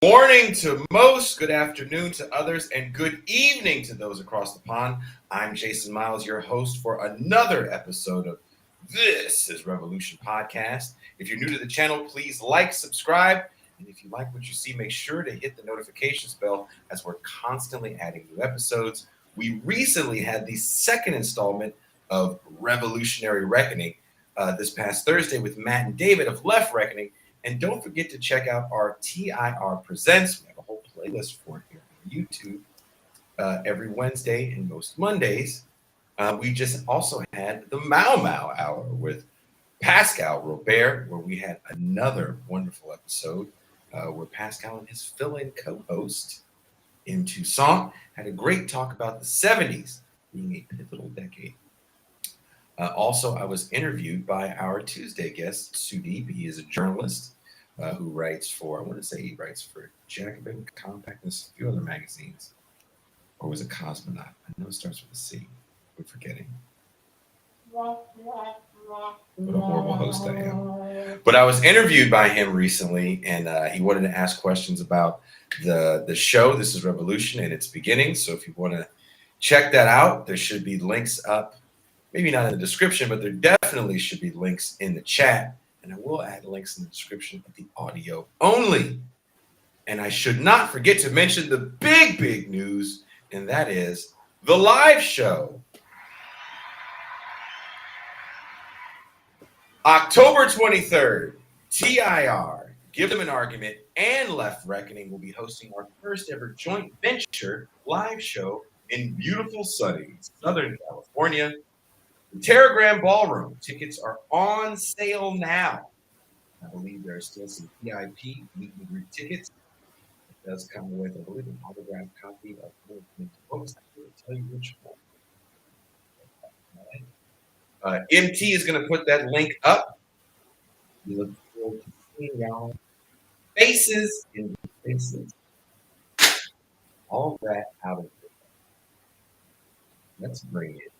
morning to most, good afternoon to others, and good evening to those across the pond. I'm Jason Miles, your host for another episode of This is Revolution Podcast. If you're new to the channel, please like, subscribe, and if you like what you see, make sure to hit the notifications bell as we're constantly adding new episodes. We recently had the second installment of Revolutionary Reckoning this past Thursday with Matt and David of Left Reckoning. And don't forget to check out our TIR Presents. We have a whole playlist for it here on YouTube every Wednesday and most Mondays. We just also had the Mau Mau Hour with Pascal Robert, where we had another wonderful episode where Pascal and his fill-in co-host in Tucson had a great talk about the 70s being a pivotal decade. Also, I was interviewed by our Tuesday guest, Sudeep. He is a journalist who writes for, I want to say he writes for Jacobin, Compact, and a few other magazines. Or was it Cosmonaut? I know it starts with a C. I'm forgetting. What a horrible host I am. But I was interviewed by him recently, and he wanted to ask questions about the show, This is Revolution, and its beginning. So if you want to check that out, there should be links up. Maybe not in the description, but there definitely should be links in the chat. And I will add links in the description of the audio only. And I should not forget to mention the big news, and that is the live show. October 23rd, TIR, Give Them an Argument, and Left Reckoning will be hosting our first ever joint venture live show in beautiful sunny Southern California. The Terragram Ballroom tickets are on sale now. I believe there are still some VIP meet and greet tickets. It does come with, I believe, an autographed copy of one of the books. I will tell you which one. MT is going to put that link up. We look forward to seeing y'all faces in faces. All that out of it. Let's bring it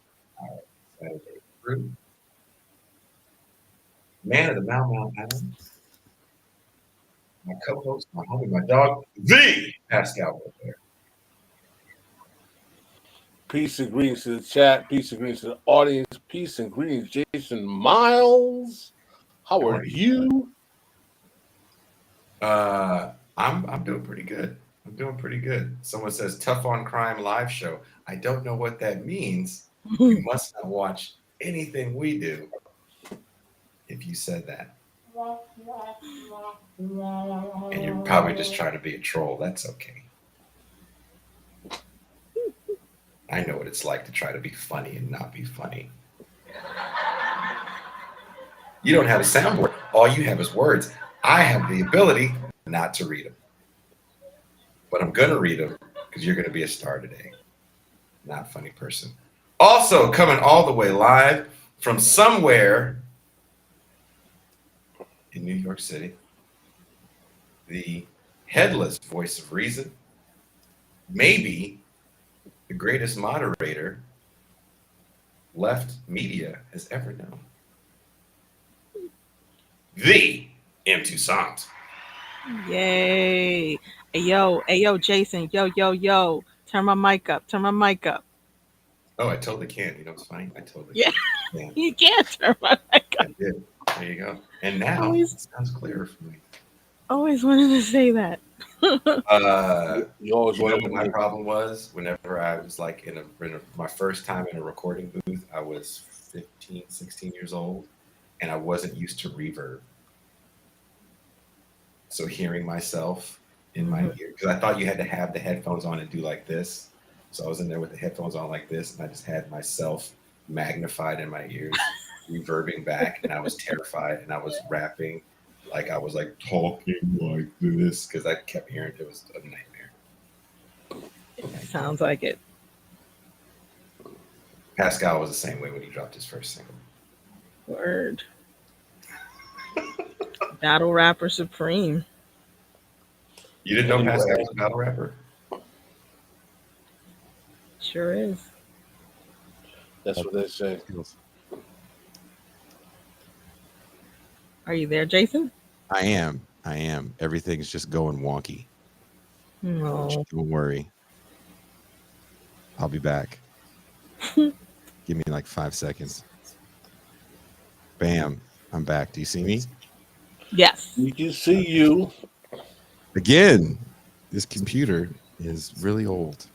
our Saturday through. Man of the Mau Mau Hour. My co-host, my homie, my dog, the Pascal Robert. Peace and greetings to the chat. Peace and greetings to the audience. Peace and greetings, Jason Miles. How are you? I'm doing pretty good. I'm doing pretty good. Someone says Tough on Crime live show. I don't know what that means. You must not watch anything we do if you said that. And you're probably just trying to be a troll. That's okay. I know what it's like to try to be funny and not be funny. You don't have a soundboard. All you have is words. I have the ability not to read them. But I'm going to read them because you're going to be a star today. Not a funny person. Also, coming all the way live from somewhere in New York City, the headless voice of reason, maybe the greatest moderator left media has ever known. The M. Toussaint. Yay. Hey, yo, Jason. Yo. Turn my mic up. Oh, I totally can. You know, it's fine. I totally can. You can't turn my mic up. I did. There you go. And now it sounds clearer for me. Always wanted to say that. You always know what my problem was? Whenever I was like my first time in a recording booth, I was 15, 16 years old, and I wasn't used to reverb. So hearing myself in my ear, because I thought you had to have the headphones on and do like this. So I was in there with the headphones on like this, and I just had myself magnified in my ears, reverbing back, and I was terrified, and I was rapping like I was like talking like this because I kept hearing it was a nightmare. Sounds like it. Pascal was the same way when he dropped his first single. Word. Battle rapper supreme. You didn't know Pascal was a battle rapper? Sure is. That's what they say. Are you there, Jason? I am. Everything's just going wonky. No. Don't worry. I'll be back. Give me like 5 seconds. Bam. I'm back. Do you see me? Yes. We can see you. Again, this computer is really old.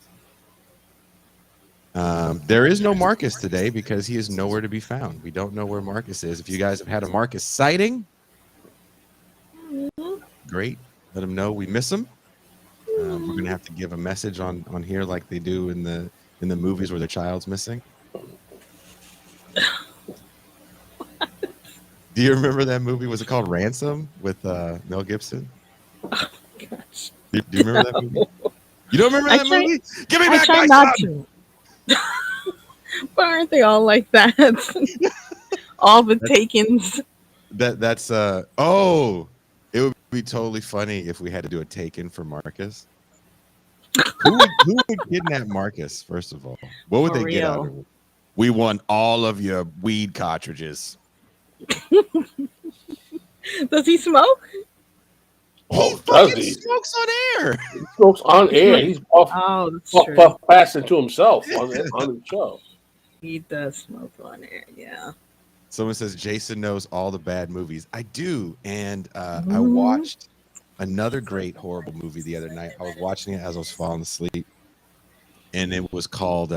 There is no Marcus today because he is nowhere to be found. We don't know where Marcus is. If you guys have had a Marcus sighting, great. Let him know we miss him. We're gonna have to give a message on here like they do in the movies where the child's missing. Do you remember that movie? Was it called Ransom with Mel Gibson? Oh, gosh. Do you remember that movie? You don't remember that movie? Give me I back try my not son! to. But aren't they all like that? All the takens. That's oh, it would be totally funny if we had to do a Taken for Marcus. Who would kidnap Marcus, first of all? What would For they get out real. of it? We want all of your weed cartridges. Does he smoke? He Does fucking he? smokes on air. He smokes on air. He's Oh, that's true. puff passing to himself on the show. He does smoke on air, yeah. Someone says Jason knows all the bad movies. I do, and I Mhm. watched another great horrible movie the other night. I was watching it as I was falling asleep, and it was called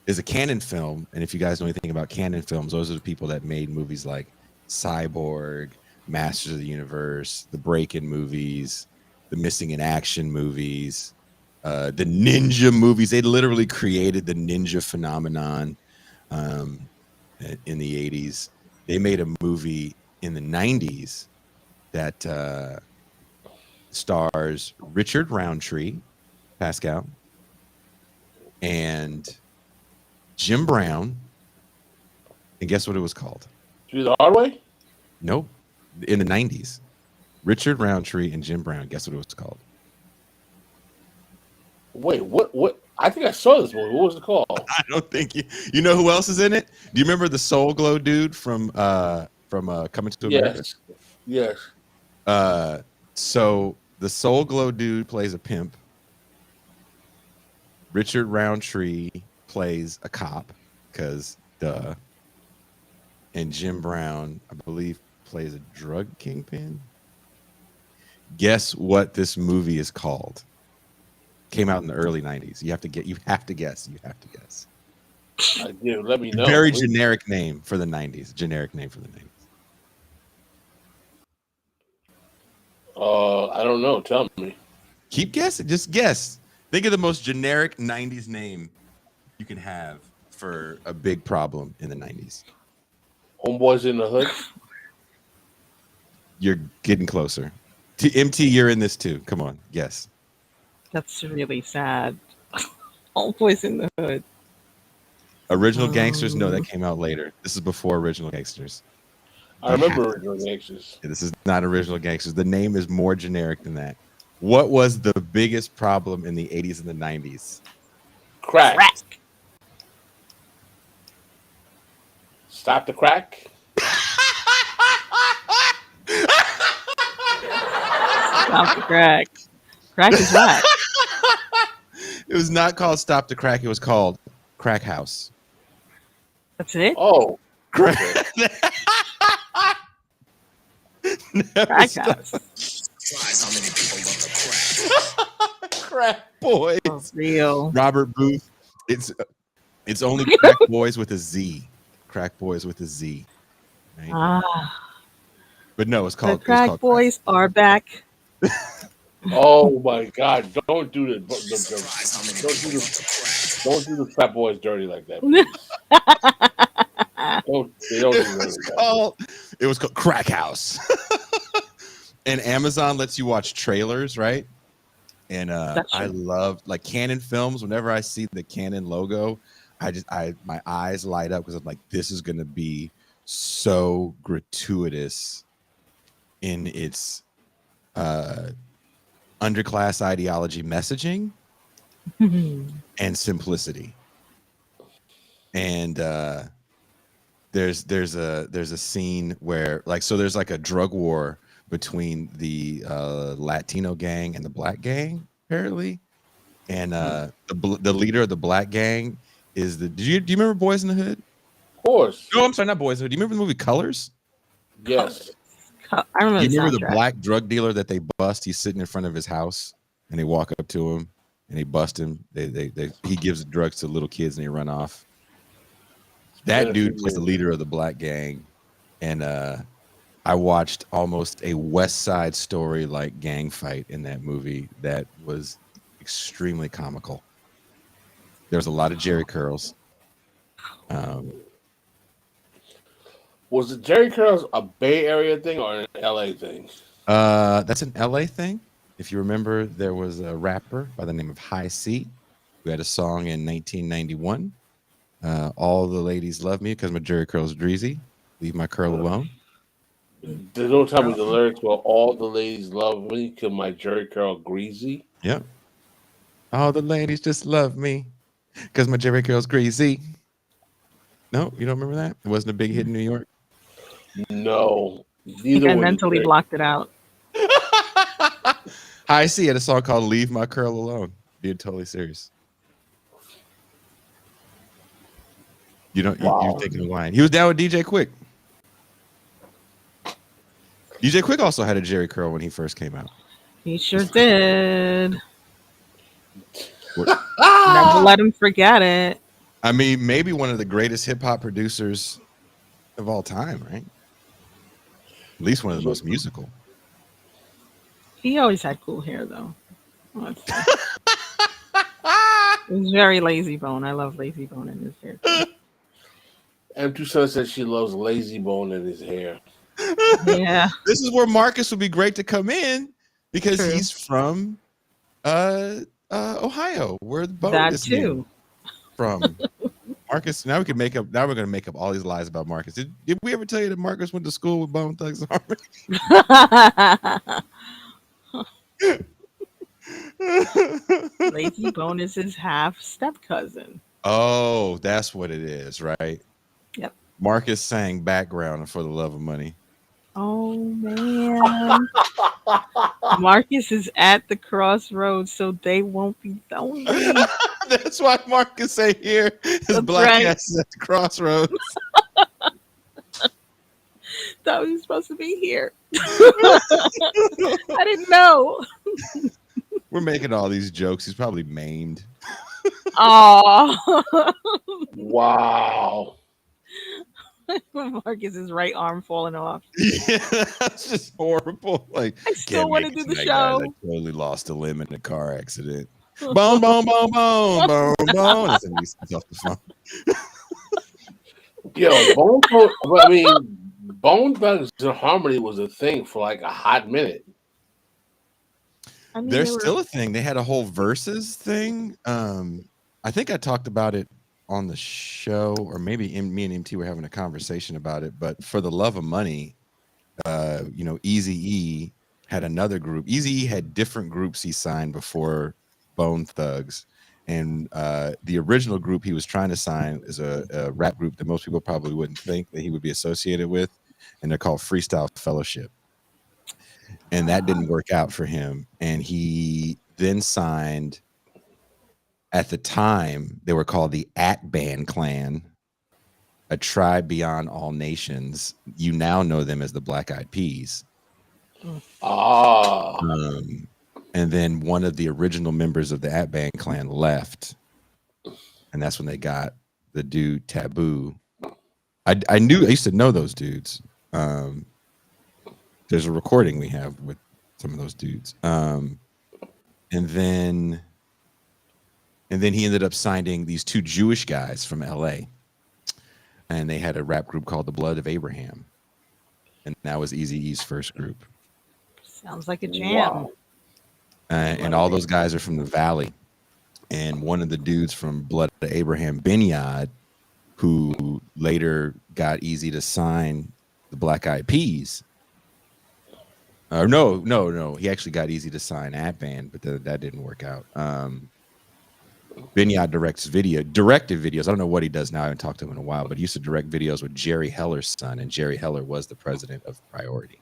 is a Canon film. And if you guys know anything about Canon films, those are the people that made movies like Cyborg, Masters of the Universe, the Break-In movies, the Missing in Action movies, the Ninja movies. They literally created the Ninja phenomenon in the 80s. They made a movie in the 90s that stars Richard Roundtree, Pascal, and Jim Brown. And guess what it was called? Do the hard way? Nope. In the 90s. Richard Roundtree and Jim Brown. Guess what it was called? Wait, what? I think I saw this movie. What was it called? I don't think you know who else is in it? Do you remember the Soul Glow dude from Coming to America? Yes. So the Soul Glow dude plays a pimp. Richard Roundtree plays a cop, because duh. And Jim Brown, I believe, plays a drug kingpin. Guess what this movie is called? Came out in the early 90s. You have to guess. I do. Let me know. Very please. generic name for the 90s. Generic name for the 90s. I don't know. Tell me. Keep guessing. Just guess. Think of the most generic 90s name you can have for a big problem in the 90s. Homeboys in the Hood. You're getting closer. MT, you're in this too. Come on, guess. That's really sad. All Boys in the Hood. Original Gangsters? No, that came out later. This is before Original Gangsters. I remember Original Gangsters. This is not Original Gangsters. The name is more generic than that. What was the biggest problem in the 80s and the 90s? Crack. Crack. Stop the crack. Stop the crack. Crack is whack. It was not called Stop the Crack. It was called Crack House. That's it? Oh. Crack. Crack house. Crack Boys. Oh, real. Robert Booth. It's only Crack Boys with a Z. Crack Boys with a Z. Right? But no, it's The called Crack Boys are back. Oh my God! Don't do the Fat Boys dirty like that. They don't do It was called Crack House. And Amazon lets you watch trailers, right? And I love like Canon films. Whenever I see the Canon logo, my eyes light up because I'm like, this is gonna be so gratuitous in its underclass ideology messaging and simplicity. And there's a scene where there's like a drug war between the Latino gang and the black gang, apparently. And the leader of the black gang is the. Do you remember Boys in the Hood? Of course. No, I'm sorry, not Boys in the Hood. Do you remember the movie Colors? Yes. I remember You the remember the soundtrack. black drug dealer that they bust? He's sitting in front of his house, and they walk up to him, and they bust him. He gives the drugs to little kids, and they run off. That dude was the leader of the black gang, and I watched almost a West Side Story like gang fight in that movie. That was extremely comical. There's a lot of Jerry curls. Was the Jerry curls a Bay Area thing or an LA thing? That's an LA thing. If you remember, there was a rapper by the name of High C who had a song in 1991. All the ladies love me because my Jerry curls greasy. Leave my curl alone. Don't tell me the lyrics were all the ladies love me because my Jerry curl greasy. Yep. All the ladies just love me because my Jerry curls greasy. No, you don't remember that? It wasn't a big hit in New York. No. I think I mentally blocked it out. High C had a song called "Leave My Curl Alone." Being totally serious. You're taking a line. He was down with DJ Quick. DJ Quick also had a Jerry curl when he first came out. He sure did. Never let him forget it. I mean, maybe one of the greatest hip hop producers of all time, right? At least one of the most musical. He always had cool hair, though. It was very lazy bone. I love lazy bone in his hair. M2 Son said she loves lazy bone in his hair. Yeah. This is where Marcus would be great to come in because True. he's from Ohio, where the bone That is too. from. Marcus, now we're gonna make up all these lies about Marcus. Did we ever tell you that Marcus went to school with Bone Thugs and Harmony? Lazy Bone is his half step cousin. Oh, that's what it is, right? Yep. Marcus sang background for the love of money. Oh man. Marcus is at the crossroads, so they won't be lonely. That's why Marcus say here his That's black right. ass is at the crossroads. Thought he was supposed to be here. I didn't know. We're making all these jokes. He's probably maimed. Oh. Wow. Marcus's right arm falling off. Yeah, that's just horrible. Like, I still want to do the guys, show. I totally lost a limb in a car accident. Bone, bone, bone, bone, bone, bone. And he steps off the phone. Yo, Bone Thugs and Harmony was a thing for like a hot minute. I mean, They're they were- still a thing. They had a whole versus thing. I think I talked about it on the show, or maybe me and MT were having a conversation about it. But for the love of money, Eazy-E had another group. Eazy-E had different groups he signed before Bone Thugs. And the original group he was trying to sign is a rap group that most people probably wouldn't think that he would be associated with. And they're called Freestyle Fellowship. And that didn't work out for him. And he then signed, at the time, they were called the At-Ban Clan, a tribe beyond all nations. You now know them as the Black Eyed Peas. Ah. And then one of the original members of the At-Ban Clan left. And that's when they got the dude Taboo. I used to know those dudes. There's a recording we have with some of those dudes. And then he ended up signing these two Jewish guys from LA. And they had a rap group called the Blood of Abraham. And that was Eazy-E's first group. Sounds like a jam. Wow. And all those guys are from the Valley. And one of the dudes from Blood of Abraham, Binyad, who later got Eazy to sign the Black Eyed Peas. No. He actually got Eazy to sign At-Ban, but that didn't work out. Binyad directed videos. I don't know what he does now. I haven't talked to him in a while, but he used to direct videos with Jerry Heller's son, and Jerry Heller was the president of Priority.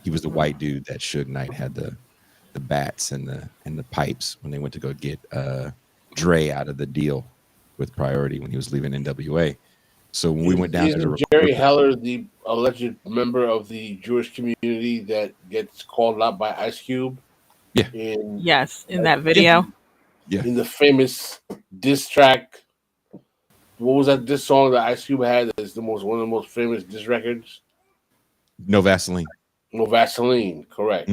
He was the white dude that Suge Knight had the bats and the pipes when they went to go get Dre out of the deal with Priority when he was leaving NWA. So when we went down there to Isn't Jerry record, Heller the alleged member of the Jewish community that gets called out by Ice Cube? Yeah. Yes, in that video. Yeah. In the famous diss track. What was that diss song that Ice Cube had? That's one of the most famous diss records. No Vaseline. No Vaseline, correct.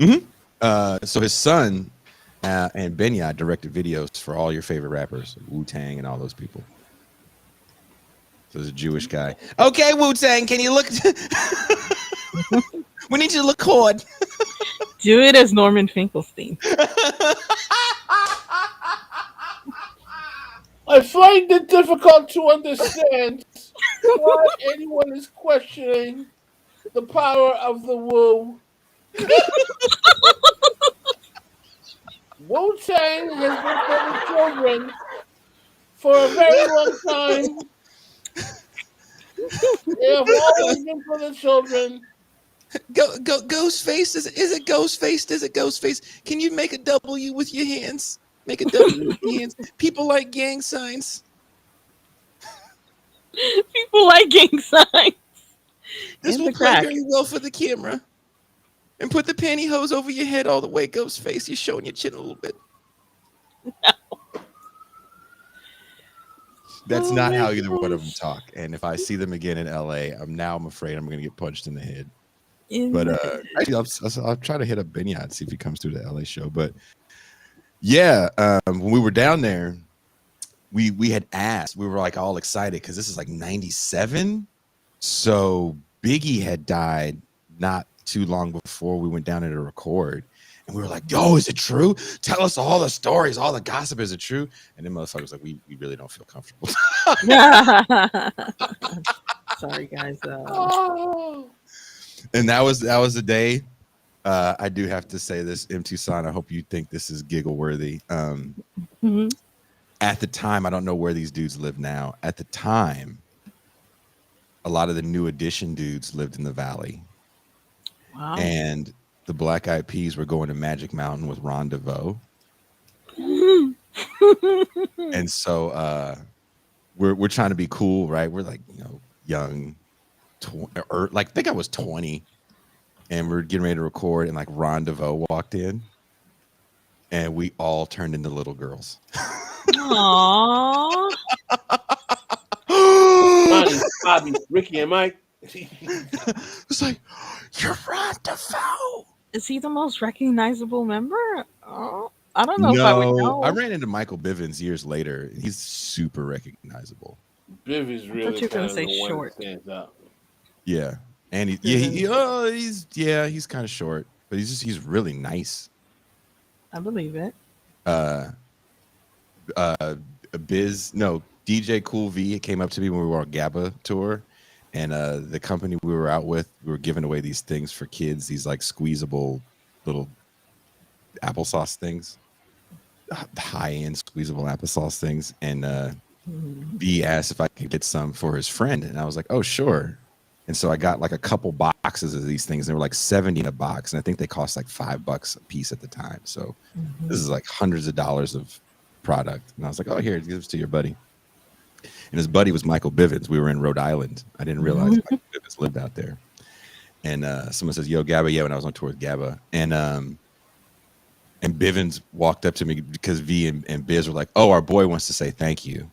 So his son and Benya directed videos for all your favorite rappers, Wu-Tang and all those people. So there's a Jewish guy. Okay, Wu-Tang, can you look? We need you to look hard. Do it as Norman Finkelstein. I find it difficult to understand why anyone is questioning the power of the Wu. Wu-Tang has been for the children for a very long time. They have always been for the children. Go Ghostface. Is it Ghostface? Is it Ghostface? Can you make a W with your hands? Make a W with your hands. People like gang signs. People like gang signs. This In will the play crack. very well for the camera. And put the pantyhose over your head all the way, Ghostface. You're showing your chin a little bit. That's not how either one of them talk. And if I see them again in LA, I'm afraid I'm going to get punched in the head. But actually, I'll try to hit up Benya and see if he comes to the LA show. But yeah, when we were down there, we had asked. We were like all excited because this is like 97. So Biggie had died not too long before we went down there to record. And we were like, yo, is it true? Tell us all the stories, all the gossip. Is it true? And then motherfuckers like, we really don't feel comfortable. Sorry, guys. And that was the day. I do have to say this, M. Tucson, I hope you think this is giggle worthy. At the time, I don't know where these dudes live now. At the time, a lot of the New Edition dudes lived in the Valley. Wow. And the Black Eyed Peas were going to Magic Mountain with Ron DeVoe. And so we're trying to be cool, right? We're like, young, or like I think I was 20, and we're getting ready to record, and like Ron DeVoe walked in, and we all turned into little girls. Aww. Ronnie, Bobby, Ricky, and Mike. It's like, you're Ron DeVoe. Is he the most recognizable member? Oh, I don't know if I would know. I ran into Michael Bivins years later. He's super recognizable. Biv is really thought you were gonna say the one short. that stands out. Yeah, and he's kind of short, but he's really nice. I believe it. DJ Cool V came up to me when we were on GABA tour, and the company we were out with, we were giving away these things for kids, these like squeezable little applesauce things, high-end squeezable applesauce things, and V asked if I could get some for his friend, and I was like, oh sure. And so I got like a couple boxes of these things. They were like 70 in a box, and I think they cost like $5 a piece at the time. So this is like hundreds of dollars of product. And I was like, oh, here, give this to your buddy. And his buddy was Michael Bivins. We were in Rhode Island. I didn't realize Michael Bivins lived out there. And someone says, yo, Gabba. Yeah, when I was on tour with Gabba. And Bivins walked up to me because V and Biz were like, oh, our boy wants to say thank you.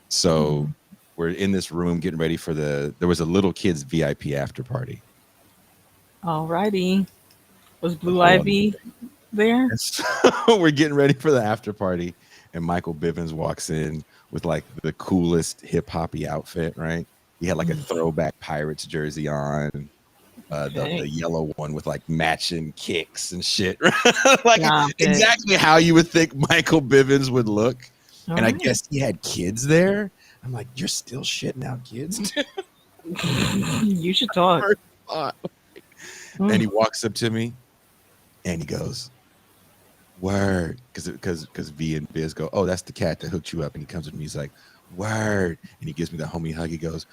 So we're in this room getting ready for there was a little kids VIP after party. Alrighty. Was Blue Ivy there? We're getting ready for the after party, and Michael Bivins walks in with like the coolest hip hoppy outfit, right? He had like a throwback Pirates jersey on, the yellow one with like matching kicks and shit. Like exactly how you would think Michael Bivins would look. And I guess he had kids there. I'm like, you're still shitting out kids? You should talk. And he walks up to me and he goes, word. Because V and Biz go, oh, that's the cat that hooked you up. And he comes with me. He's like, word. And he gives me the homie hug. He goes,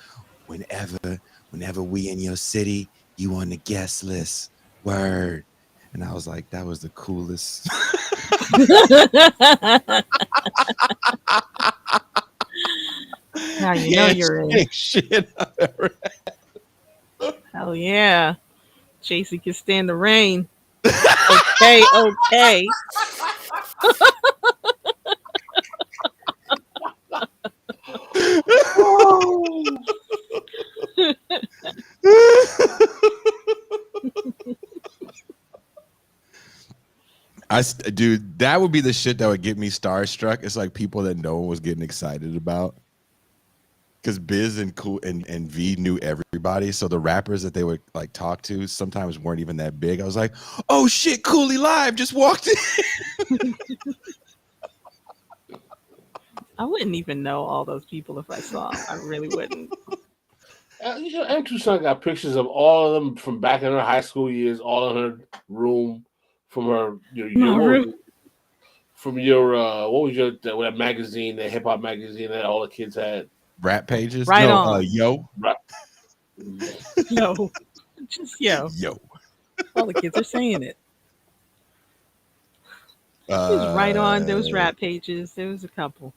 whenever we in your city, You on the guest list. Word. And I was like, that was the coolest. Now you know you're in. handshake shit I've ever Hell yeah. JC can stand the rain. Okay, okay. Oh, Dude, that would be the shit that would get me starstruck. It's like people that no one was getting excited about. Because Biz and Cool and V knew everybody. So the rappers that they would like talk to sometimes weren't even that big. I was like, oh shit, Cooley Live just walked in. I wouldn't even know all those people if I saw them. I really wouldn't. M Tucson got pictures of all of them from back in her high school years, all in her room, from her from your what was your that magazine, the hip hop magazine that all the kids had. Rap pages? Right no, on. Yo. Right. Yo. Just yo. Yo. All the kids are saying it. It was right on. There was rap pages. There was a couple.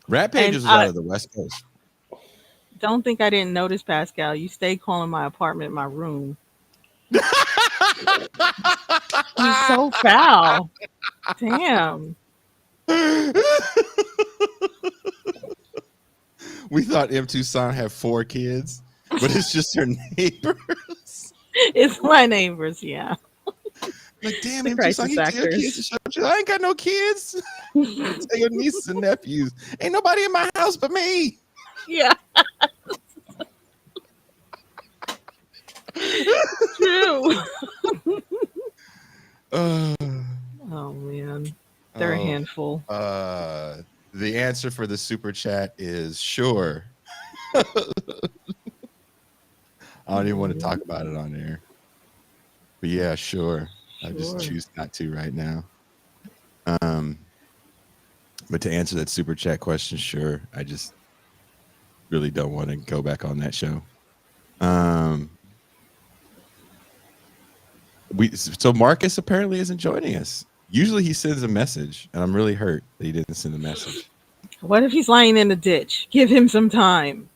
Rap pages was out of the West Coast. Don't think I didn't notice, Pascal. You stay calling my apartment my room. You're so foul. Damn. We thought M Tucson had 4 kids, but it's just her neighbors. It's my neighbors, yeah. Like, damn, The M Tucson, crisis you tell your kids to shut your- I ain't got no kids. Tell your nieces and nephews. Ain't nobody in my house but me. Yeah. True. Oh man. They're a handful. The answer for the super chat is sure. I don't even want to talk about it on air. But yeah, sure. I just choose not to right now. But to answer that super chat question, sure. I just really don't want to go back on that show. So Marcus apparently isn't joining us. Usually he sends a message, and I'm really hurt that he didn't send a message. What if he's lying in the ditch? Give him some time.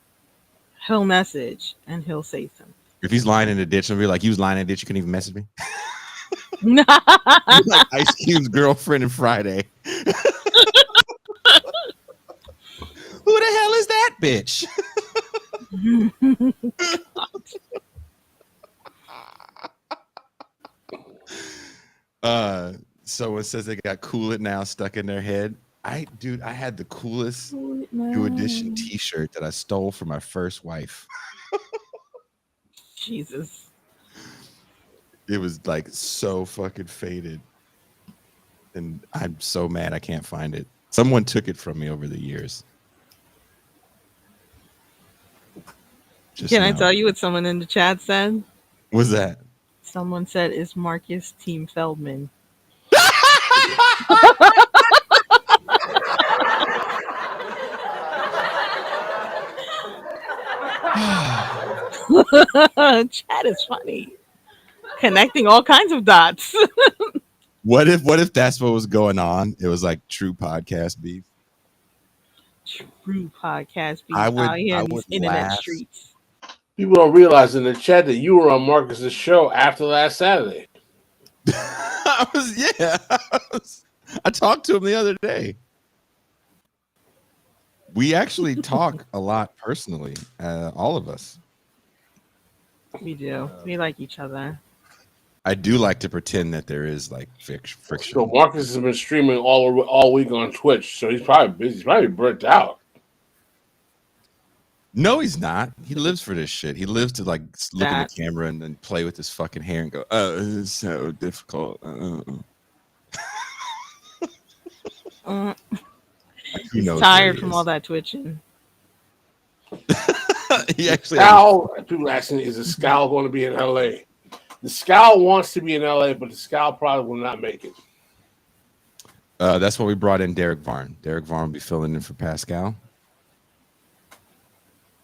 He'll message and he'll say something. If he's lying in the ditch, I'll be like, you was lying in the ditch, you couldn't even message me. Like Ice Cube's girlfriend in Friday. Who the hell is that bitch? Someone says they got Cool It Now stuck in their head. I had the coolest New Edition t-shirt that I stole from my first wife. Jesus. It was like so fucking faded. And I'm so mad I can't find it. Someone took it from me over the years. Can I tell you what someone in the chat said? What's that? Someone said, is Marcus Team Feldman? Chat is funny. Connecting all kinds of dots. What if that's what was going on? It was like true podcast beef. True podcast beef. I would internet laugh. streets. People don't realize in the chat that you were on Marcus's show after last Saturday. I talked to him the other day. We actually talk a lot personally, all of us. We do. We like each other. I do like to pretend that there is like friction. So Marcus has been streaming all week on Twitch, so he's probably busy. He's probably burnt out. No, he's not. He lives for this shit. He lives to like look in the camera and then play with his fucking hair and go, "Oh, this is so difficult." He's tired from all that twitching. He actually. People asking, is the Scowl going to be in LA? The Scowl wants to be in LA, but the Scowl probably will not make it. That's why we brought in Derick Varn. Derick Varn will be filling in for Pascal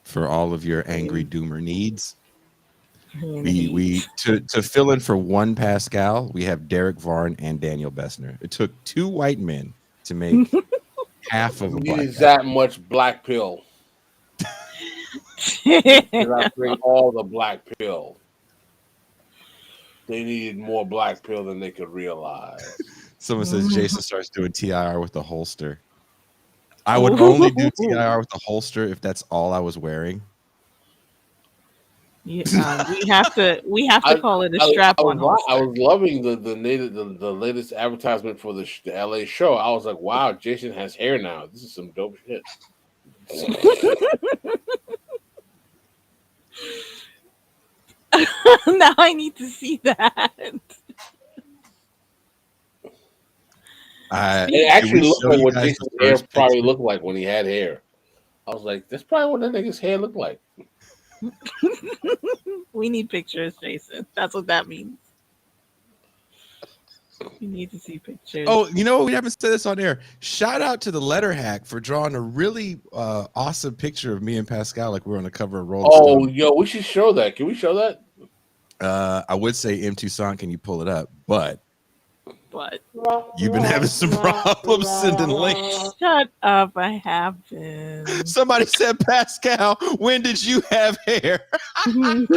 for all of your angry doomer needs. We to fill in for one Pascal, we have Derick, Varn, and Daniel Bessner. It took 2 white men to make half of a He black needs guy. that much black pill. Did I bring all the black pill? They needed more black pill than they could realize. Someone says Jason starts doing TIR with the holster. I would only do TIR with the holster if that's all I was wearing. Yeah, we have to call it a strap-on holster. I was loving the latest advertisement for the LA show. I was like, wow, Jason has hair now. This is some dope shit. Now I need to see that. It actually looked like what Jason's hair probably looked like when he had hair. I was like, that's probably what that nigga's hair looked like. We need pictures, Jason. That's what that means. We need to see pictures. Oh, you know, we haven't said this on air. Shout out to the letter hack for drawing a really awesome picture of me and Pascal like we're on the cover of Rolling Stone. Oh, yo, we should show that. Can we show that? I would say M Tucson, can you pull it up? But What? you've been having some problems sending links. Shut up! I haven't. Somebody said, Pascal, when did you have hair? It's been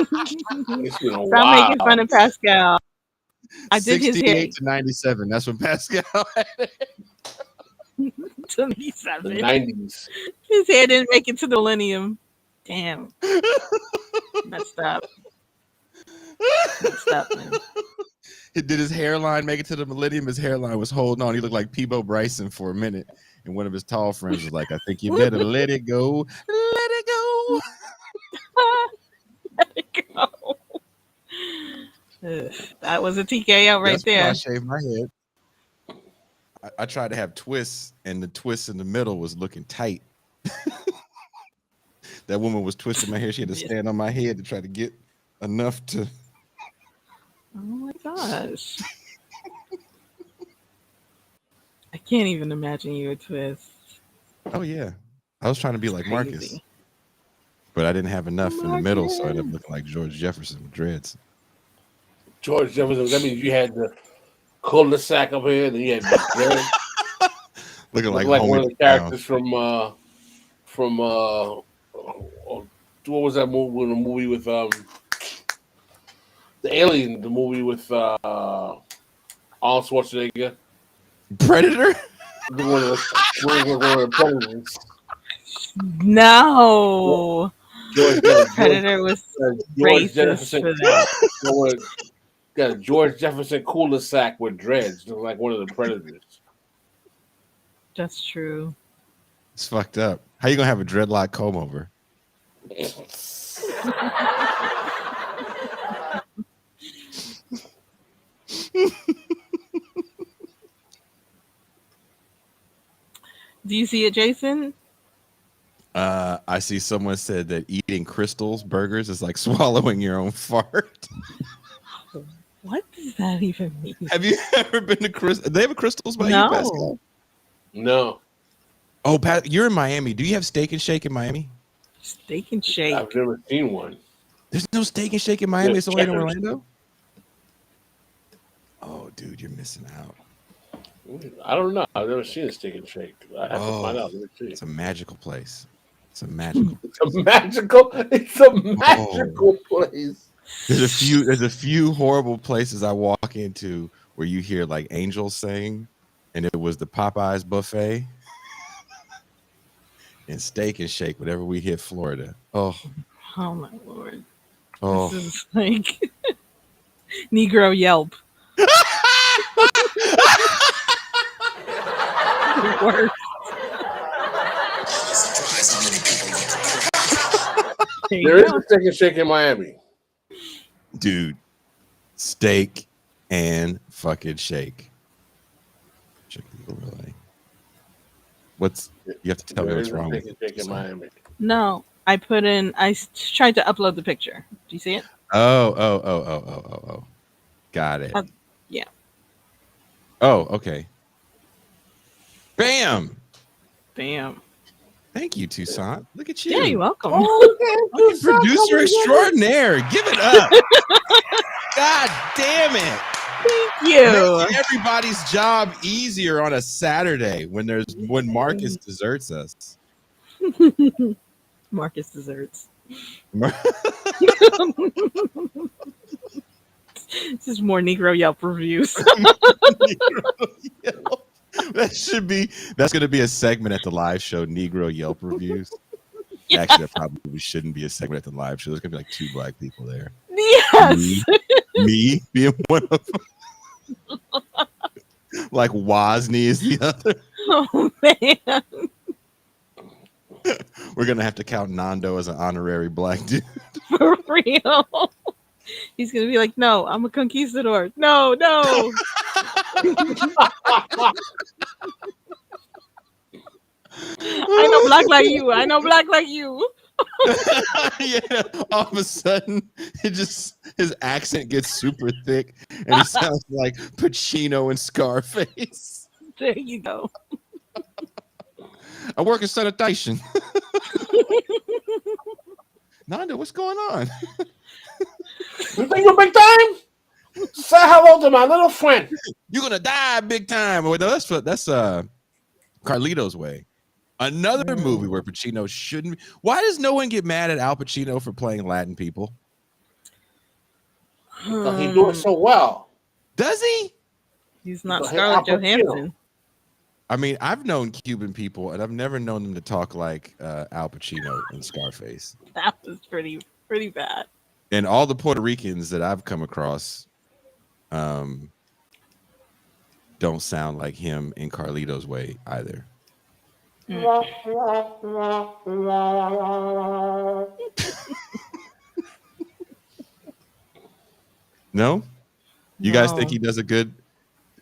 a Stop while. making fun of Pascal. I did his hair. 68 to 97. That's when Pascal had it. 27. The 90s. His hair didn't make it to the millennium. Damn. Messed up. Messed up, man. Did his hairline make it to the millennium? His hairline was holding on. He looked like Peebo Bryson for a minute. And one of his tall friends was like, I think you better let it go. Let it go. Let it go. Ugh, that was a TKO right there. I shaved my head. I tried to have twists, and the twist in the middle was looking tight. That woman was twisting my hair. She had to stand on my head to try to get enough to. Oh my gosh. I can't even imagine you a twist. Oh, yeah. I was trying to be like Marcus, Crazy. but I didn't have enough in the middle, so I ended up looking like George Jefferson with dreads. George Jefferson, that means you had the cul-de-sac up here, and then you had the Derick. Looking like one of the characters from what was that movie? The movie with the Alien, the movie with Arnold Schwarzenegger. Predator? One of the predators. No. Predator was George racist Jefferson. for that. Got a George Jefferson cul-de-sac with dreads, looking like one of the predators. That's true. It's fucked up. How you gonna have a dreadlock comb over? Do you see it, Jason? I see someone said that eating Crystals burgers is like swallowing your own fart. What does that even mean? Have you ever been to Crystals? They have a Crystals by No. you, Pascal? No. Oh, Pat, you're in Miami. Do you have Steak and Shake in Miami? Steak and Shake. I've never seen one. There's no Steak and Shake in Miami. Yeah, It's only in Cheddar. Orlando. Oh, dude, you're missing out. I don't know. I've never seen a steak and shake. I have to find out. Let me see. It's a magical place. It's a magical. It's a magical place. There's a few horrible places I walk into where you hear like angels sing, and it was the Popeyes buffet and Steak and Shake whenever we hit Florida. Oh my Lord. Oh. This is like Negro Yelp. Worse. There is a steak and shake in Miami. Dude, Steak and fucking Shake. What's you have to tell me what's wrong with Steak in Miami. No, I tried to upload the picture. Do you see it? Oh. Got it. Yeah. Oh, okay. Bam. Thank you, Toussaint. Look at you. Yeah, you're welcome. Oh, Producer extraordinaire. Give it up. God damn it. Thank you. Make everybody's job easier on a Saturday when Marcus deserts us. Marcus desserts. Mar- This is more Negro Yelp reviews. That's going to be a segment at the live show, Negro Yelp reviews. Yeah. Actually, that probably shouldn't be a segment at the live show. There's going to be like 2 black people there. Yes. Me being one of them. Like Wozni is the other. Oh man. We're going to have to count Nando as an honorary black dude. For real. He's gonna be like, no, I'm a conquistador. No. I know black like you. I know black like you. Yeah, all of a sudden, his accent gets super thick, and he sounds like Pacino and Scarface. There you go. I work in sanitation. Nando, what's going on? You think you're big time? Say hello to my little friend. You're gonna die big time. Well, that's Carlito's Way. Another movie where Pacino shouldn't. Why does no one get mad at Al Pacino for playing Latin people? So he do it so well. Does he? He's not So, hey, Scarlett Al Pacino. Johansson. I mean, I've known Cuban people, and I've never known them to talk like Al Pacino in Scarface. That was pretty bad. And all the Puerto Ricans that I've come across don't sound like him in Carlito's Way either. No? You guys think he does a good?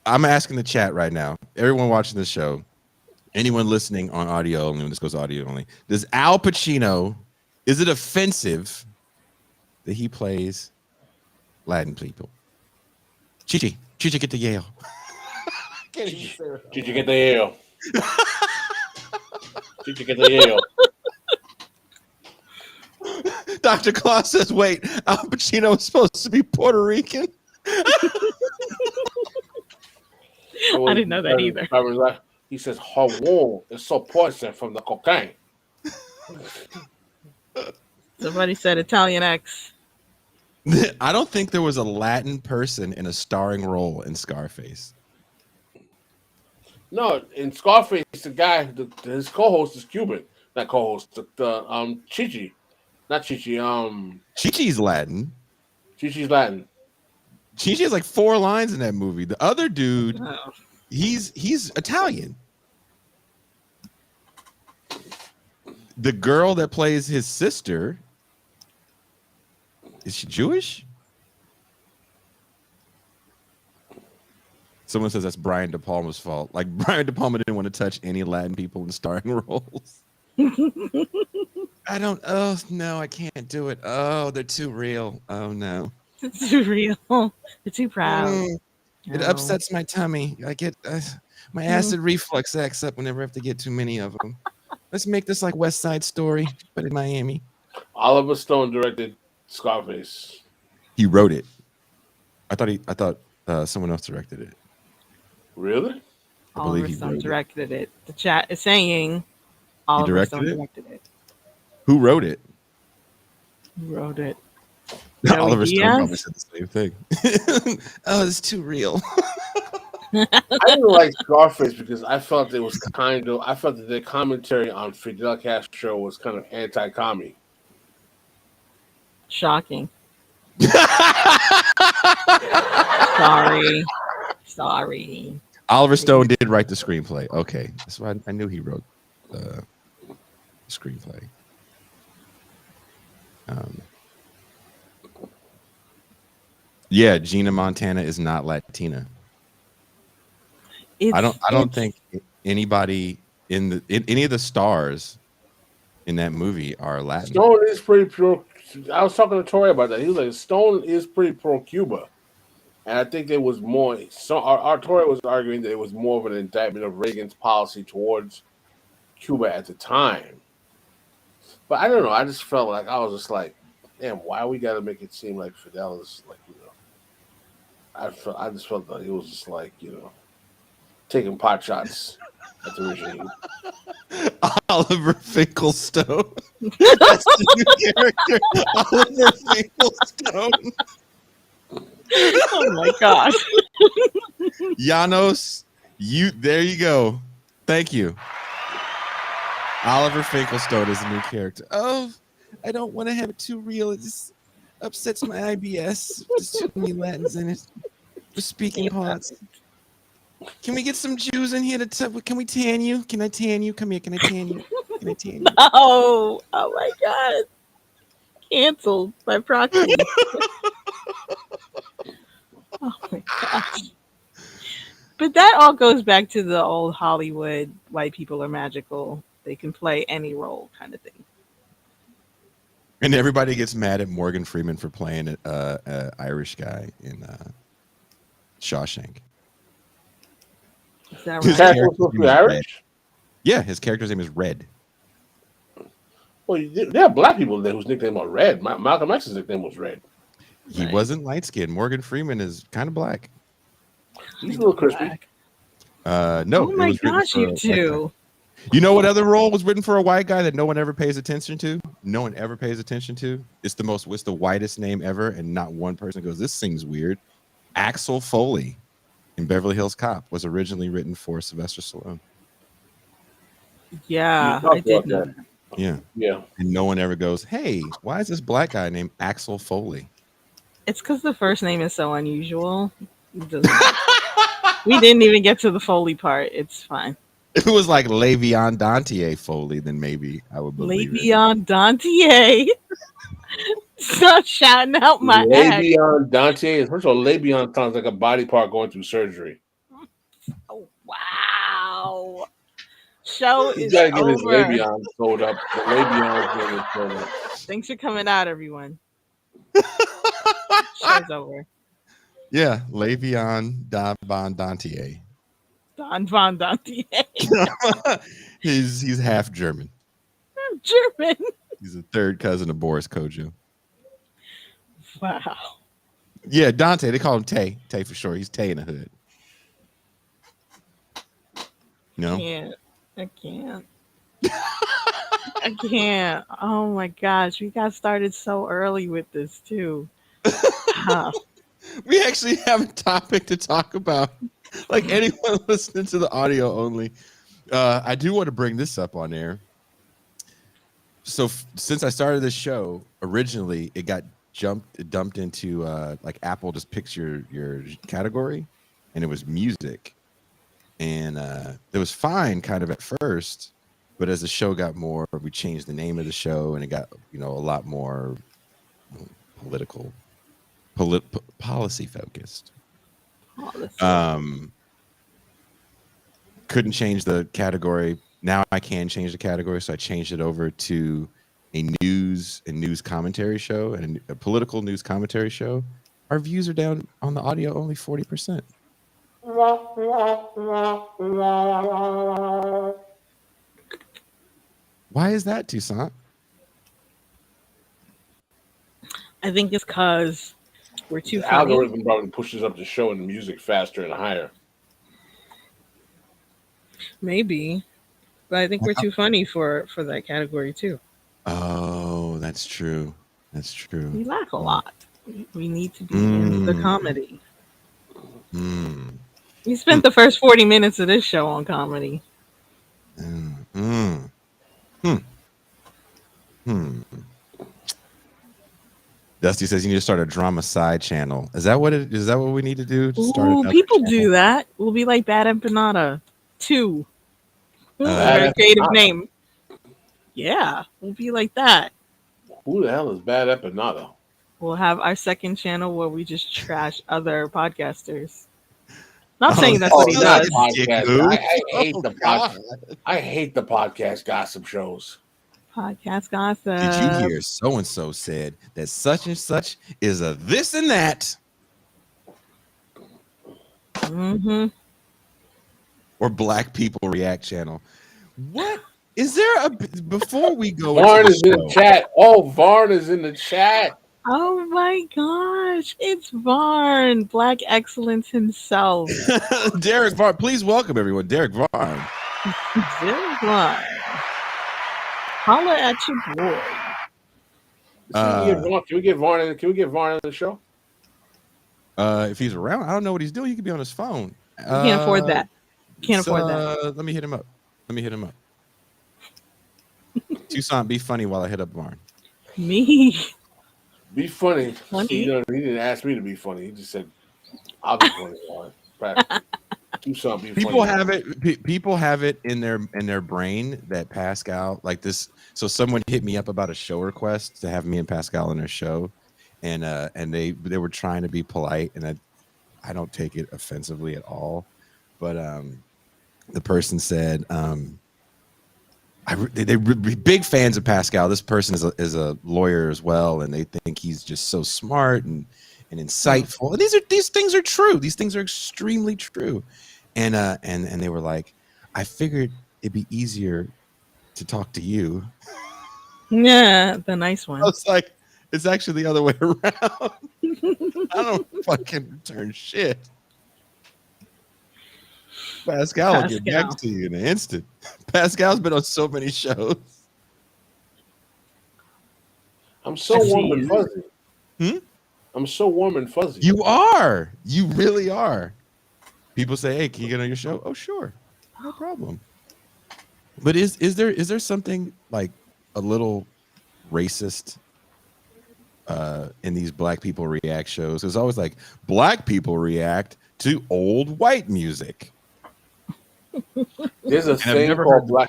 I'm asking the chat right now. Everyone watching the show, anyone listening on audio only, when this goes audio only, does Al Pacino, is it offensive that he plays Latin people? Chichi get to Yale. Did you get the Yale? Did you get the Yale? Dr. Claus says, wait, Al Pacino is supposed to be Puerto Rican? I didn't know that either. He says, her wound is so poison from the cocaine. Somebody said Italian X. I don't think there was a Latin person in a starring role in Scarface. No, in Scarface, the guy, his co-host is Cuban. Not co-host, Chichi. Not Chichi, Chichi's Latin. Chichi's Latin. Chichi has like 4 lines in that movie. The other dude, he's Italian. The girl that plays his sister, is she Jewish? Someone says that's Brian De Palma's fault. Like Brian De Palma didn't want to touch any Latin people in starring roles. I don't. Oh no, I can't do it. Oh, they're too real. Oh no, It's too real. They're too proud. It upsets my tummy. I get my acid reflux acts up whenever I have to get too many of them. Let's make this like West Side Story, but in Miami. Oliver Stone directed Scarface. He wrote it. I thought someone else directed it. Really? I believe Oliver he Stone wrote directed it. The chat is saying Oliver directed Stone it? directed it. Who wrote it? Who wrote it? Oliver Stone Diaz? probably said the same thing. Oh, it's too real. I didn't like Scarface because I felt it was I felt that the commentary on Fidel Castro was kind of anti-commie. Shocking. Sorry. Oliver Stone did write the screenplay. Okay, that's why I knew he wrote the screenplay. Yeah, Gina Montana is not Latina. I don't think anybody in any of the stars in that movie are Latin. Stone is pretty pro. I was talking to Tori about that. He was like, Stone is pretty pro-Cuba. And I think there was more. So our Tori was arguing that it was more of an indictment of Reagan's policy towards Cuba at the time. But I don't know. I just felt like I was just like, damn, why we got to make it seem like Fidel is like, I just felt like it was just like, taking pot shots at the regime. Oliver Finkelstone. That's the new character. Oliver Finkelstone. Oh my gosh. Janos, there you go. Thank you. Oliver Finkelstone is a new character. Oh, I don't want to have it too real. It just upsets my IBS. There's too many Latins in it. For speaking parts. Can we get some Jews in here can we tan you? Can I tan you? Come here. Can I tan you? Can I tan you? Oh my god. Canceled by proxy. Oh my gosh. But that all goes back to the old Hollywood white people are magical. They can play any role kind of thing. And everybody gets mad at Morgan Freeman for playing an Irish guy in Shawshank. Is that His right? character was supposed to be Irish? Yeah, his character's name is Red. Well, there are black people there whose nickname was Red. Malcolm X's nickname was Red. He Right. wasn't light skinned. Morgan Freeman is kind of black. He's a little crispy. No. Oh it my was written gosh, for a you white two. guy. You know what other role was written for a white guy that no one ever pays attention to? No one ever pays attention to. It's the whitest name ever, and not one person goes, "This seems weird." Axel Foley in Beverly Hills Cop was originally written for Sylvester Stallone. Yeah, You I talked did about know that. that. Yeah. And no one ever goes, "Hey, why is this black guy named Axel Foley?" It's because the first name is so unusual. It doesn't- we didn't even get to the Foley part. It's fine. If it was like Le'Veon Dantier Foley, then maybe I would believe it. Le'Veon Dantier. Stop shouting out my act. Le'Veon Dante. First of all, Le'Veon sounds like a body part going through surgery. Oh, wow. Show He's is got to get his over. Le'Veon sold up. The Le'Veon getting sold up. Thanks for coming out, everyone. Show's over. Yeah, Le'Veon Dantier. Don Von Dantier. he's half German. German. He's a third cousin of Boris Kojo. Wow. Yeah, Dante. They call him Tay. Tay for sure. He's Tay in the hood. No. I can't. I can't. Oh my gosh. We got started so early with this too. Wow. We actually have a topic to talk about. Like anyone listening to the audio only. I do want to bring this up on air. So since I started this show, originally it got dumped into like Apple just picks your category, and it was music. And it was fine kind of at first, but as the show got more, we changed the name of the show, and it got a lot more policy focused. Couldn't change the category. Now I can change the category, so I changed it over to a news commentary show and a political news commentary show. Our views are down on the audio only 40%. Why is that, Toussaint? I think it's because we're too The funny. algorithm probably pushes up the show and the music faster and higher. Maybe. But I think we're too funny for that category too. Oh, that's true. That's true. We laugh a lot. We need to be in the comedy. We spent the first 40 minutes of this show on comedy. Dusty says you need to start a drama side channel. Is that what we need to do? To start Ooh, another people channel? do that. We'll be like Bad Empanada 2. Bad Very creative Empanada. name. Yeah, we'll be like that. Who the hell is Bad Empanada? We'll have our second channel where we just trash other podcasters. Not saying that's what he not does. podcast. I hate Oh, the God. podcast. I hate the podcast gossip shows. Podcast gossip. Did you hear so and so said that such and such is a this and that? Mm-hmm. Or Black People React channel. What Is there a before we go Varn into is in the show, chat. Oh, Varn is in the chat. Oh my gosh, it's Varn, Black Excellence himself. Derick Varn? Please welcome everyone, Derick Varn. Derek Varn. Holla at your boy. Can we get Varn? Can we get Varn on the show? If he's around, I don't know what he's doing. He could be on his phone. We can't afford that. Can't afford that. Let me hit him up. Tucson, be funny while I hit up Varn. Me. Be funny. Funny? See, he didn't ask me to be funny. He just said, "I'll be funny." Right. Do something. Be People funny. have it. People have it in their brain that Pascal like this. So someone hit me up about a show request to have me and Pascal on their show, and they were trying to be polite, and I don't take it offensively at all, but the person said they're big fans of Pascal. This person is a lawyer as well, and they think he's just so smart and insightful. And these things are true. These things are extremely true. And they were like, I figured it'd be easier to talk to you. Yeah, the nice one. I was like, it's actually the other way around. I don't fucking return shit. Pascal will get back to you in an instant. Pascal's been on so many shows. I'm so warm and fuzzy. I'm so warm and fuzzy. You are. You really are. People say, "Hey, can you get on your show?" Oh, sure, no problem. But is there something like a little racist in these black people react shows? It's always like black people react to old white music. There's a thing called black.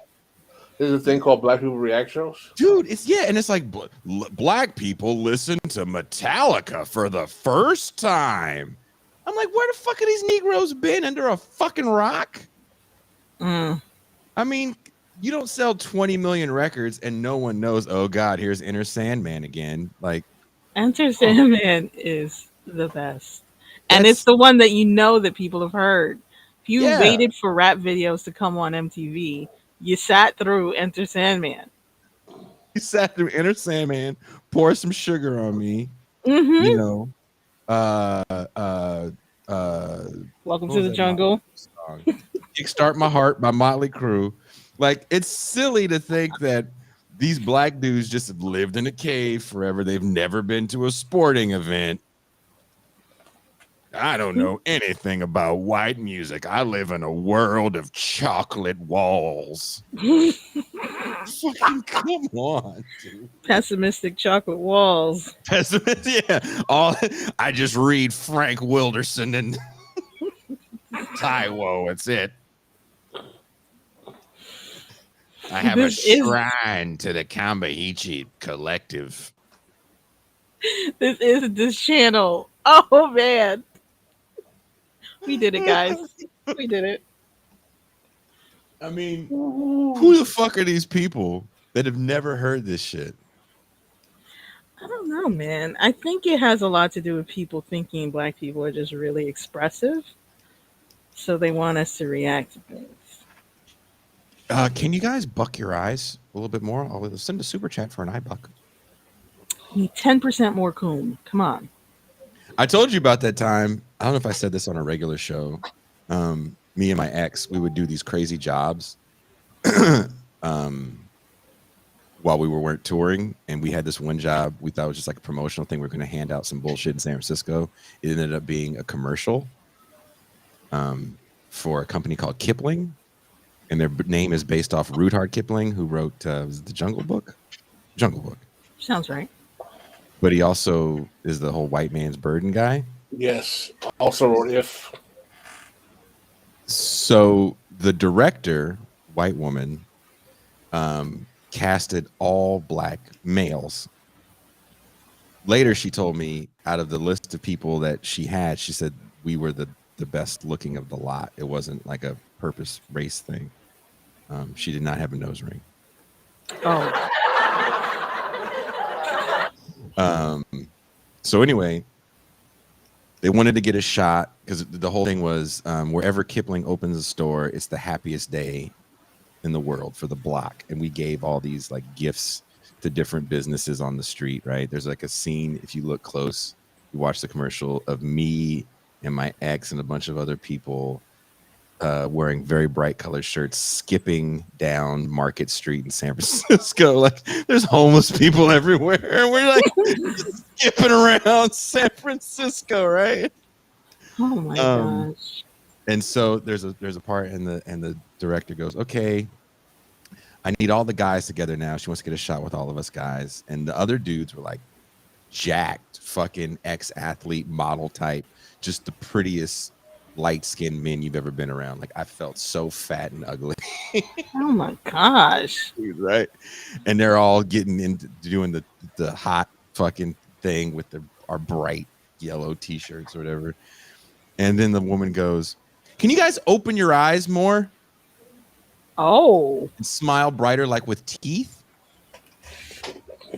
There's a thing called black people react shows, dude. It's like black people listen to Metallica for the first time. I'm like, where the fuck have these Negroes been under a fucking rock? I mean, you don't sell 20 million records and no one knows. Oh God, here's Enter Sandman again. Like, Enter Sandman is the best, and it's the one that you know that people have heard. If you waited for rap videos to come on MTV, you sat through Enter Sandman. You sat through Enter Sandman, pour some sugar on me. Mm-hmm. You know, Welcome to the Jungle. Kickstart My Heart by Motley Crue. Like, it's silly to think that these black dudes just have lived in a cave forever. They've never been to a sporting event. I don't know anything about white music. I live in a world of chocolate walls. Fucking come on, dude. Pessimistic chocolate walls. Pessimist, yeah. I just read Frank Wilderson and Taiwo. It's it. I have a shrine to the Kambahichi collective. This is this channel. Oh man. We did it, guys. We did it. I mean, who the fuck are these people that have never heard this shit? I don't know, man. I think it has a lot to do with people thinking black people are just really expressive. So they want us to react to things. Can you guys buck your eyes a little bit more? I'll send a super chat for an eye buck. Need 10% more coom. Come on. I told you about that time. I don't know if I said this on a regular show. Me and my ex, we would do these crazy jobs while we weren't touring. And we had this one job we thought was just like a promotional thing. We were going to hand out some bullshit in San Francisco. It ended up being a commercial for a company called Kipling. And their name is based off Rudyard Kipling, who wrote was it the Jungle Book? Jungle Book. Sounds right. But he also is the whole white man's burden guy. Yes. Also wrote If. So the director, white woman, casted all black males. Later, she told me out of the list of people that she had, she said we were the best looking of the lot. It wasn't like a purpose race thing. She did not have a nose ring. Oh. So anyway, they wanted to get a shot because the whole thing was wherever Kipling opens a store, it's the happiest day in the world for the block, and we gave all these like gifts to different businesses on the street, right? There's like a scene, if you look close, you watch the commercial of me and my ex and a bunch of other people wearing very bright colored shirts, skipping down Market Street in San Francisco. Like there's homeless people everywhere. We're like skipping around San Francisco, right? Oh my gosh. And so there's a part and the director goes, okay, I need all the guys together now. She wants to get a shot with all of us guys. And the other dudes were like jacked, fucking ex-athlete model type, just the prettiest light-skinned men you've ever been around. Like I felt so fat and ugly. Oh my gosh. Right. And they're all getting into doing the hot fucking thing with our bright yellow t-shirts or whatever. And then the woman goes, can you guys open your eyes more? Oh. And smile brighter, like with teeth?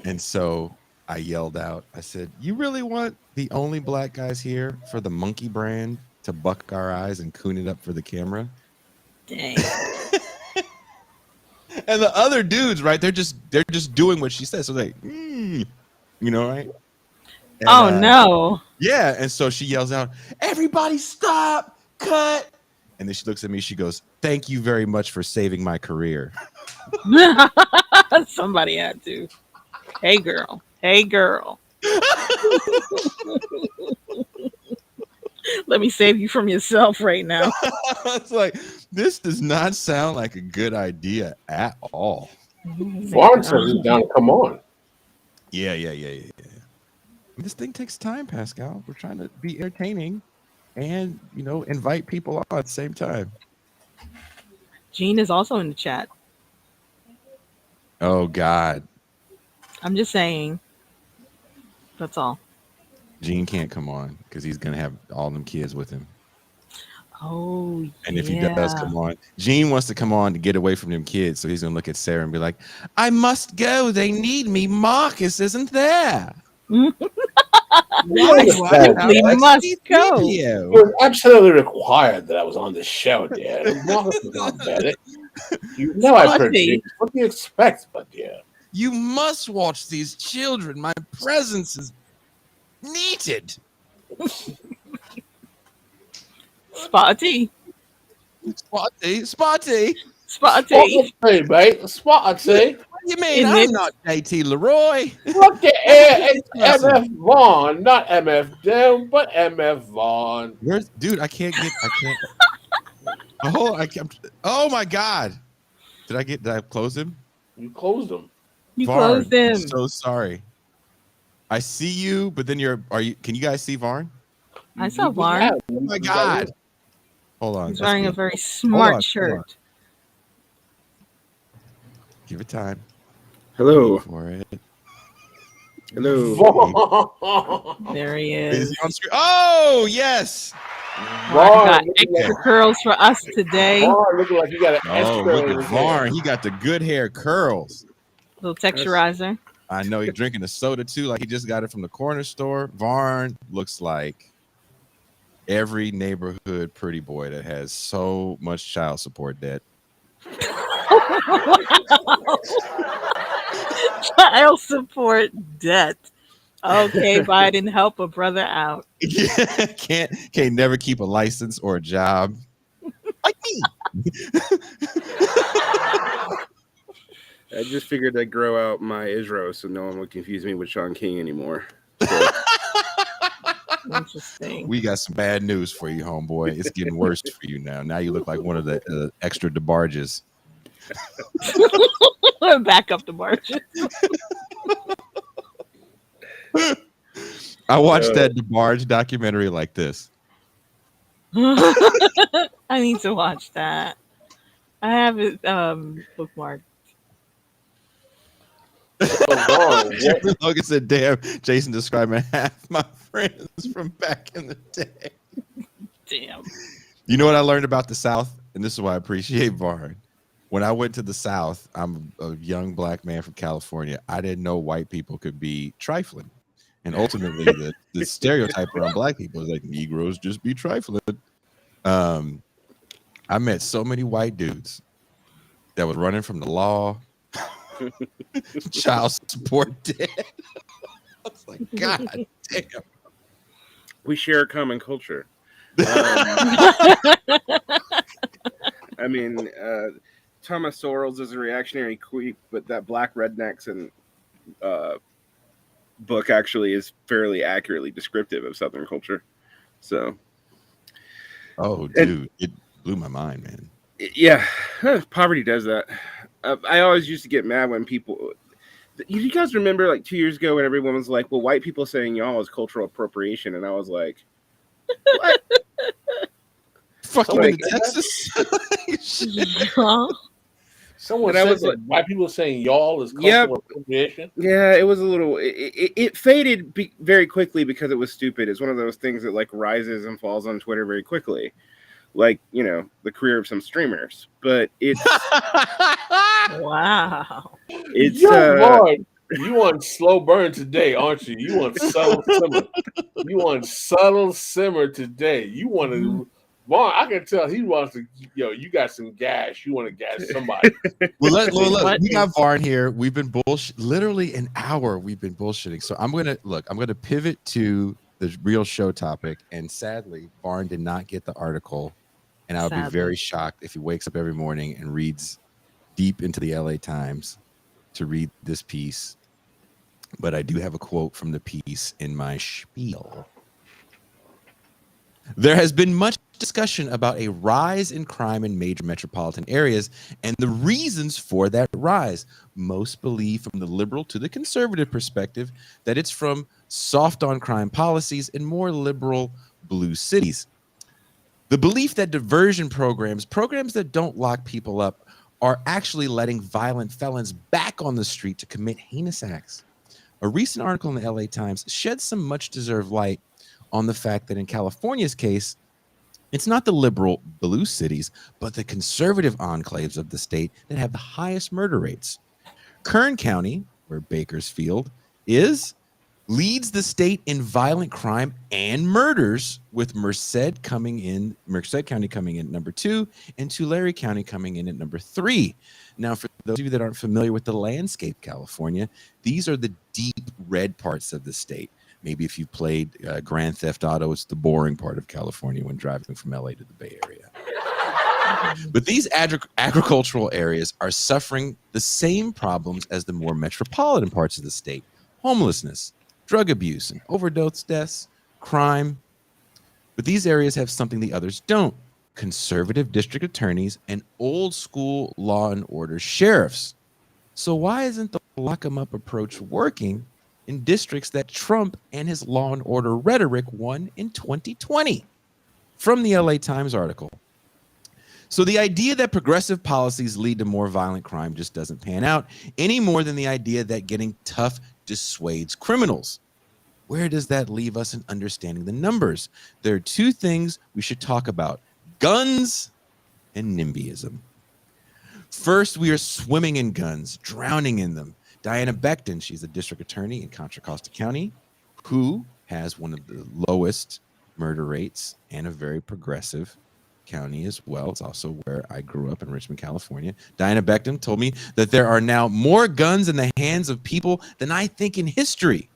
And so I yelled out, I said, you really want the only black guys here for the monkey brand to buck our eyes and coon it up for the camera? Dang. And the other dudes, right? They're just doing what she says. So they, you know, right? And, oh no. Yeah. And so she yells out, everybody stop, cut. And then she looks at me, she goes, thank you very much for saving my career. Somebody had to. Hey girl. Hey girl. Let me save you from yourself right now. It's like, this does not sound like a good idea at all. Varn says he's down to come on. Yeah. This thing takes time, Pascal. We're trying to be entertaining and, you know, invite people on at the same time. Gene is also in the chat. Oh, God. I'm just saying. That's all. Gene can't come on because he's going to have all them kids with him. Oh, and if he does come on, Gene wants to come on to get away from them kids. So he's going to look at Sarah and be like, I must go. They need me. Marcus isn't there. Why do I must go? It was absolutely required that I was on the show, dear. Marcus was not better. You know I produced. What do you expect, but dear? You must watch these children. My presence is needed. Spotty. Spotty, mate. Spotty. What do you mean? I'm not JT Leroy. Look at it's MF Vaughn, not MF Doom, but MF Vaughn. Where's dude? I can't. Oh my God! Did I close him? You closed him. You Varn, closed him. I'm so sorry. I see you, but then can you guys see Varn? I saw Varn. Oh my God! Hold on. He's wearing a very smart shirt. Give it time. Hello. For it. Hello. There he is. Is he on screen? Oh yes. Varn got extra curls for us today. Varn looking like you got an extra. Look at Varn. He got the good hair curls. Little texturizer. I know he's drinking a soda too, like he just got it from the corner store. Varn looks like every neighborhood pretty boy that has so much child support debt. Child support debt. Okay, Biden, help a brother out. can't never keep a license or a job. Like me. I just figured I'd grow out my Israel so no one would confuse me with Sean King anymore. So. Interesting. We got some bad news for you, homeboy. It's getting worse for you now. Now you look like one of the extra DeBarges. Back up the margin. I watched that DeBarge documentary like this. I need to watch that. I have it bookmarked. Logan said, damn, Jason describing half my friends from back in the day. Damn. You know what I learned about the South? And this is why I appreciate Varn. When I went to the South, I'm a young black man from California. I didn't know white people could be trifling. And ultimately, the stereotype around black people is like, Negroes just be trifling. I met so many white dudes that was running from the law, child support debt. I was like, God damn. We share a common culture. I mean, Thomas Sorrells is a reactionary creep, but that Black Rednecks and book actually is fairly accurately descriptive of Southern culture. So, oh, dude, it blew my mind, man. Yeah, poverty does that. I always used to get mad when people. You guys remember like 2 years ago when everyone was like, "Well, white people saying y'all is cultural appropriation," and I was like, "What? Fuck you Like, in Texas?" Someone And I said was that like- white people saying y'all is Yep. cultural appropriation. Yeah, it was a little. It faded very quickly because it was stupid. It's one of those things that like rises and falls on Twitter very quickly, like the career of some streamers. But it's Wow. it's Lord, you want slow burn today, aren't you? You want subtle simmer. You want subtle simmer today. You want to. Varn, I can tell he wants to. You got some gas. You want to gas somebody. Well, look, What we got is- Varn here. We've been literally an hour. We've been bullshitting. So I'm gonna pivot to the real show topic. And sadly, Varn did not get the article, and I would be very shocked if he wakes up every morning and reads deep into the LA Times to read this piece. But I do have a quote from the piece in my spiel. There has been much discussion about a rise in crime in major metropolitan areas and the reasons for that rise. Most believe, from the liberal to the conservative perspective, that it's from soft on crime policies in more liberal blue cities. The belief that diversion programs that don't lock people up, are actually letting violent felons back on the street to commit heinous acts. A recent article in the LA Times sheds some much deserved light on the fact that in California's case, it's not the liberal blue cities, but the conservative enclaves of the state that have the highest murder rates. Kern County, where Bakersfield is, leads the state in violent crime and murders, with Merced County coming in at number 2 and Tulare County coming in at number 3. Now, for those of you that aren't familiar with the landscape, California, these are the deep red parts of the state. Maybe if you played Grand Theft Auto, it's the boring part of California when driving from LA to the Bay Area. But these agricultural areas are suffering the same problems as the more metropolitan parts of the state: homelessness, drug abuse, and overdose deaths, crime. But these areas have something the others don't: conservative district attorneys and old school law and order sheriffs. So why isn't the lock 'em up approach working in districts that Trump and his law and order rhetoric won in 2020? From the LA Times article. So the idea that progressive policies lead to more violent crime just doesn't pan out any more than the idea that getting tough dissuades criminals. Where does that leave us in understanding the numbers? There are two things we should talk about: guns and NIMBYism. First, we are swimming in guns, drowning in them. Diana Becton, she's a district attorney in Contra Costa County, who has one of the lowest murder rates and a very progressive county as well. It's also where I grew up in Richmond, California. Diana Becton told me that there are now more guns in the hands of people than I think in history.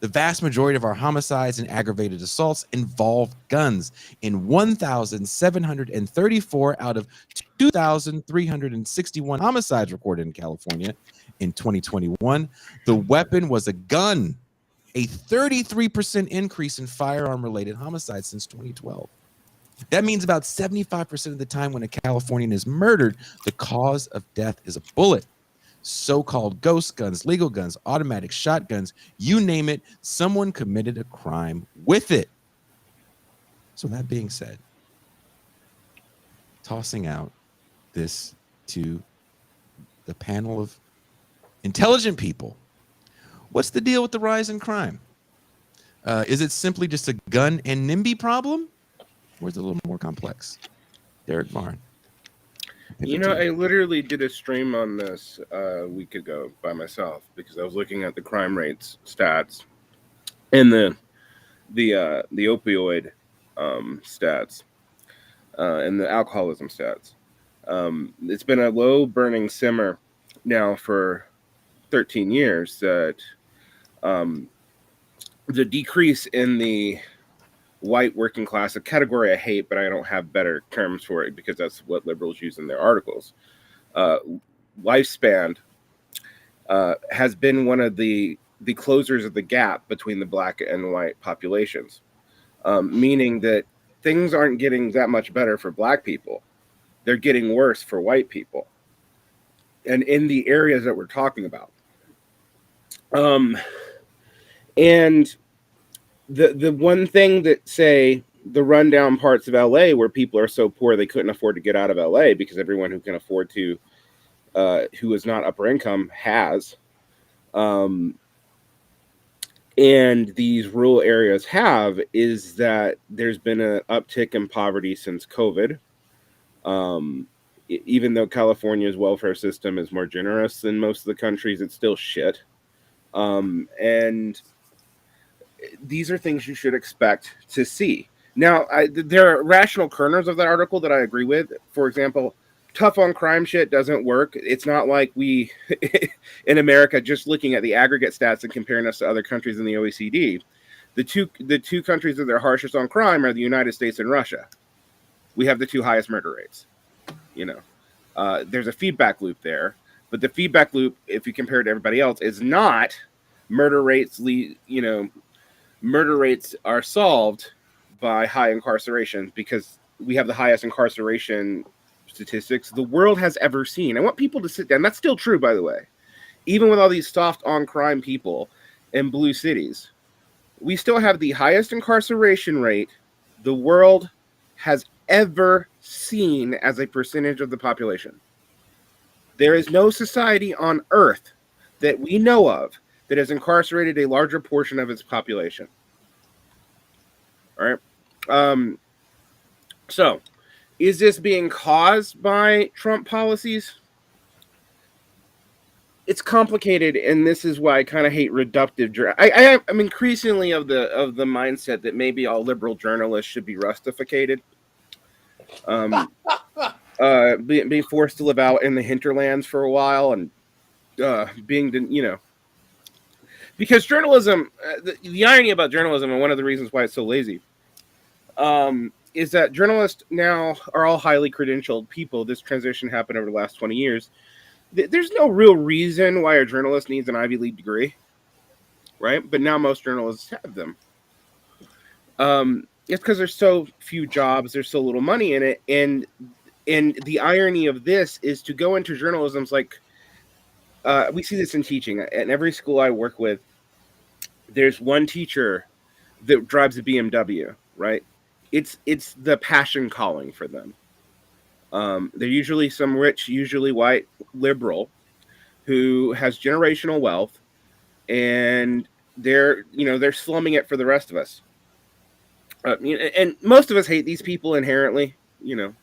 The vast majority of our homicides and aggravated assaults involve guns. In 1,734 out of 2,361 homicides recorded in California in 2021, the weapon was a gun, a 33% increase in firearm-related homicides since 2012. That means about 75% of the time when a Californian is murdered, the cause of death is a bullet. So-called ghost guns, legal guns, automatic shotguns, you name it, someone committed a crime with it. So that being said, tossing out this to the panel of intelligent people, what's the deal with the rise in crime? Is it simply just a gun and NIMBY problem? Or is it a little more complex? Derick, Varn. I literally did a stream on this a week ago by myself because I was looking at the crime rates stats and the opioid stats and the alcoholism stats. It's been a low burning simmer now for 13 years that the decrease in the white working class, a category I hate, but I don't have better terms for it because that's what liberals use in their articles. Lifespan has been one of the closers of the gap between the black and white populations, meaning that things aren't getting that much better for black people. They're getting worse for white people. And in the areas that we're talking about. And the one thing that, say, the rundown parts of LA where people are so poor they couldn't afford to get out of LA because everyone who can afford to, who is not upper income has, and these rural areas have, is that there's been an uptick in poverty since COVID. Even though California's welfare system is more generous than most of the countries, it's still shit. And these are things you should expect to see. Now, there are rational kernels of that article that I agree with. For example, tough on crime shit doesn't work. It's not like we, in America, just looking at the aggregate stats and comparing us to other countries in the OECD. The two countries that are harshest on crime are the United States and Russia. We have the two highest murder rates. You know, there's a feedback loop there, but the feedback loop, if you compare it to everybody else, is not murder rates. Murder rates are solved by high incarceration because we have the highest incarceration statistics the world has ever seen. I want people to sit down. That's still true, by the way. Even with all these soft on crime people in blue cities, we still have the highest incarceration rate the world has ever seen as a percentage of the population. There is no society on earth that we know of that has incarcerated a larger portion of its population. All right. So, is this being caused by Trump policies? It's complicated, and this is why I kind of hate reductive. I'm increasingly of the mindset that maybe all liberal journalists should be rustificated. Being forced to live out in the hinterlands for a while, and because journalism, the irony about journalism, and one of the reasons why it's so lazy, is that journalists now are all highly credentialed people. This transition happened over the last 20 years. There's no real reason why a journalist needs an Ivy League degree, right? But now most journalists have them. It's because there's so few jobs, there's so little money in it, and the irony of this is to go into journalism's like, we see this in teaching. At every school I work with, there's one teacher that drives a BMW, right? It's the passion calling for them. They're usually some rich, usually white liberal who has generational wealth, and they're slumming it for the rest of us. And most of us hate these people inherently. They're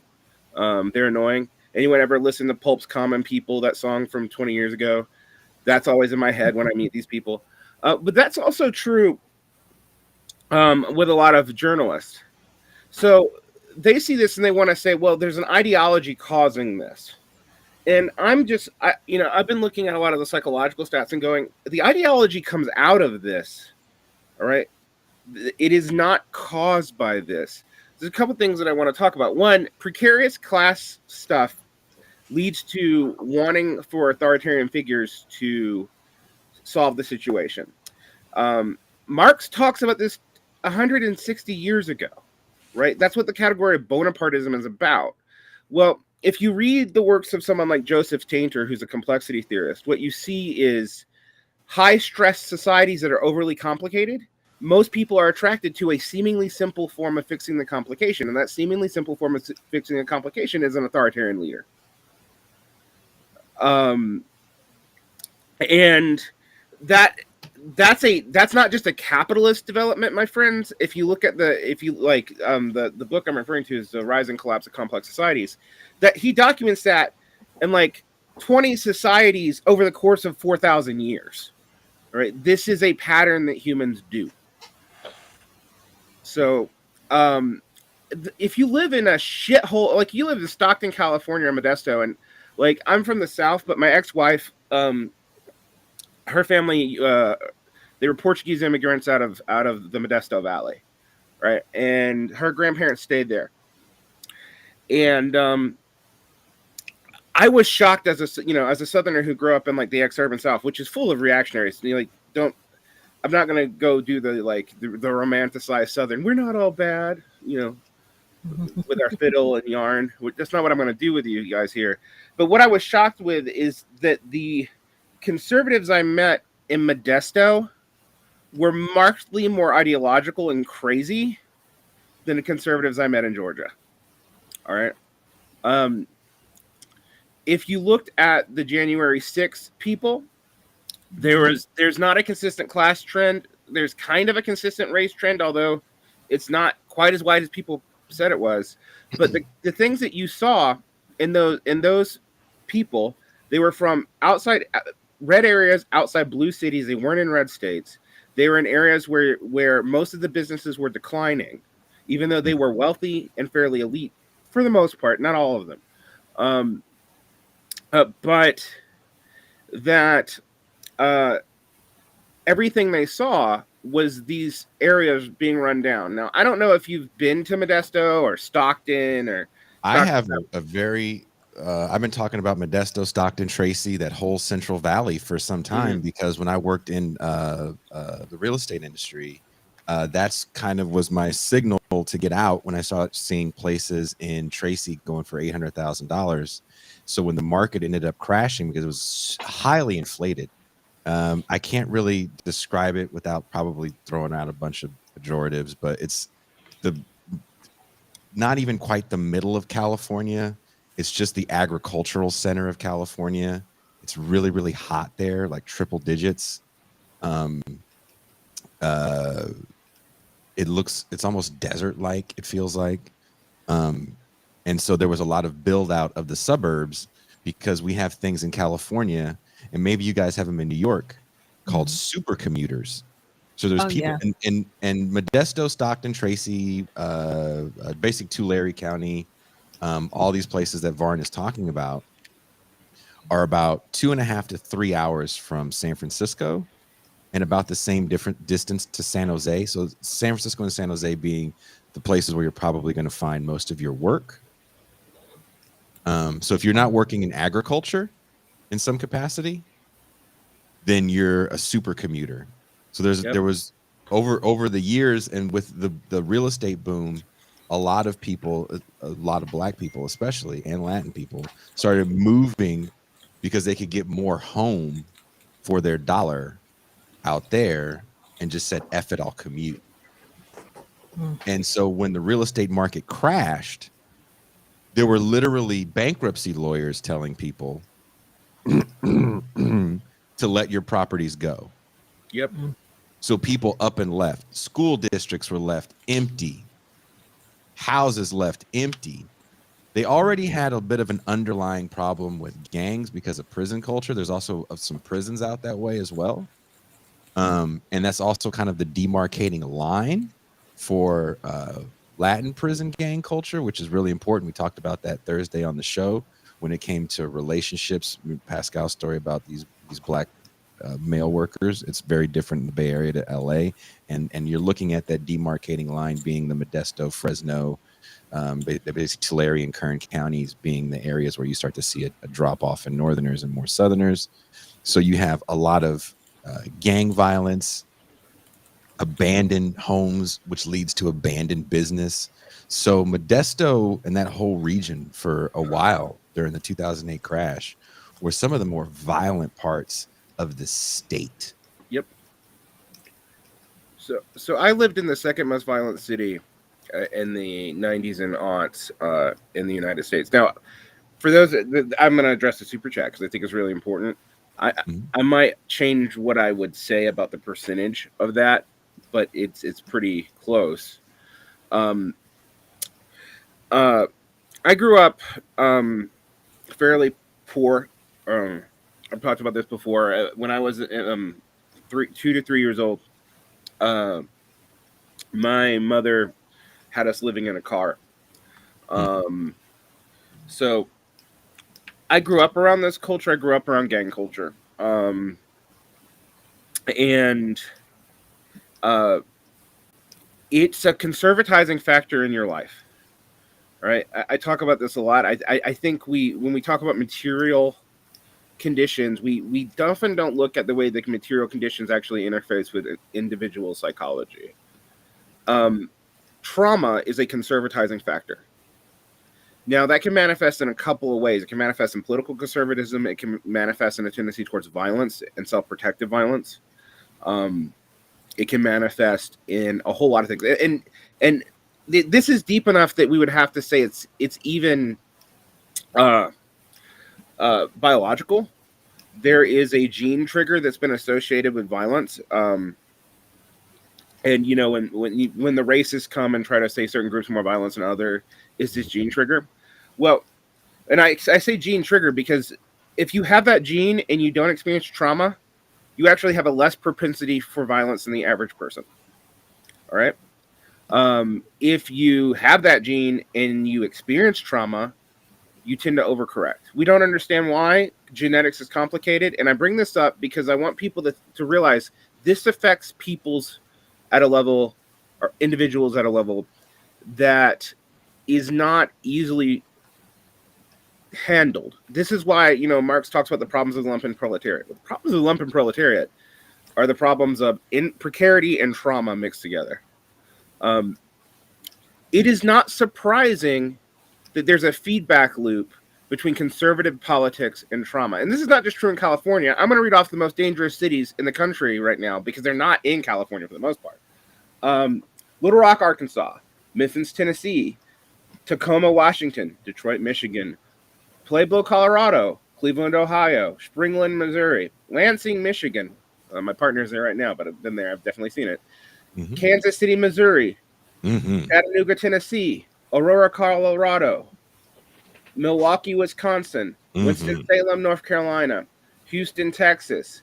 annoying. Anyone ever listen to Pulp's Common People, that song from 20 years ago? That's always in my head when I meet these people. But that's also true with a lot of journalists. So they see this and they want to say, well, there's an ideology causing this. And I've been looking at a lot of the psychological stats and going, the ideology comes out of this. All right. It is not caused by this. There's a couple things that I want to talk about. One, precarious class stuff leads to wanting for authoritarian figures to solve the situation. Marx talks about this 160 years ago, right? That's what the category of Bonapartism is about. Well, if you read the works of someone like Joseph Tainter, who's a complexity theorist, what you see is high-stress societies that are overly complicated. Most people are attracted to a seemingly simple form of fixing the complication, and that seemingly simple form of fixing a complication is an authoritarian leader. And that's not just a capitalist development, my friends. If you look at the book I'm referring to is The Rise and Collapse of Complex Societies, that he documents that in like 20 societies over the course of 4,000 years. All right, this is a pattern that humans do. So if you live in a shithole, like you live in Stockton, California, or Modesto, and like I'm from the South, but my ex-wife, her family, they were Portuguese immigrants out of the Modesto Valley, right? And her grandparents stayed there, and I was shocked as a Southerner who grew up in like the ex-urban South, which is full of reactionaries. Like, I'm not gonna go do the romanticized Southern. We're not all bad, with our fiddle and yarn. That's not what I'm gonna do with you guys here. But what I was shocked with is that the conservatives I met in Modesto were markedly more ideological and crazy than the conservatives I met in Georgia. All right. If you looked at the January 6th people, there's not a consistent class trend. There's kind of a consistent race trend, although it's not quite as wide as people said it was. But the things that you saw in those people, they were from outside red areas, outside blue cities. They weren't in red states. They were in areas where most of the businesses were declining, even though they were wealthy and fairly elite for the most part, not all of them. But that everything they saw was these areas being run down. Now, I don't know if you've been to Modesto or Stockton or. I have a very. I've been talking about Modesto, Stockton, Tracy, that whole Central Valley for some time, because when I worked in the real estate industry, that's kind of was my signal to get out when I started seeing places in Tracy going for $800,000. So when the market ended up crashing because it was highly inflated, I can't really describe it without probably throwing out a bunch of pejoratives, but it's not even quite the middle of California. It's just the agricultural center of California. It's really, really hot there, like triple digits. It's almost desert-like, it feels like. And so there was a lot of build out of the suburbs because we have things in California, and maybe you guys have them in New York, called super commuters. So there's people in Modesto, Stockton, Tracy, basic Tulare County, all these places that Varn is talking about are about 2.5 to 3 hours from San Francisco and about the same different distance to San Jose. So San Francisco and San Jose being the places where you're probably going to find most of your work. So if you're not working in agriculture in some capacity, then you're a super commuter. So there was over the years, and with the real estate boom, a lot of people, a lot of Black people especially, and Latin people started moving because they could get more home for their dollar out there and just said, F it, I'll commute. And so when the real estate market crashed, there were literally bankruptcy lawyers telling people to let your properties go. Yep. So people up and left. School districts were left empty. Houses left empty. They already had a bit of an underlying problem with gangs because of prison culture. There's also some prisons out that way as well. And that's also kind of the demarcating line for Latin prison gang culture, which is really important. We talked about that Thursday on the show when it came to relationships. Pascal's story about these Black male workers. It's very different in the Bay Area to LA. And you're looking at that demarcating line being the Modesto, Fresno, basically Tulare and Kern counties being the areas where you start to see a drop off in Northerners and more Southerners. So you have a lot of gang violence, abandoned homes, which leads to abandoned business. So Modesto and that whole region for a while during the 2008 crash were some of the more violent parts of the state. Yep. So I lived in the second most violent city in the 90s and aughts in the United States. Now, for those, I'm going to address the super chat because I think it's really important. I might change what I would say about the percentage of that, but it's pretty close. I grew up fairly poor. I've talked about this before. When I was 2 to 3 years old, my mother had us living in a car So I grew up around this culture. I grew up around gang culture. And it's a conservatizing factor in your life. Right? I talk about this a lot. I think when we talk about material conditions, we often don't look at the way the material conditions actually interface with individual psychology. Trauma is a conservatizing factor. Now, that can manifest in a couple of ways. It can manifest in political conservatism. It can manifest in a tendency towards violence and self-protective violence. It can manifest in a whole lot of things. And this is deep enough that we would have to say it's even biological. There is a gene trigger that's been associated with violence. And you know, when the racists come and try to say certain groups are more violent than other, is this gene trigger? Well, and I say gene trigger because if you have that gene and you don't experience trauma, you actually have a less propensity for violence than the average person. All right. If you have that gene and you experience trauma, you tend to overcorrect. We don't understand why. Genetics is complicated. And I bring this up because I want people to realize this affects people's at a level, or individuals at a level that is not easily handled. This is why, you know, Marx talks about the problems of the lumpen proletariat. The problems of the lumpen proletariat are the problems of precarity and trauma mixed together. It is not surprising that there's a feedback loop between conservative politics and trauma. And this is not just true in California. I'm going to read off the most dangerous cities in the country right now because they're not in California for the most part. Little Rock, Arkansas, Memphis, Tennessee, Tacoma, Washington, Detroit, Michigan, Pueblo, Colorado, Cleveland, Ohio, Springland, Missouri, Lansing, Michigan. My partner's there right now, but I've been there. I've definitely seen it. Mm-hmm. Kansas City, Missouri, Chattanooga, Tennessee, Aurora, Colorado, Milwaukee, Wisconsin, Winston-Salem, North Carolina, Houston, Texas,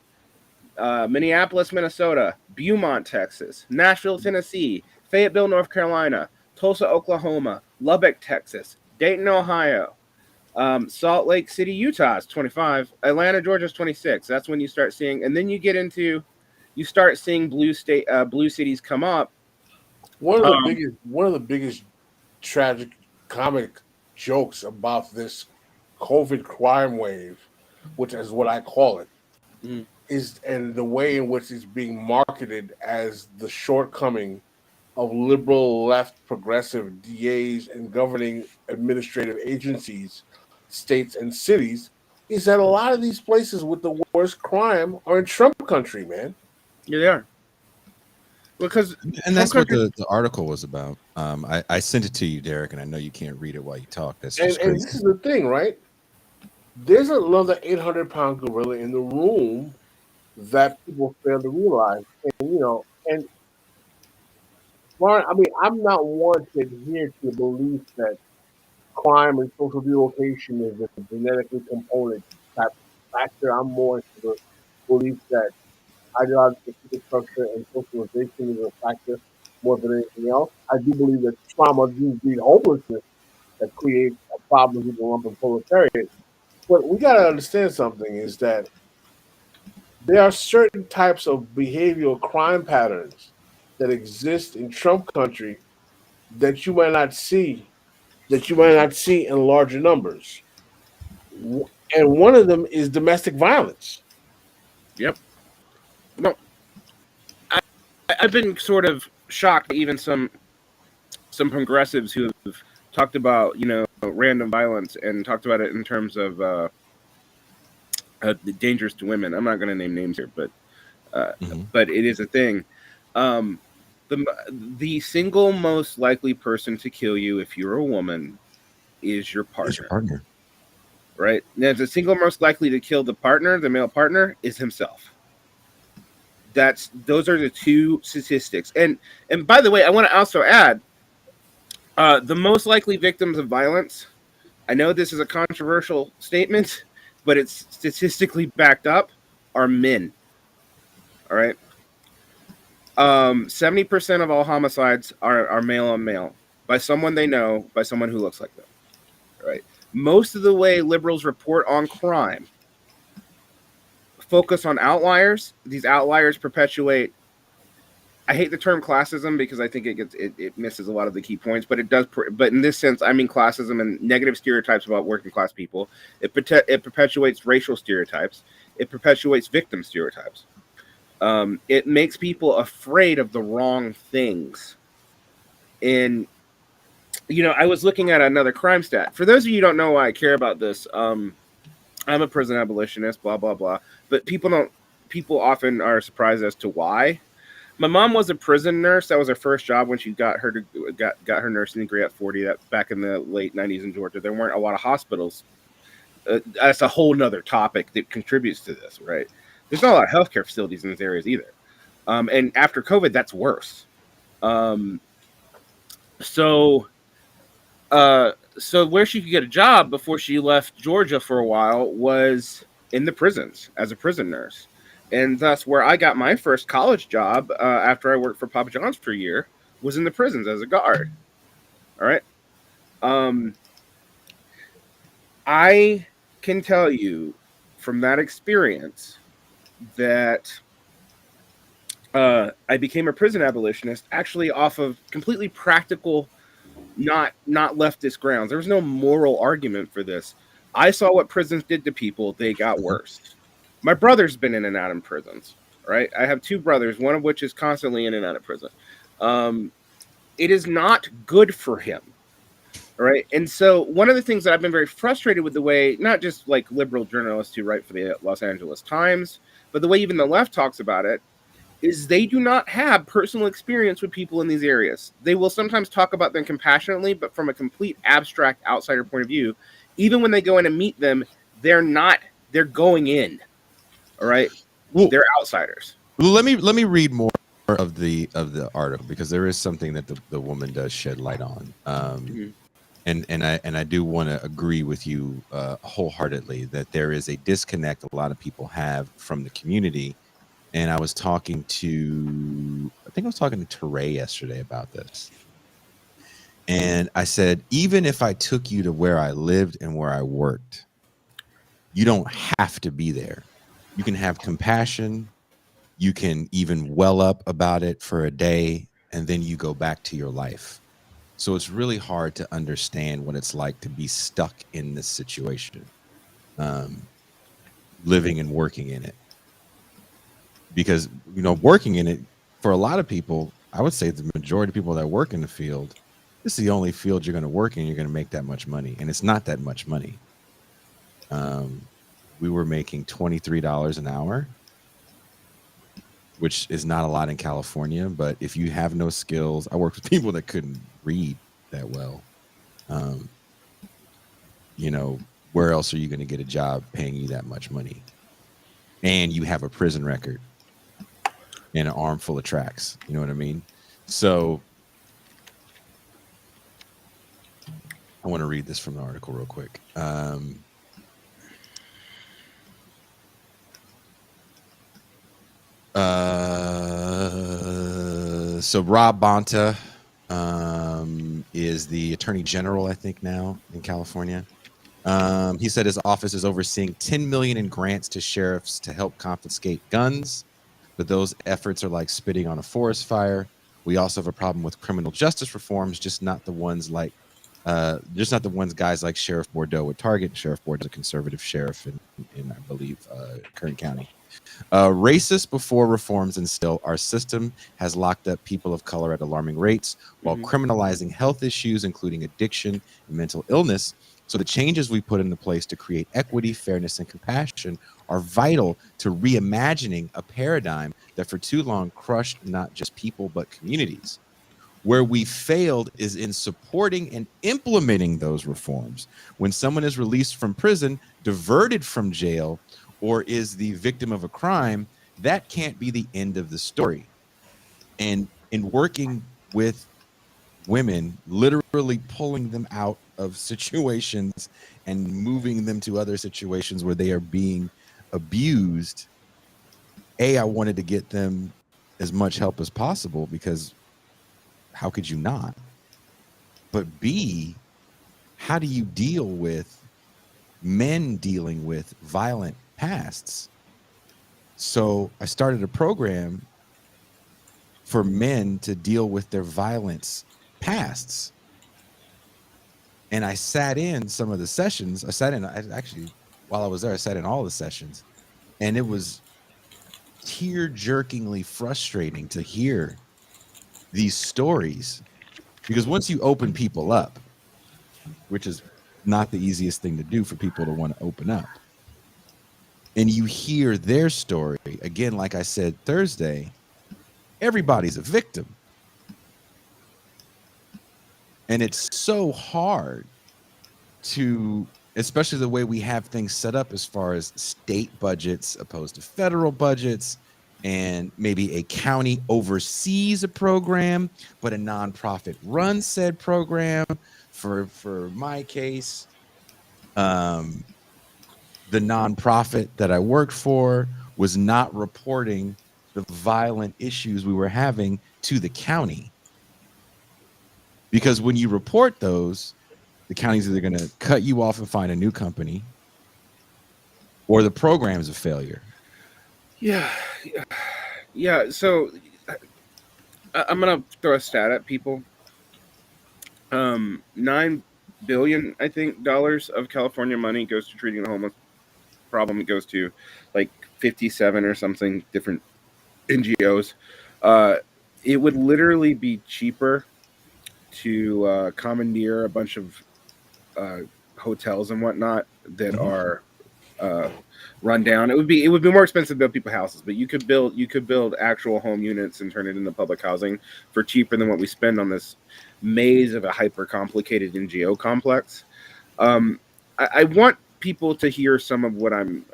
Minneapolis, Minnesota, Beaumont, Texas, Nashville, Tennessee, Fayetteville, North Carolina, Tulsa, Oklahoma, Lubbock, Texas, Dayton, Ohio, Salt Lake City, Utah is 25, Atlanta, Georgia is 26. That's when you start seeing, and then you start seeing blue cities come up. One of the biggest tragic comic jokes about this COVID crime wave, which is what I call it, is and the way in which it's being marketed as the shortcoming of liberal left progressive DAs and governing administrative agencies, states and cities, is that a lot of these places with the worst crime are in Trump country, man. Yeah, they are. Because and that's what the article was about. I sent it to you, Derick, and I know you can't read it while you talk. That's just and this is the thing, right? There's another 800-pound gorilla in the room that people fail to realize. And, you know, and Varn, I mean, I'm not one to adhere to the belief that crime and social relocation is a genetically component type factor. I'm more into the belief that ideological structure and socialization is a factor more than anything else. I do believe that trauma do breed homelessness that creates a problem with the lumpen proletariat. But we got to understand something is that there are certain types of behavioral crime patterns that exist in Trump country that you might not see in larger numbers. And one of them is domestic violence. Yep. No, I've been sort of shocked. Even some progressives who have talked about, you know, random violence and talked about it in terms of dangerous to women. I'm not going to name names here, but it is a thing. The single most likely person to kill you if you're a woman is your partner. Right? Now, the single most likely to kill the male partner, is himself. Those are the two statistics. And by the way, I want to also add, the most likely victims of violence, I know this is a controversial statement, but it's statistically backed up, are men. All right. 70% of all homicides are male on male. by someone they know, by someone who looks like them. Right? Most of the way liberals report on crime focus on outliers. These outliers perpetuate. I hate the term classism because I think it misses a lot of the key points, but it does. But in this sense, I mean classism and negative stereotypes about working class people. It perpetuates racial stereotypes. It perpetuates victim stereotypes. It makes people afraid of the wrong things. And I was looking at another crime stat. For those of you who don't know why I care about this, I'm a prison abolitionist. Blah blah blah. But people often are surprised as to why. My mom was a prison nurse. That was her first job when she got her nursing degree at 40. That back in the late 90s in Georgia, there weren't a lot of hospitals. That's a whole nother topic that contributes to this, right? There's not a lot of healthcare facilities in these areas either. And after COVID, that's worse. So where she could get a job before she left Georgia for a while was in the prisons as a prison nurse. And thus, where I got my first college job after I worked for Papa John's for a year was in the prisons as a guard. All right. I can tell you from that experience that I became a prison abolitionist actually off of completely practical, not leftist grounds. There was no moral argument for this. I saw what prisons did to people. They got worse. My brother's been in and out of prisons, right? I have two brothers, one of which is constantly in and out of prison. It is not good for him, right? And so one of the things that I've been very frustrated with the way, not just like liberal journalists who write for the Los Angeles Times, but the way even the left talks about it, is they do not have personal experience with people in these areas. They will sometimes talk about them compassionately, but from a complete abstract outsider point of view, even when they go in and meet them, they're going in. All right. Well, they're outsiders. Let me read more of the article because there is something that the woman does shed light on. And I do want to agree with you wholeheartedly that there is a disconnect a lot of people have from the community. And I was talking to Teray yesterday about this. And I said, even if I took you to where I lived and where I worked, you don't have to be there. You can have compassion. You can even well up about it for a day, and then you go back to your life. So it's really hard to understand what it's like to be stuck in this situation, living and working in it. Because, working in it, for a lot of people, I would say the majority of people that work in the field, this is the only field you're going to work in, you're going to make that much money. And it's not that much money. We were making $23 an hour, which is not a lot in California. But if you have no skills, I worked with people that couldn't read that well. Where else are you going to get a job paying you that much money? And you have a prison record and an arm full of tracks. You know what I mean? So I want to read this from the article real quick. So Rob Bonta is the Attorney General, I think, now in California. He said his office is overseeing $10 million in grants to sheriffs to help confiscate guns, but those efforts are like spitting on a forest fire. We also have a problem with criminal justice reforms, just not the ones guys like Sheriff Bordeaux would target. Sheriff Bordeaux is a conservative sheriff in I believe, Kern County. Racist before reforms instill, our system has locked up people of color at alarming rates while criminalizing health issues, including addiction and mental illness. So the changes we put into place to create equity, fairness, and compassion are vital to reimagining a paradigm that for too long crushed not just people, but communities. Where we failed is in supporting and implementing those reforms. When someone is released from prison, diverted from jail, or is the victim of a crime, that can't be the end of the story. And in working with women, literally pulling them out of situations and moving them to other situations where they are being abused, I wanted to get them as much help as possible, because how could you not? But B, how do you deal with men dealing with violent pasts? So I started a program for men to deal with their violence pasts. And I sat in some of the sessions. While I was there, I sat in all the sessions. And it was tear-jerkingly frustrating to hear these stories. Because once you open people up, which is not the easiest thing to do for people to want to open up, and you hear their story, again, like I said Thursday, everybody's a victim. And it's so hard to, especially the way we have things set up as far as state budgets opposed to federal budgets, and maybe a county oversees a program, but a nonprofit runs said program. For my case, the nonprofit that I worked for was not reporting the violent issues we were having to the county. Because when you report those, the county's either going to cut you off and find a new company, or the program's a failure. Yeah. So I'm gonna throw a stat at people. $9 billion, I think, dollars of California money goes to treating the homeless problem. It goes to like 57 or something different NGOs. It would literally be cheaper to commandeer a bunch of hotels and whatnot that are run down. It would be more expensive to build people houses, but you could build actual home units and turn it into public housing for cheaper than what we spend on this maze of a hyper complicated NGO complex. I want people to hear some of what I'm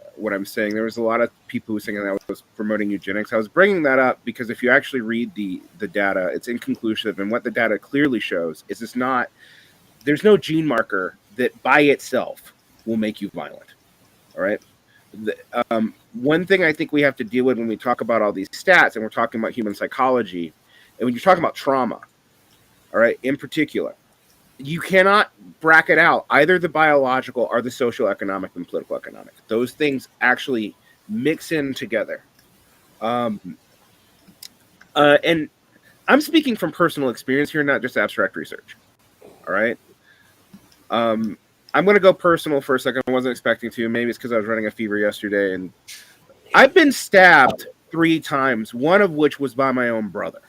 saying. There was a lot of people who were saying that I was promoting eugenics. I was bringing that up because if you actually read the data, it's inconclusive, and what the data clearly shows is there's no gene marker that by itself will make you violent. All right. One thing I think we have to deal with when we talk about all these stats and we're talking about human psychology, and when you're talking about trauma, all right, in particular, you cannot bracket out either the biological or the socioeconomic and political economic. Those things actually mix in together. And I'm speaking from personal experience here, not just abstract research. All right. I'm going to go personal for a second. I wasn't expecting to. Maybe it's because I was running a fever yesterday. And I've been stabbed 3 times, one of which was by my own brother.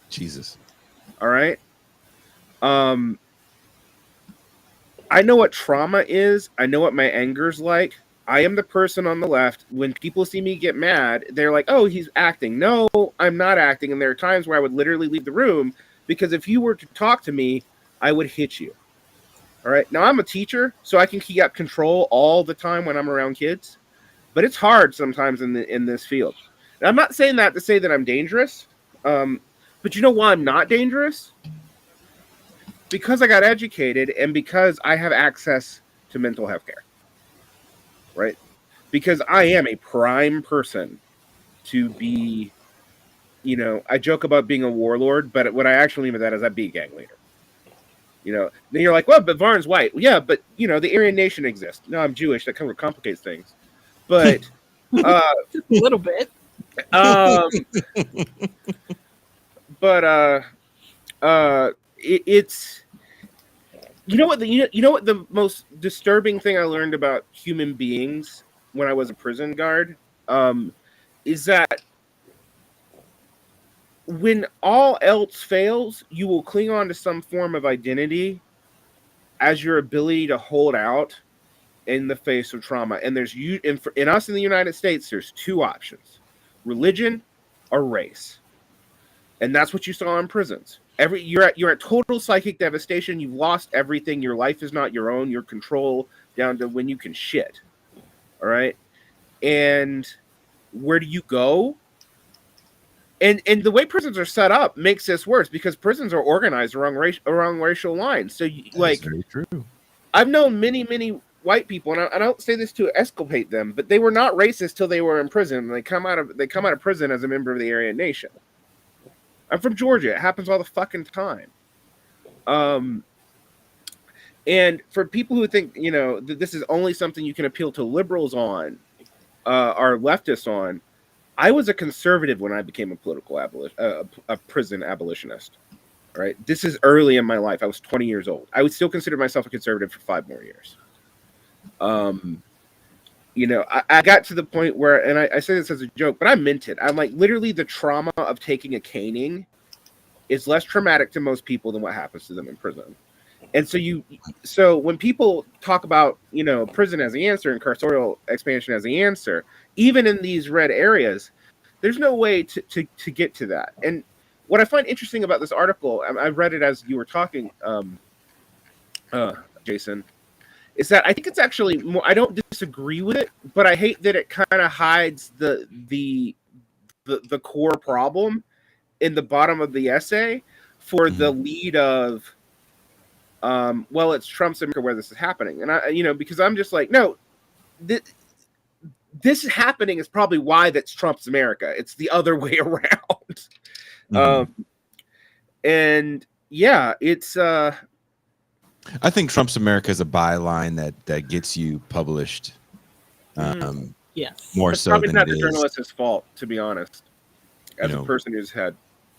Jesus. All right. I know what trauma is. I know what my anger's like. I am the person on the left. When people see me get mad, they're like, oh, he's acting. No, I'm not acting. And there are times where I would literally leave the room because if you were to talk to me, I would hit you. All right. Now, I'm a teacher, so I can keep control all the time when I'm around kids. But it's hard sometimes in this field. And I'm not saying that to say that I'm dangerous. But you know why I'm not dangerous? Because I got educated and because I have access to mental health care. Right? Because I am a prime person to be, I joke about being a warlord, but what I actually mean by that is I'd be a gang leader. Then you're like, well, but Varn's white. Yeah, but, the Aryan nation exists. No, I'm Jewish. That kind of complicates things. But just a little bit. It's you know what the most disturbing thing I learned about human beings when I was a prison guard is that when all else fails, you will cling on to some form of identity as your ability to hold out in the face of trauma. And in us in the United States, there's 2 options: religion or race. And that's what you saw in prisons. You're at total psychic devastation. You've lost everything. Your life is not your own. Your control down to when you can shit. All right. And where do you go? And the way prisons are set up makes this worse because prisons are organized around racial lines. So That's very true. I've known many, many white people, and I don't say this to exculpate them, but they were not racist till they were in prison. They come out of prison as a member of the Aryan nation. I'm from Georgia. It happens all the fucking time. And for people who think, that this is only something you can appeal to liberals on, or leftists on, I was a conservative when I became a a prison abolitionist. Right. This is early in my life. I was 20 years old. I would still consider myself a conservative for 5 more years. I got to the point where, and I say this as a joke, but I meant it. I'm like, literally, the trauma of taking a caning is less traumatic to most people than what happens to them in prison. And so when people talk about, prison as the answer and carceral expansion as the answer, even in these red areas, there's no way to get to that. And what I find interesting about this article, I read it as you were talking, Jason, is that I think it's actually more, I don't disagree with it, but I hate that it kind of hides the core problem in the bottom of the essay for the lead of, well, it's Trump's America where this is happening. And because I'm just like, no, this happening is probably why that's Trump's America. It's the other way around. And yeah, it's, I think Trump's America is a byline that gets you published. Yes. More it's so probably than not it the is. journalist's fault, to be honest. As a person who's had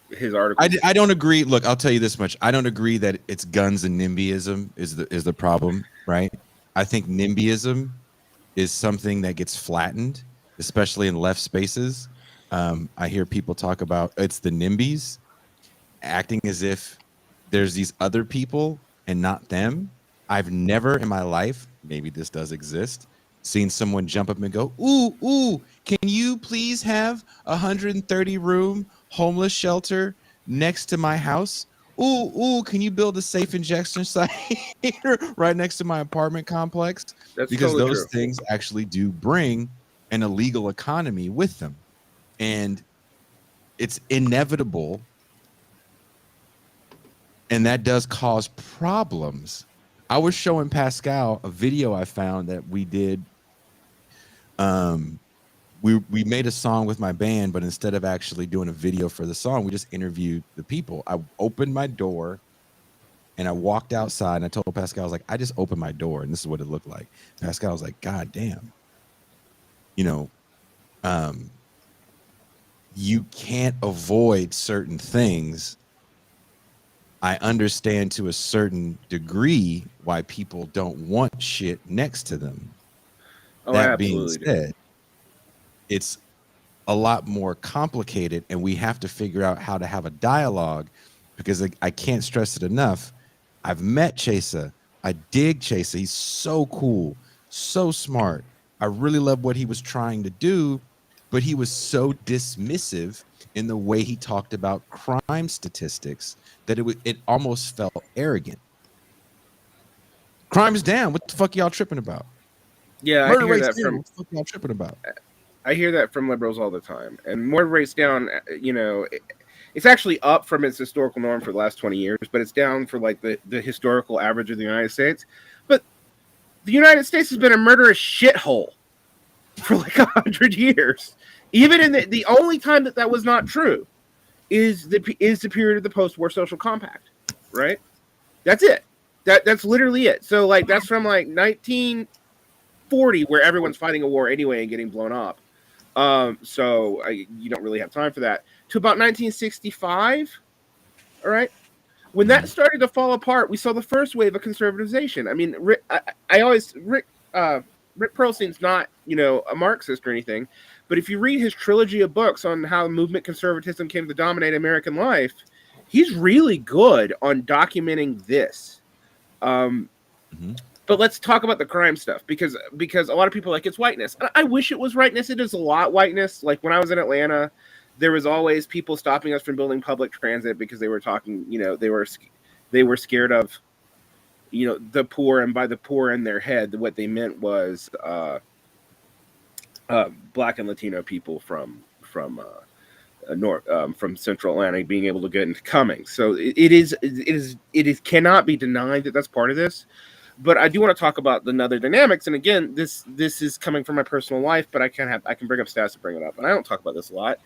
his article, I don't agree. Look, I'll tell you this much: I don't agree that it's guns and NIMBYism is the problem, right? I think NIMBYism is something that gets flattened, especially in left spaces. I hear people talk about it's the NIMBYs acting as if there's these other people and not them. I've never in my life, maybe this does exist, seen someone jump up and go, ooh, can you please have 130 room homeless shelter next to my house? Ooh, can you build a safe injection site right next to my apartment complex? that's Because totally those true. things actually do bring an illegal economy with them. And it's inevitable. And that does cause problems. I was showing Pascal a video I found that we did. We made a song with my band, but instead of actually doing a video for the song, we just interviewed the people. I opened my door and I walked outside and I told Pascal, I was like, I just opened my door and this is what it looked like. Pascal was like, God damn. You can't avoid certain things. I understand to a certain degree why people don't want shit next to them. That being said, it's a lot more complicated and we have to figure out how to have a dialogue because I can't stress it enough. I've met Chesa. I dig Chesa. He's so cool, so smart. I really love what he was trying to do, but he was so dismissive in the way he talked about crime statistics that it almost felt arrogant. Crime's down. What the fuck y'all tripping about? Yeah, Murder I hear rate's that down. from What the fuck y'all tripping about? I hear that from liberals all the time. And murder rate's down, it's actually up from its historical norm for the last 20 years, but it's down for like the historical average of the United States. But the United States has been a murderous shithole for like 100 years. Even in the only time that was not true is the period of the post-war social compact, right? That's it. That's literally it. So like that's from like 1940, where everyone's fighting a war anyway and getting blown up. So you don't really have time for that. To about 1965, all right. When that started to fall apart, we saw the first wave of conservatization. I mean, Rick Perlstein's not, a Marxist or anything, but if you read his trilogy of books on how movement conservatism came to dominate American life, he's really good on documenting this. But let's talk about the crime stuff because a lot of people are like, it's whiteness. I wish it was whiteness. It is a lot whiteness. Like when I was in Atlanta, there was always people stopping us from building public transit because they were talking, they were scared of, the poor, and by the poor in their head, what they meant was Black and Latino people from Central Atlanta being able to get into Cummings. So it cannot be denied that that's part of this. But I do want to talk about the other dynamics. And again, this is coming from my personal life, but I can bring up stats to bring it up. And I don't talk about this a lot.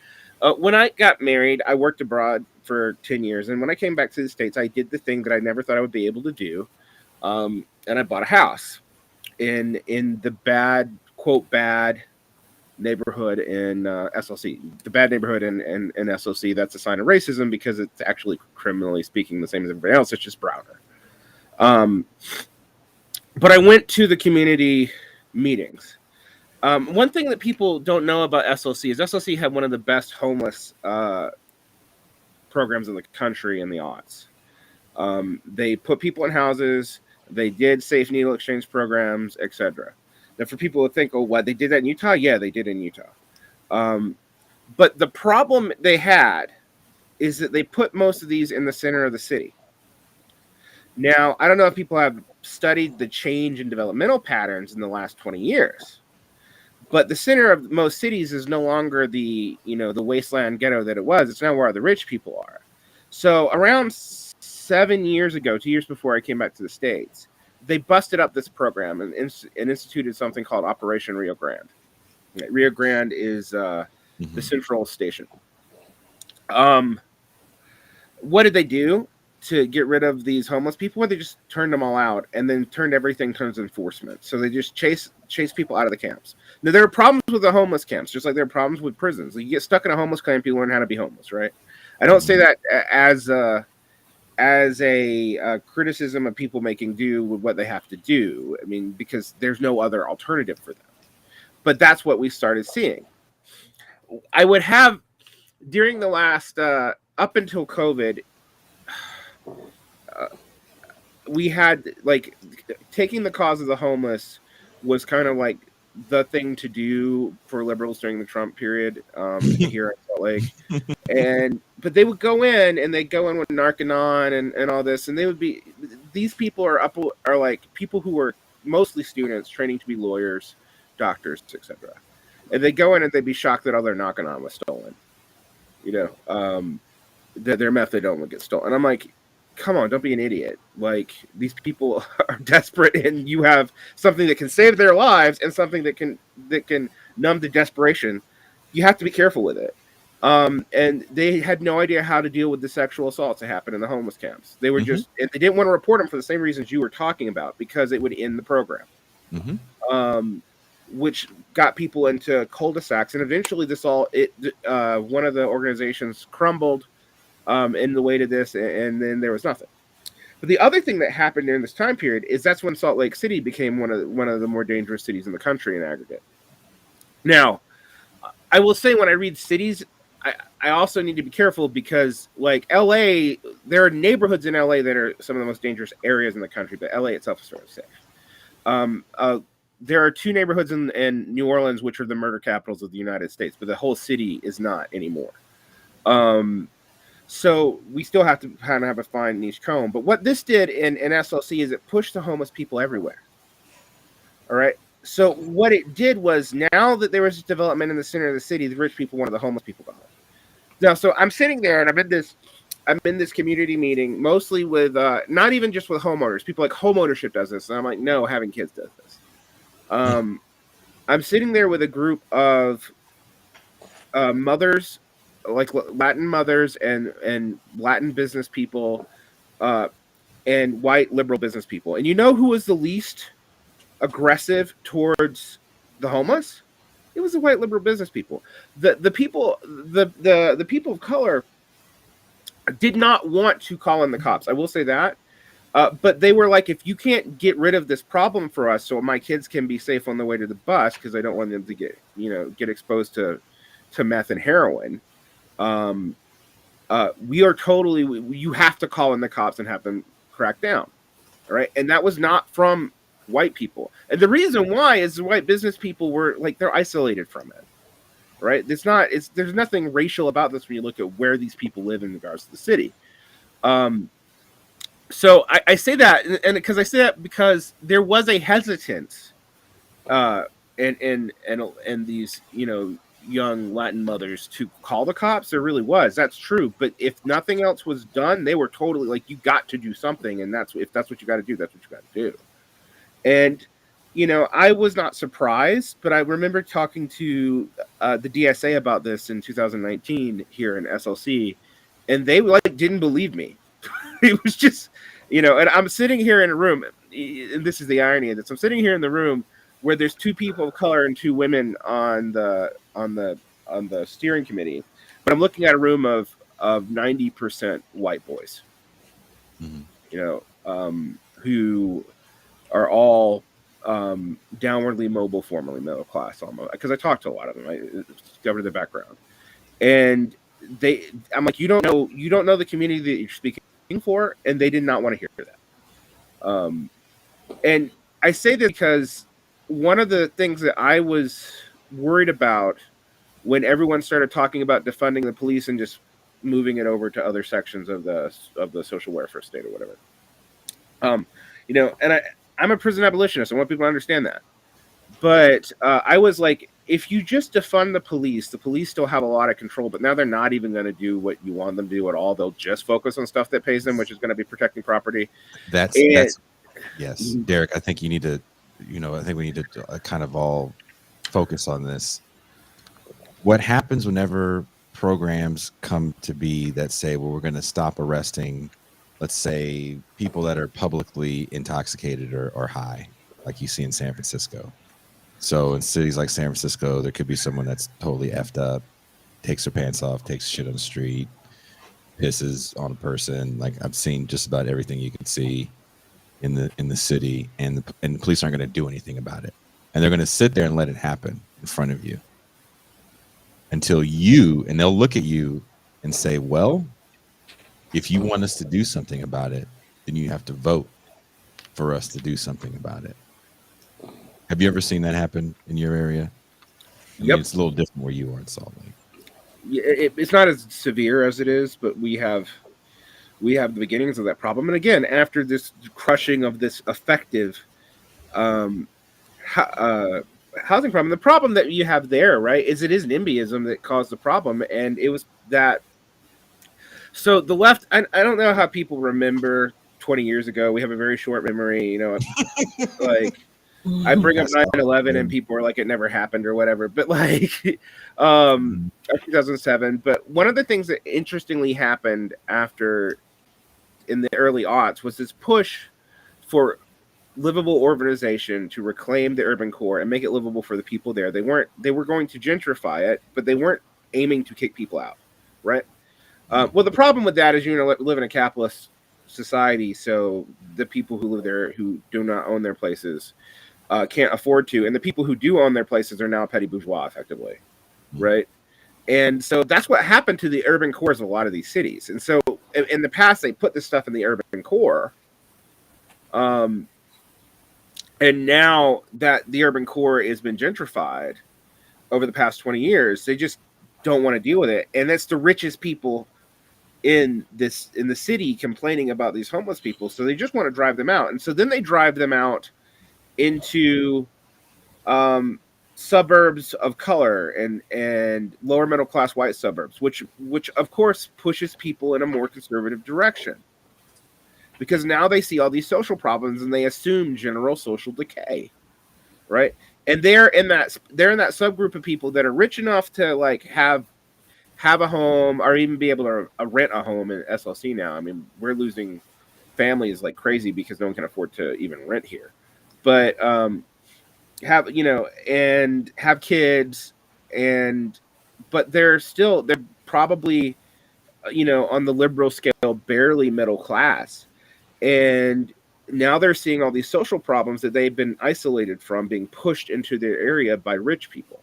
When I got married, I worked abroad for 10 years. And when I came back to the States, I did the thing that I never thought I would be able to do. and I bought a house in the bad neighborhood in SLC. The bad neighborhood in SLC. That's a sign of racism because it's actually, criminally speaking, the same as everybody else. It's just browner. But I went to the community meetings. One thing that people don't know about SLC is SLC had one of the best homeless programs in the country in the aughts. They put people in houses. They did safe needle exchange programs, etc. Now, for people who think, oh, what, they did that in Utah? Yeah, they did in Utah. But the problem they had is that they put most of these in the center of the city. Now, I don't know if people have studied the change in developmental patterns in the last 20 years, but the center of most cities is no longer the wasteland ghetto that it was. It's now where the rich people are. So around 7 years ago, 2 years before I came back to the States, they busted up this program and instituted something called Operation Rio Grande. Rio Grande is the central station. What did they do to get rid of these homeless people? Well, they just turned them all out and then turned everything towards enforcement. So they just chase people out of the camps. Now, there are problems with the homeless camps, just like there are problems with prisons. Like, you get stuck in a homeless camp, you learn how to be homeless, right? I don't say that as a criticism of people making do with what they have to do. I mean, because there's no other alternative for them. But that's what we started seeing. I would have, during the last, up until COVID, we had, like, taking the cause of the homeless was kind of like the thing to do for liberals during the Trump period here in Salt Lake. But they would go in and they'd go in with Narcanon and all this, and they would be, these people are like people who are mostly students training to be lawyers, doctors, etc. And they go in and they'd be shocked that all their Narcanon was stolen. That their methadone would get stolen. And I'm like, come on, don't be an idiot. Like, these people are desperate, and you have something that can save their lives and something that can numb the desperation. You have to be careful with it. And they had no idea how to deal with the sexual assaults that happened in the homeless camps. They were just, and they didn't want to report them for the same reasons you were talking about, because it would end the program. Which got people into cul-de-sacs, and eventually one of the organizations crumbled in the way to this, and then there was nothing. But the other thing that happened during this time period is that's when Salt Lake City became one of the more dangerous cities in the country in aggregate. Now, I will say, when I read cities, I also need to be careful, because, like, LA, there are neighborhoods in LA that are some of the most dangerous areas in the country, but LA itself is sort of safe. There are two neighborhoods in New Orleans which are the murder capitals of the United States, but the whole city is not anymore. So we still have to kind of have a fine niche comb. But what this did in SLC is it pushed the homeless people everywhere. All right. So what it did was, now that there was development in the center of the city, the rich people wanted the homeless people gone. Now, so I'm sitting there and I'm in this community meeting, mostly with not even just with homeowners. People like, home ownership does this. And I'm like, no, having kids does this. I'm sitting there with a group of mothers, like Latin mothers and Latin business people, and white liberal business people. And you know who was the least aggressive towards the homeless? It was the white liberal business people. The people of color did not want to call in the cops. I will say that. But they were like, if you can't get rid of this problem for us so my kids can be safe on the way to the bus, because I don't want them to get exposed to meth and heroin, you have to call in the cops and have them crack down. All right. And that was not from white people. And the reason why is the white business people were like, they're isolated from it. Right. There's nothing racial about this when you look at where these people live in regards to the city. So I say that, and because I say that because there was a hesitance, and these young Latin mothers to call the cops. There really was. That's true. But if nothing else was done, they were totally like, you got to do something, and if that's what you got to do, that's what you got to do. And I was not surprised, but I remember talking to the DSA about this in 2019 here in SLC, and they didn't believe me. It was just, and I'm sitting here in a room. and this is the irony of this. I'm sitting here in the room where there's 2 people of color and 2 women on the steering committee, but I'm looking at a room of 90% white boys, who are all downwardly mobile, formerly middle class, almost, because I talked to a lot of them. I discovered their background, and I'm like, you don't know the community that you're speaking for, and they did not want to hear that. And I say this because one of the things that I was worried about when everyone started talking about defunding the police and just moving it over to other sections of the social welfare state or whatever, and I'm a prison abolitionist. I want people to understand that. But I was like, if you just defund the police still have a lot of control, but now they're not even going to do what you want them to do at all. They'll just focus on stuff that pays them, which is going to be protecting property. That's yes, Derick. I think you need to, I think we need to kind of all focus on this. What happens whenever programs come to be that say, well, we're going to stop arresting, let's say, people that are publicly intoxicated or high, like you see in San Francisco. So in cities like San Francisco, there could be someone that's totally effed up, takes their pants off, takes shit on the street, pisses on a person. Like, I've seen just about everything you can see in the city, and the police aren't going to do anything about it, and they're going to sit there and let it happen in front of you until they'll look at you and say, well, if you want us to do something about it, then you have to vote for us to do something about it. Have you ever seen that happen in your area? I mean, it's a little different where you are in Salt Lake. Yeah, it's not as severe as it is, but we have the beginnings of that problem. And again, after this crushing of this effective housing problem, the problem that you have there, right, is it is NIMBYism that caused the problem, and it was that. So the left, I don't know how people remember 20 years ago. We have a very short memory, like. I bring up 9/11 and people are like, it never happened or whatever. But like, 2007. But one of the things that interestingly happened in the early aughts was this push for livable urbanization to reclaim the urban core and make it livable for the people there. They were going to gentrify it, but they weren't aiming to kick people out, right? Well, the problem with that is, live in a capitalist society, so the people who live there who do not own their places can't afford to, and the people who do own their places are now petty bourgeois, effectively, right? And so that's what happened to the urban cores of a lot of these cities. And so in the past, they put this stuff in the urban core, and now that the urban core has been gentrified over the past 20 years, they just don't want to deal with it. And that's the richest people in the city complaining about these homeless people, so they just want to drive them out. And so then they drive them out into suburbs of color and lower middle class white suburbs, which of course pushes people in a more conservative direction, because now they see all these social problems and they assume general social decay, right? And they're in that subgroup of people that are rich enough to like have a home or even be able to rent a home in SLC now. I mean, we're losing families like crazy because no one can afford to even rent here. But have kids, but they're probably on the liberal scale barely middle class, and now they're seeing all these social problems that they've been isolated from being pushed into their area by rich people.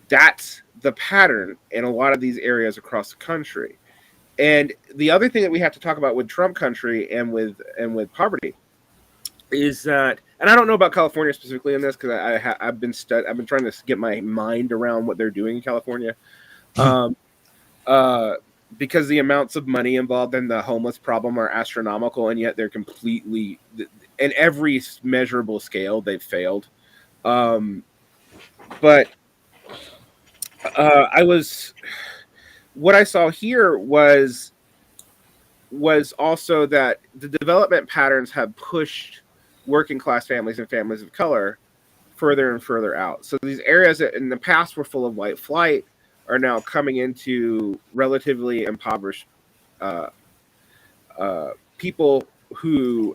That's the pattern in a lot of these areas across the country. And the other thing that we have to talk about with Trump country and with poverty is that, and I don't know about California specifically in this because I've been trying to get my mind around what they're doing in California, because the amounts of money involved in the homeless problem are astronomical, and yet they're completely, in every measurable scale, they've failed. But what I saw here was also that the development patterns have pushed working class families and families of color further and further out. So these areas that in the past were full of white flight are now coming into relatively impoverished people who,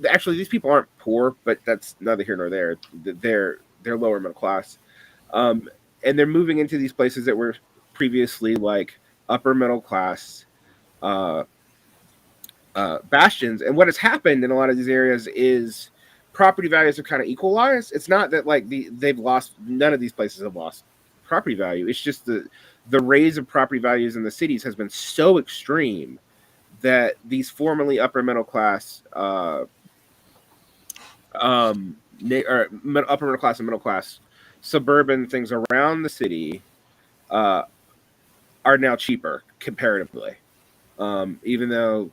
actually these people aren't poor, but that's neither here nor there. They're lower middle class, and they're moving into these places that were previously like upper middle class bastions. And what has happened in a lot of these areas is property values are kind of equalized. It's not that like they've lost. None of these places have lost property value. It's just the raise of property values in the cities has been so extreme that these formerly upper middle class, or upper middle class and middle class suburban things around the city are now cheaper comparatively, even though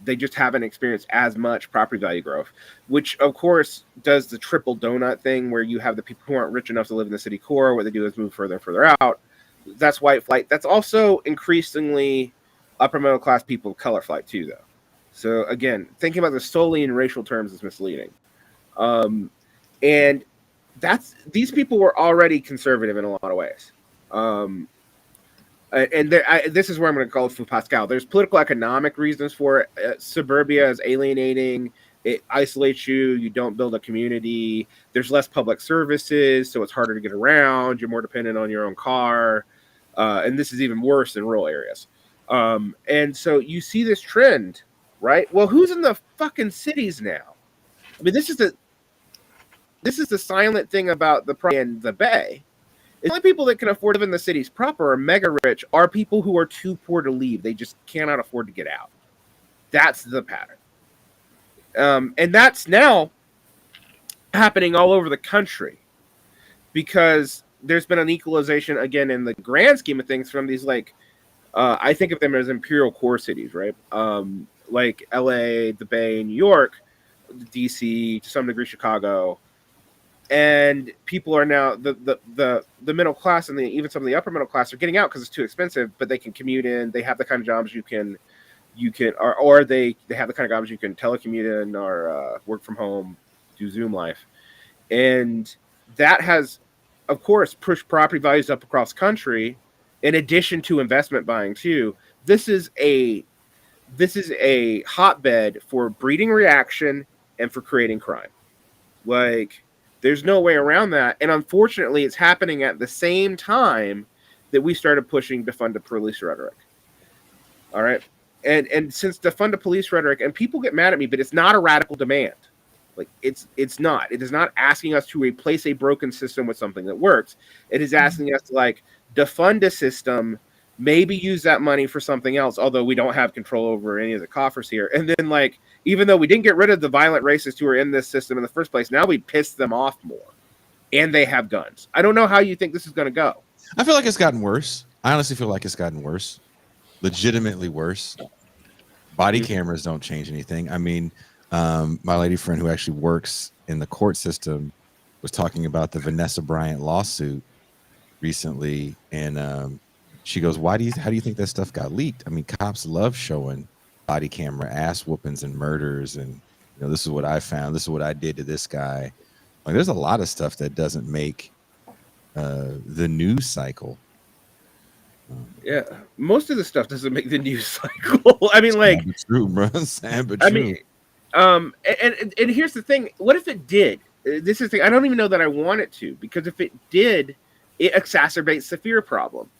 they just haven't experienced as much property value growth, which of course does the triple donut thing where you have the people who aren't rich enough to live in the city core. What they do is move further and further out. That's white flight. That's also increasingly upper middle class people of color flight too, though. So again, thinking about this solely in racial terms is misleading. And these people were already conservative in a lot of ways. And this is where I'm going to call it for Pascal. There's political economic reasons for it. Suburbia is alienating. It isolates you. You don't build a community. There's less public services, so it's harder to get around. You're more dependent on your own car. And this is even worse in rural areas. And so you see this trend, right? Well, who's in the fucking cities now? I mean, this is the silent thing about the and the Bay. The only people that can afford to live in the cities proper are mega rich are people who are too poor to leave. They just cannot afford to get out. That's the pattern. And that's now happening all over the country because there's been an equalization, again, in the grand scheme of things from these, like, I think of them as imperial core cities, right? Like LA, the Bay, New York, DC, to some degree, Chicago. And people are now the middle class and even some of the upper middle class are getting out because it's too expensive, but they can commute in. They have the kind of jobs you can or they have the kind of jobs you can telecommute in or work from home, do Zoom life. And that has, of course, pushed property values up across country in addition to investment buying too. This is a hotbed for breeding reaction and for creating crime. Like, there's no way around that. And unfortunately, it's happening at the same time that we started pushing defund the police rhetoric. All right. And since defund the police rhetoric, and people get mad at me, but it's not a radical demand. Like, it's not. It is not asking us to replace a broken system with something that works. It is asking us to, like, defund a system, maybe use that money for something else, although we don't have control over any of the coffers here. And then, like, even though we didn't get rid of the violent racists who are in this system in the first place, now we piss them off more. And they have guns. I don't know how you think this is going to go. I feel like it's gotten worse. I honestly feel like it's gotten worse. Legitimately worse. Body cameras don't change anything. I mean, my lady friend who actually works in the court system was talking about the Vanessa Bryant lawsuit recently, and she goes, how do you think that stuff got leaked? I mean, cops love showing body camera ass whoopings and murders, and this is what I found, this is what I did to this guy. Like, there's a lot of stuff that doesn't make the news cycle. Yeah, most of the stuff doesn't make the news cycle. I mean, like, true, bro. Sad but I true. mean, and here's the thing: what if it did? This is the thing. I don't even know that I want it to, because if it did, it exacerbates the fear problem,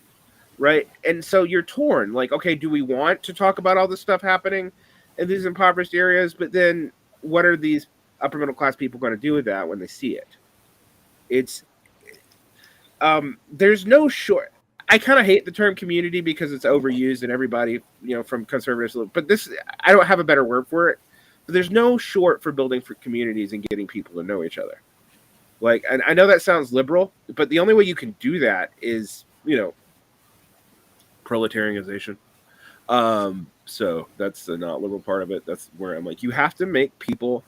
right? And so you're torn. Like, okay, do we want to talk about all this stuff happening in these impoverished areas? But then, what are these upper middle class people going to do with that when they see it? It's there's no short. I kind of hate the term community because it's overused and everybody, from conservatives, but I don't have a better word for it. But there's no short for building for communities and getting people to know each other. Like, and I know that sounds liberal, but the only way you can do that is, proletarianization. So that's the not liberal part of it. That's where I'm like, you have to make people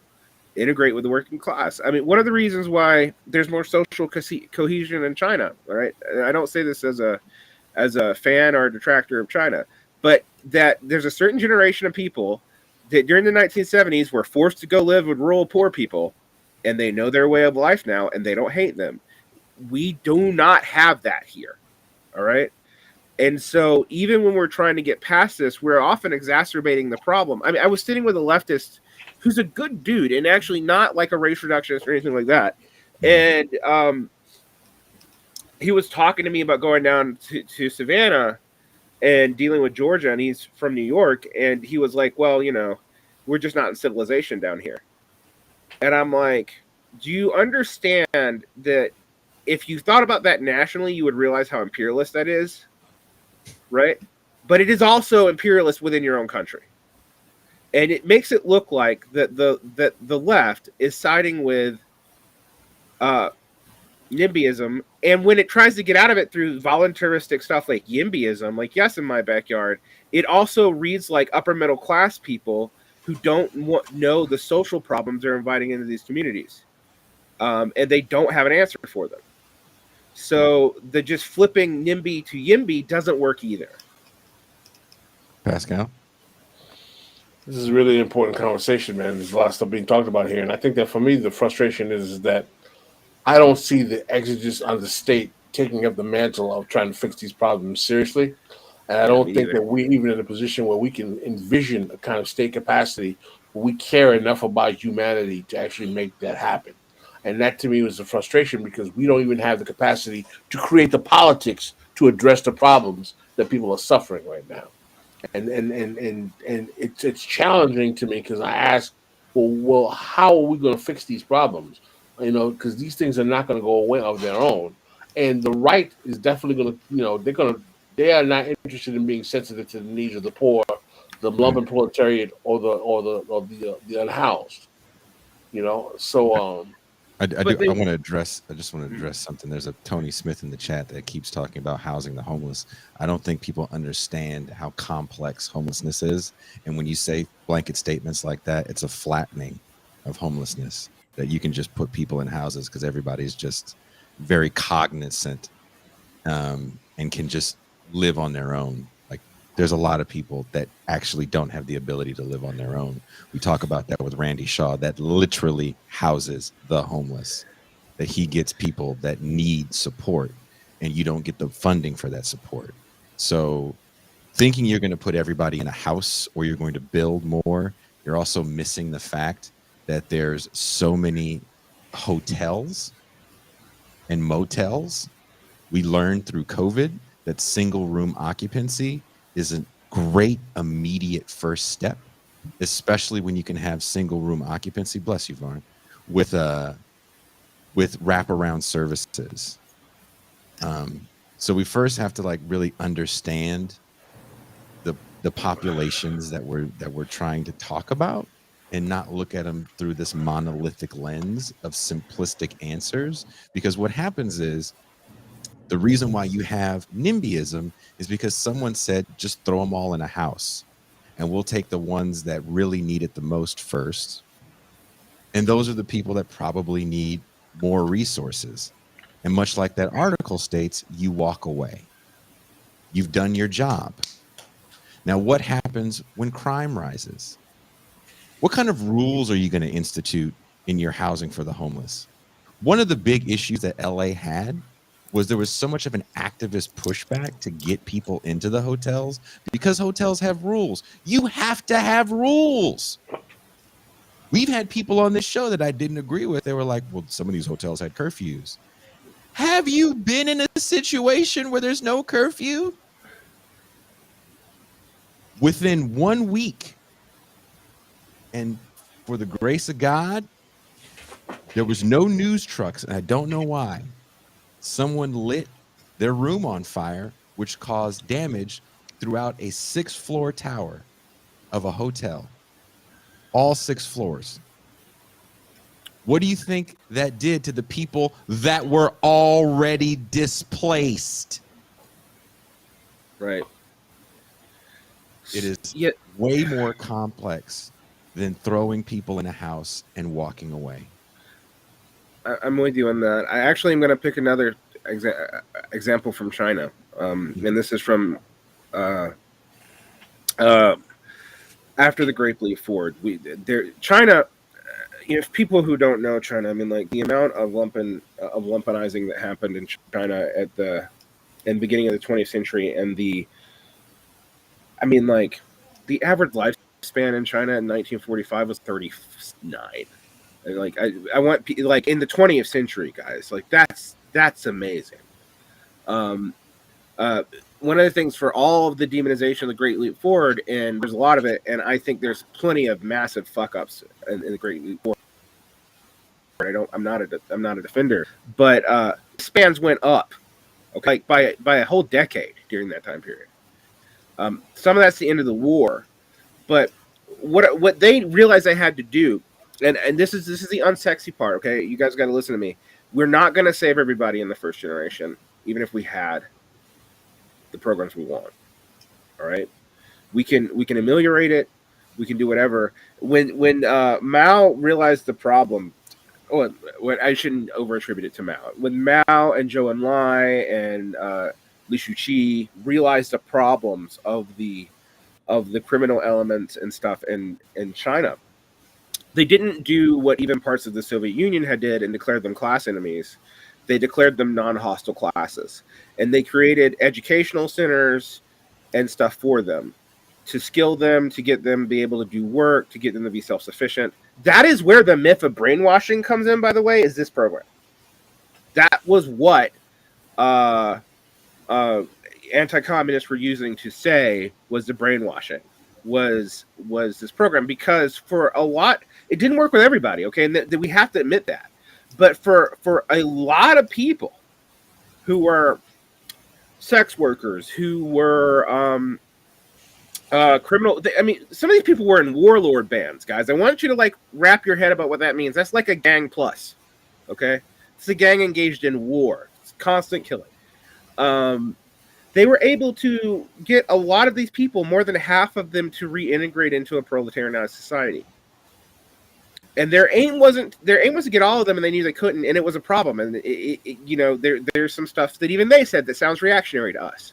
integrate with the working class. I mean, one of the reasons why there's more social cohesion in China, all right? And I don't say this as a fan or a detractor of China, but that there's a certain generation of people that during the 1970s were forced to go live with rural poor people, and they know their way of life now, and they don't hate them. We do not have that here, all right? And so even when we're trying to get past this, we're often exacerbating the problem. I mean, I was sitting with a leftist who's a good dude and actually not like a race reductionist or anything like that. And he was talking to me about going down to Savannah and dealing with Georgia, and he's from New York, and he was like, well, you know, we're just not in civilization down here. And I'm like, do you understand that if you thought about that nationally, you would realize how imperialist that is, right? But it is also imperialist within your own country. And it makes it look like that the left is siding with NIMBYism, and when it tries to get out of it through voluntaristic stuff like YIMBYism, like Yes in My Backyard, it also reads like upper middle class people who don't know the social problems they're inviting into these communities, and they don't have an answer for them. So the just flipping NIMBY to YIMBY doesn't work either. Pascal? This is really an important conversation, man. There's a lot of stuff being talked about here. And I think that for me, the frustration is that I don't see the exegesis on the state taking up the mantle of trying to fix these problems seriously. And I don't think that we're even in a position where we can envision a kind of state capacity where we care enough about humanity to actually make that happen. And that to me was a frustration because we don't even have the capacity to create the politics to address the problems that people are suffering right now. And it's challenging to me because I ask, well, how are we going to fix these problems? You know, because these things are not going to go away of their own. And the right is definitely going to, you know, they are not interested in being sensitive to the needs of the poor, the lumpen proletariat, or the unhoused. You know, so I want to address. I just want to address something. There's a Tony Smith in the chat that keeps talking about housing the homeless. I don't think people understand how complex homelessness is. And when you say blanket statements like that, it's a flattening of homelessness. That you can just put people in houses because everybody's just very cognizant and can just live on their own. Like there's a lot of people that actually don't have the ability to live on their own. We talk about that with Randy Shaw, that literally houses the homeless, that he gets people that need support and you don't get the funding for that support. So thinking you're going to put everybody in a house or you're going to build more, you're also missing the fact that there's so many hotels and motels. We learned through COVID that single room occupancy is a great immediate first step, especially when you can have single room occupancy, bless you, Varn, with wraparound services. So we first have to like really understand the populations that we're trying to talk about and not look at them through this monolithic lens of simplistic answers. Because what happens is the reason why you have NIMBYism is because someone said, just throw them all in a house and we'll take the ones that really need it the most first. And those are the people that probably need more resources. And much like that article states, you walk away. You've done your job. Now, what happens when crime rises? What kind of rules are you going to institute in your housing for the homeless? One of the big issues that LA had was there was so much of an activist pushback to get people into the hotels because hotels have rules. You have to have rules. We've had people on this show that I didn't agree with. They were like, well, some of these hotels had curfews. Have you been in a situation where there's no curfew? Within 1 week, and for the grace of God, there was no news trucks, and I don't know why. Someone lit their room on fire, which caused damage throughout a 6-floor tower of a hotel. All 6 floors. What do you think that did to the people that were already displaced? Right. It is way more complex than throwing people in a house and walking away. I'm with you on that. I actually am going to pick another example from China, and this is from after the Great Leap Forward. China. If people who don't know China, I mean, like the amount of lumpenizing that happened in China in the beginning of the 20th century, and the average lifespan lifespan in China in 1945 was 39. Like I want like in the 20th century, guys. Like that's amazing. One of the things for all of the demonization of the Great Leap Forward, and there's a lot of it, and I think there's plenty of massive fuck ups in the Great Leap Forward. I'm not a defender, but spans went up, okay, like by a whole decade during that time period. Some of that's the end of the war, but what they realized they had to do, and this is the unsexy part. Okay, you guys got to listen to me. We're not going to save everybody in the first generation, even if we had the programs we want. All right, we can ameliorate it. We can do whatever. When Mao realized the problem, I shouldn't over attribute it to Mao. When Mao and Zhou Enlai and Li Shuqi realized the problems of the criminal elements and stuff in China, they didn't do what even parts of the Soviet Union had did and declared them class enemies. They declared them non-hostile classes, and they created educational centers and stuff for them to skill them, to get them to be able to do work, to get them to be self-sufficient. That is where the myth of brainwashing comes in, by the way, is this program. That was what anti-communists were using to say was the brainwashing, was this program, because for a lot, it didn't work with everybody, okay? And we have to admit that. But for a lot of people who were sex workers, who were criminal, I mean, some of these people were in warlord bands, guys. I want you to like wrap your head about what that means. That's like a gang plus, okay? It's a gang engaged in war. It's constant killing. They were able to get a lot of these people, more than half of them, to reintegrate into a proletarianized society. And their aim was to get all of them, and they knew they couldn't, and it was a problem. And there's some stuff that even they said that sounds reactionary to us.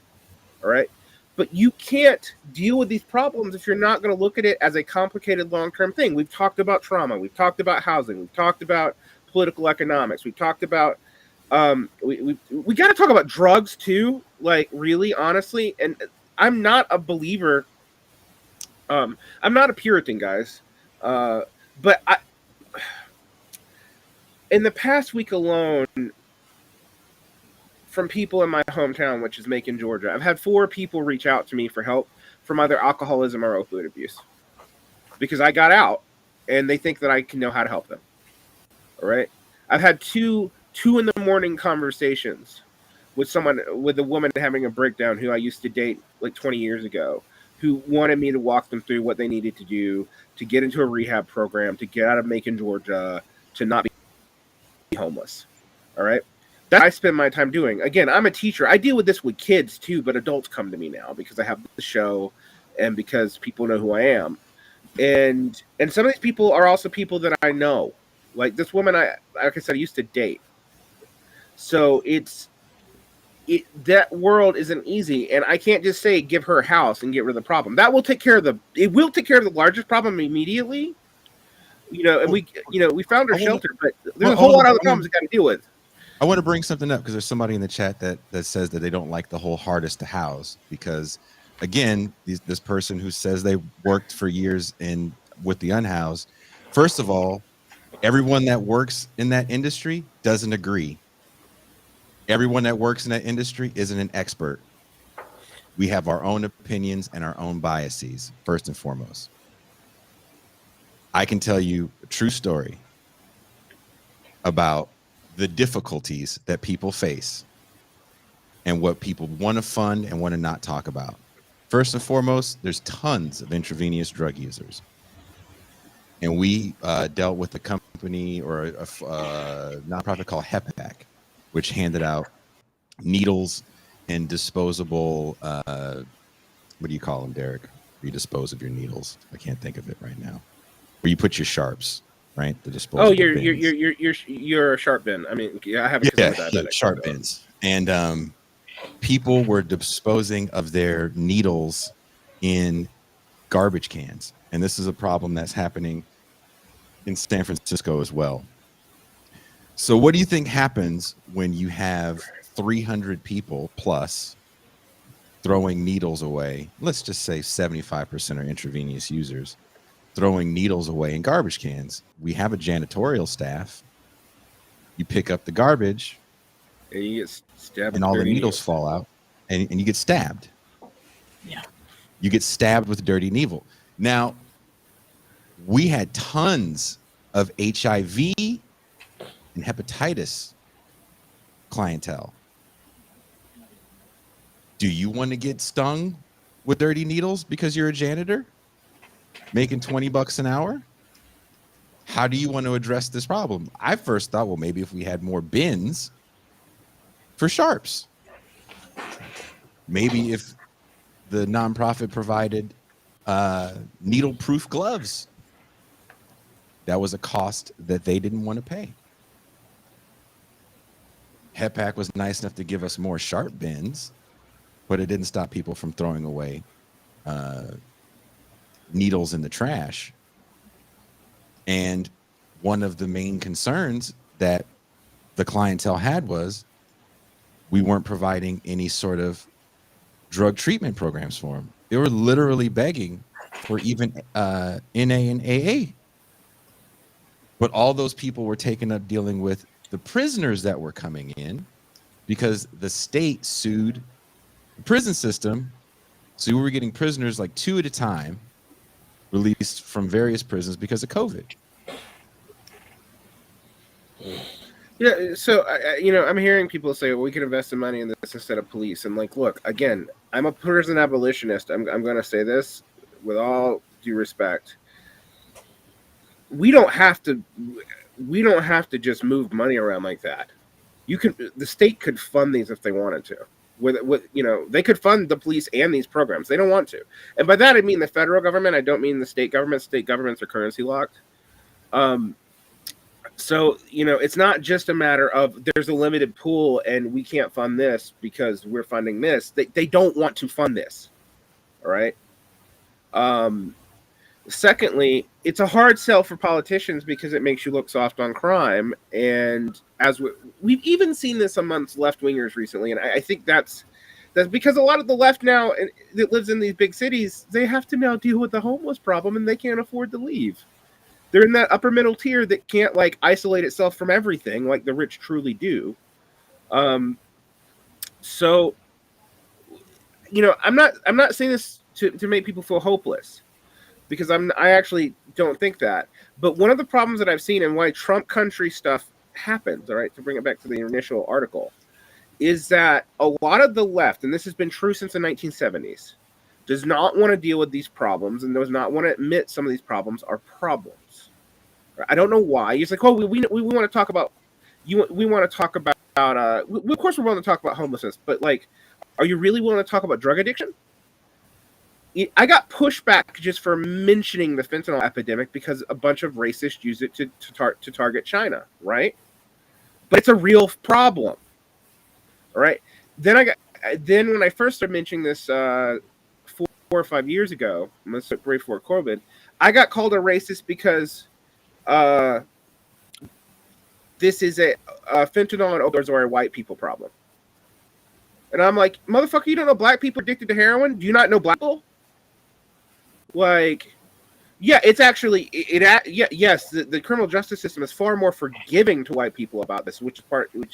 All right, but you can't deal with these problems if you're not going to look at it as a complicated long-term thing. We've talked about trauma, we've talked about housing, we've talked about political economics, we've talked about we got to talk about drugs too. Like, really, honestly, and I'm not a believer. I'm not a Puritan, guys, but in the past week alone, from people in my hometown, which is Macon, Georgia, I've had 4 people reach out to me for help from either alcoholism or opioid abuse, because I got out and they think that I can know how to help them. All right. I've had two in the morning conversations with a woman having a breakdown who I used to date like 20 years ago, who wanted me to walk them through what they needed to do to get into a rehab program, to get out of Macon, Georgia, to not be homeless. All right. That I spend my time doing. Again, I'm a teacher. I deal with this with kids too, but adults come to me now because I have the show and because people know who I am. And some of these people are also people that I know. Like this woman, like I said, I used to date. So that world isn't easy, and I can't just say give her a house and get rid of the problem. That will take care of the largest problem immediately. And we found her shelter, but there's a whole lot of other problems we got to deal with. I want to bring something up because there's somebody in the chat that says that they don't like the whole hardest to house because, again, this person who says they worked for years with the unhoused. First of all, everyone that works in that industry doesn't agree. Everyone that works in that industry isn't an expert. We have our own opinions and our own biases, first and foremost. I can tell you a true story about the difficulties that people face and what people want to fund and want to not talk about. First and foremost, there's tons of intravenous drug users. And we dealt with a company or a nonprofit called HEPAC, which handed out needles and disposable, what do you call them, Derick? You dispose of your needles. I can't think of it right now. Where you put your sharps, right? The disposable. Oh, your sharp bin. I mean, I have sharp bins. And people were disposing of their needles in garbage cans. And this is a problem that's happening in San Francisco as well. So what do you think happens when you have 300 people plus throwing needles away. Let's just say 75% are intravenous users, throwing needles away in garbage cans. We have a janitorial staff. You pick up the garbage, And you get stabbed and with all the dirty needles fall out, and you get stabbed. Yeah. You get stabbed with dirty needle. Now, we had tons of HIV and hepatitis clientele. Do you want to get stung with dirty needles because you're a janitor making $20 an hour? How do you want to address this problem? I first thought, well, maybe if we had more bins for sharps, maybe if the nonprofit provided needle-proof gloves, that was a cost that they didn't want to pay. HEPAC was nice enough to give us more sharp bins, but it didn't stop people from throwing away needles in the trash. And one of the main concerns that the clientele had was we weren't providing any sort of drug treatment programs for them. They were literally begging for even NA and AA. But all those people were taken up dealing with the prisoners that were coming in because the state sued the prison system. So we were getting prisoners like 2 at a time released from various prisons because of COVID. Yeah, so I'm hearing people say, well, we can invest in money in this instead of police. And like, look, again, I'm a prison abolitionist. I'm going to say this with all due respect. We don't have to just move money around like that. The state could fund these if they wanted to. They could fund the police and these programs. They don't want to. And by that I mean the federal government. I don't mean the state government. State governments are currency locked. So, it's not just a matter of there's a limited pool and we can't fund this because we're funding this. They don't want to fund this. All right. Secondly, it's a hard sell for politicians because it makes you look soft on crime. And as we've even seen this amongst left-wingers recently. And I think that's because a lot of the left now that lives in these big cities, they have to now deal with the homeless problem and they can't afford to leave. They're in that upper middle tier that can't isolate itself from everything like the rich truly do. So, I'm not saying this to make people feel hopeless, because I actually don't think that. But one of the problems that I've seen and why Trump country stuff happens, all right, to bring it back to the initial article, is that a lot of the left, and this has been true since the 1970s, does not want to deal with these problems and does not want to admit some of these problems are problems. I don't know why. He's like, oh, we want to talk about we want to talk about of course we're willing to talk about homelessness, but are you really willing to talk about drug addiction? I got pushback just for mentioning the fentanyl epidemic because a bunch of racists use it to target China, right? But it's a real problem, all right? Then when I first started mentioning this 4 or 5 years ago, right before COVID, I got called a racist because this is a fentanyl and opioids are a white people problem. And I'm like, motherfucker, you don't know black people are addicted to heroin? Do you not know black people? Yeah, it's actually yes. The criminal justice system is far more forgiving to white people about this, which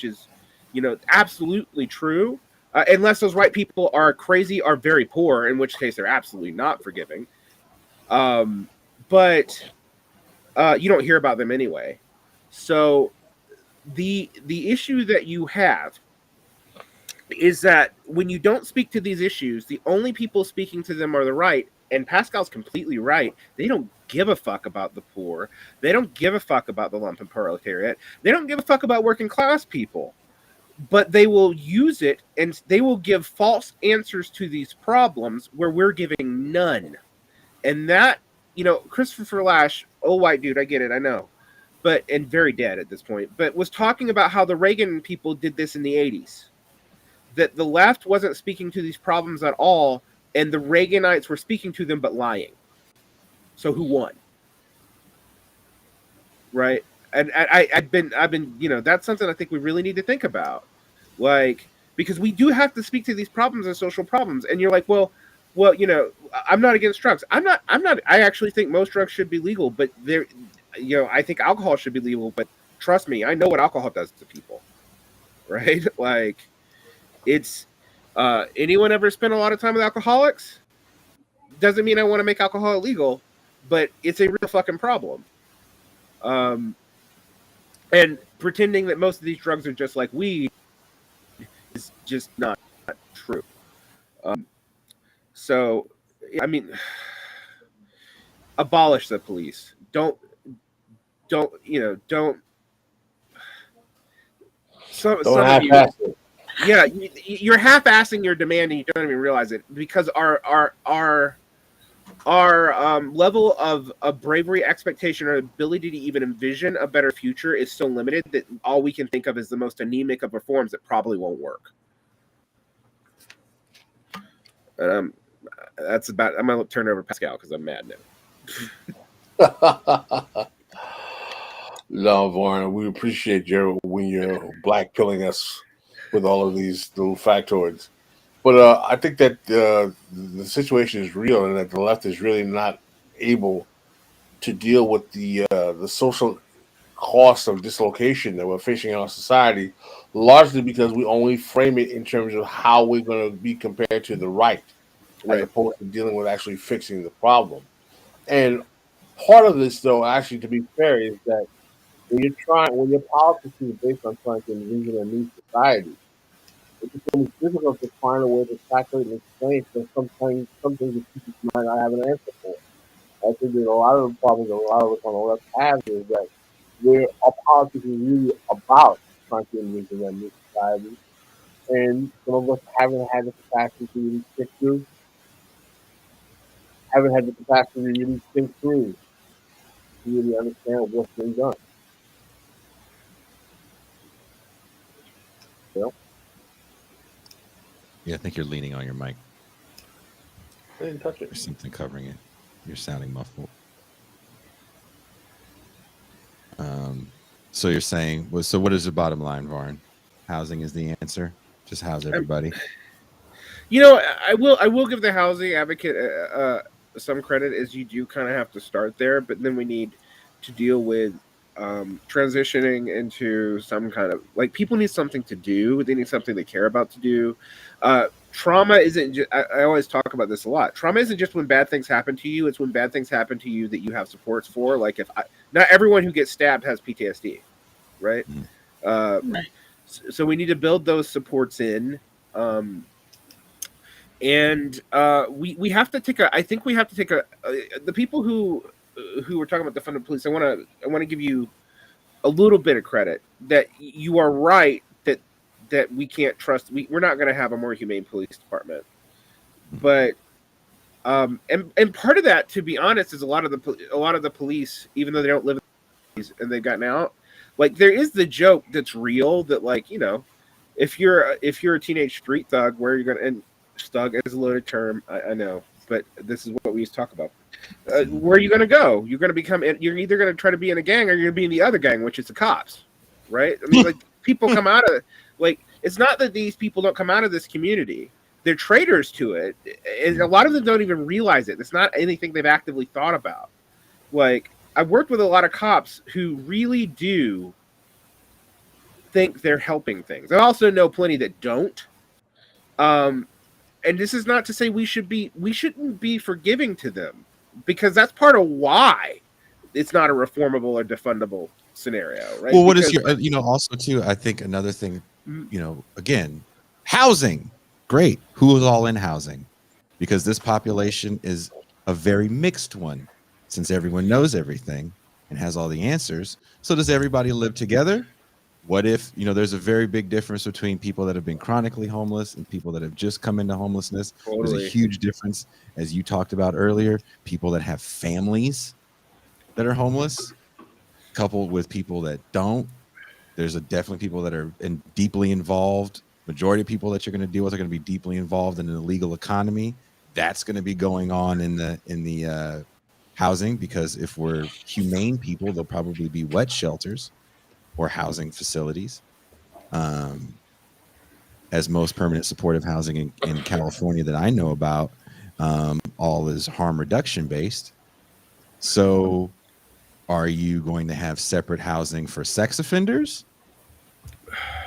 is absolutely true. Unless those white people are crazy or very poor, in which case they're absolutely not forgiving. But you don't hear about them anyway. So the issue that you have is that when you don't speak to these issues, the only people speaking to them are the right. And Pascal's completely right. They don't give a fuck about the poor. They don't give a fuck about the lumpen proletariat. They don't give a fuck about working class people. But they will use it and they will give false answers to these problems where we're giving none. And that, Christopher Lash, old white dude, I get it, I know. And very dead at this point, but was talking about how the Reagan people did this in the 80s. That the left wasn't speaking to these problems at all, and the Reaganites were speaking to them but lying. So who won? Right? And I've been, that's something I think we really need to think about. because we do have to speak to these problems as social problems. And you're like, well, you know, I'm not against drugs. I'm not. I actually think most drugs should be legal, but there, you know, I think alcohol should be legal. But trust me, I know what alcohol does to people, right? Like, it's anyone ever spent a lot of time with alcoholics? Doesn't mean I want to make alcohol illegal, but it's a real fucking problem. And pretending that most of these drugs are just like weed is just not true. So, I mean, abolish the police. Don't. Some of you, yeah, you're half-assing your demand, and you don't even realize it, because our level of bravery, expectation, or ability to even envision a better future is so limited that all we can think of is the most anemic of reforms that probably won't work. That's about. I'm gonna turn it over to Pascal because I'm mad now. No, Varn, we appreciate when you're black pilling us with all of these little factoids. But I think that the situation is real, and that the left is really not able to deal with the social cost of dislocation that we're facing in our society, largely because we only frame it in terms of how we're going to be compared to the right, as opposed to dealing with actually fixing the problem. And part of this, though, actually, to be fair, is that when your politics is based on trying to envision a new society, it becomes difficult to find a way to calculate and explain, because sometimes some things that people might not have an answer for. I think that a lot of the problems that a lot of us on the left have is that our politics is really about trying to envision that new society, and some of us haven't had the capacity to really think through, to really understand what's being done. You know? Yeah, I think you're leaning on your mic. I didn't touch it. There's something covering it. You're sounding muffled. So you're saying, so what is the bottom line, Varn? Housing is the answer. Just house everybody. You know, I will give the housing advocate some credit, as you do kind of have to start there, but then we need to deal with transitioning into some kind of, like, people need something to do. They need something they care about to do. Trauma isn't just, I always talk about this a lot. Trauma isn't just when bad things happen to you. It's when bad things happen to you that you have supports for. Like, not everyone who gets stabbed has PTSD, right? Right. So we need to build those supports in. And we have to take the people who were talking about defunding police. I want to give you a little bit of credit that you are right that we can't trust. We're not going to have a more humane police department, but and part of that, to be honest, is a lot of the police, even though they don't live in the cities and they've gotten out, like, there is the joke that's real that, like, you know, if you're a teenage street thug, where you're going to, and thug is a loaded term, I know, but this is what we used to talk about. Where are you going to go? You're either going to try to be in a gang, or you're going to be in the other gang, which is the cops, right? I mean, like, people come out of, like, it's not that these people don't come out of this community. They're traitors to it, and a lot of them don't even realize it. It's not anything they've actively thought about. Like, I've worked with a lot of cops who really do think they're helping things. I also know plenty that don't. And this is not to say we shouldn't be forgiving to them, because that's part of why it's not a reformable or defundable scenario, right? Well, what is your, also too, I think another thing, again, housing, great. Who is all in housing? Because this population is a very mixed one, since everyone knows everything and has all the answers. So does everybody live together? What if, there's a very big difference between people that have been chronically homeless and people that have just come into homelessness. Totally. There's a huge difference, as you talked about earlier, people that have families that are homeless, coupled with people that don't. There's definitely people that are deeply involved. Majority of people that you're going to deal with are going to be deeply involved in the illegal economy. That's going to be going on in the housing, because if we're humane people, there'll probably be wet shelters or housing facilities. And as most permanent supportive housing in California that I know about, all is harm reduction based. So are you going to have separate housing for sex offenders?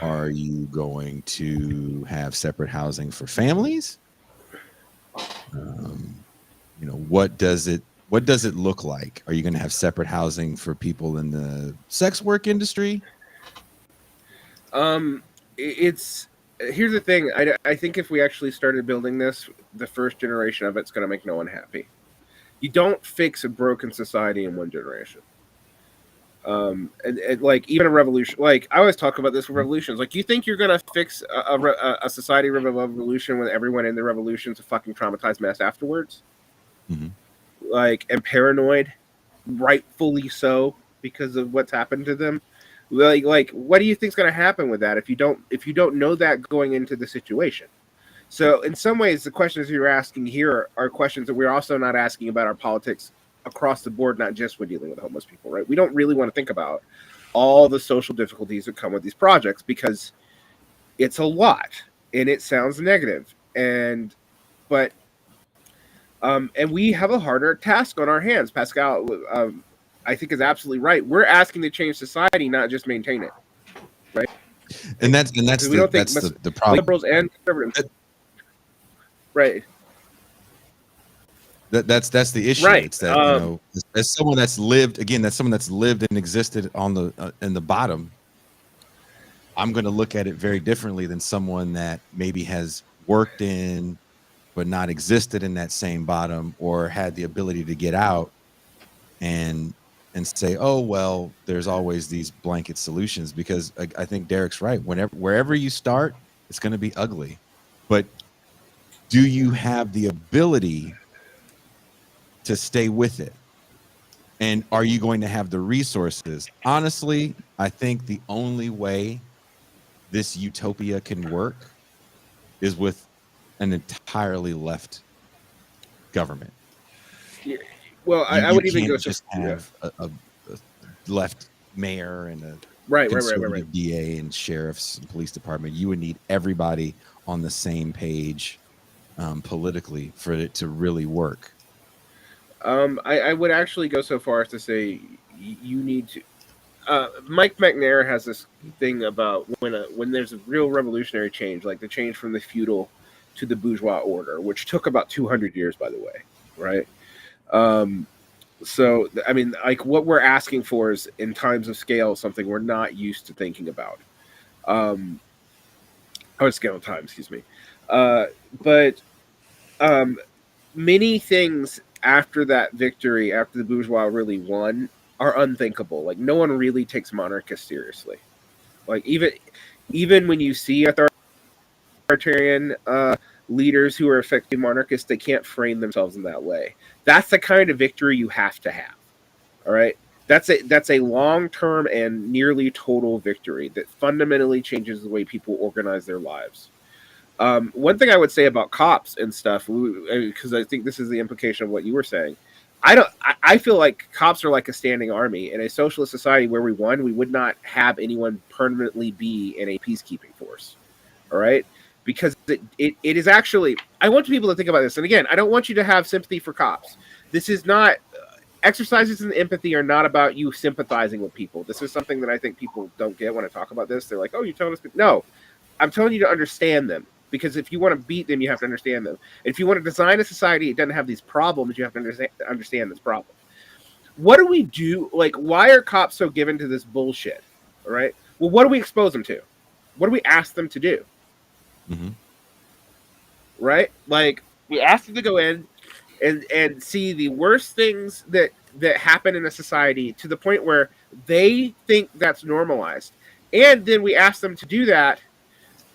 Are you going to have separate housing for families? What does it look like? Are you going to have separate housing for people in the sex work industry? Here's the thing. I think if we actually started building this, the first generation of it's going to make no one happy. You don't fix a broken society in one generation. And like even a revolution, like I always talk about this with revolutions. Like, you think you're gonna fix a society revolution when everyone in the revolution's a fucking traumatized mess afterwards? Mm-hmm. Like, and paranoid, rightfully so, because of what's happened to them. Like, what do you think's gonna happen with that if you don't know that going into the situation? So in some ways, the questions you're asking here are questions that we're also not asking about our politics across the board, not just when dealing with homeless people, right? We don't really want to think about all the social difficulties that come with these projects because it's a lot and it sounds negative. And we have a harder task on our hands. Pascal, I think, is absolutely right. We're asking to change society, not just maintain it, right? And that's the problem. Liberals and conservatives, right? That's the issue. Right. It's that as someone that's lived and existed on the in the bottom, I'm going to look at it very differently than someone that maybe has worked in but not existed in that same bottom or had the ability to get out and say, oh well, there's always these blanket solutions. Because I think Derick's right. Wherever you start, it's going to be ugly. But do you have the ability to stay with it? And are you going to have the resources? Honestly, I think the only way this utopia can work is with an entirely left government. Well, I would even go just have a left mayor and a right. DA and sheriffs and police department. You would need everybody on the same page politically for it to really work. I would actually go so far as to say you need to. Mike McNair has this thing about when there's a real revolutionary change, like the change from the feudal to the bourgeois order, which took about 200 years, by the way, right? So, I mean, like what we're asking for is, in times of scale, something we're not used to thinking about. Scale of time, excuse me. But many things after that victory, after the bourgeois really won, are unthinkable. Like, no one really takes monarchists seriously. Like, even when you see authoritarian leaders who are effectively monarchists, they can't frame themselves in that way. That's the kind of victory you have to have. All right, that's a long-term and nearly total victory that fundamentally changes the way people organize their lives. One thing I would say about cops and stuff, because I think this is the implication of what you were saying. I feel like cops are like a standing army. In a socialist society where we won, we would not have anyone permanently be in a peacekeeping force. All right? Because it is actually, I want people to think about this. And again, I don't want you to have sympathy for cops. This is not, exercises in empathy are not about you sympathizing with people. This is something that I think people don't get when I talk about this. They're like, oh, you're telling us. No, I'm telling you to understand them. Because if you want to beat them, you have to understand them. If you want to design a society that doesn't have these problems, you have to understand this problem. What do we do? Like, why are cops so given to this bullshit? All right. Well, what do we expose them to? What do we ask them to do? Mm-hmm. Right? Like, we ask them to go in and see the worst things that happen in a society to the point where they think that's normalized. And then we ask them to do that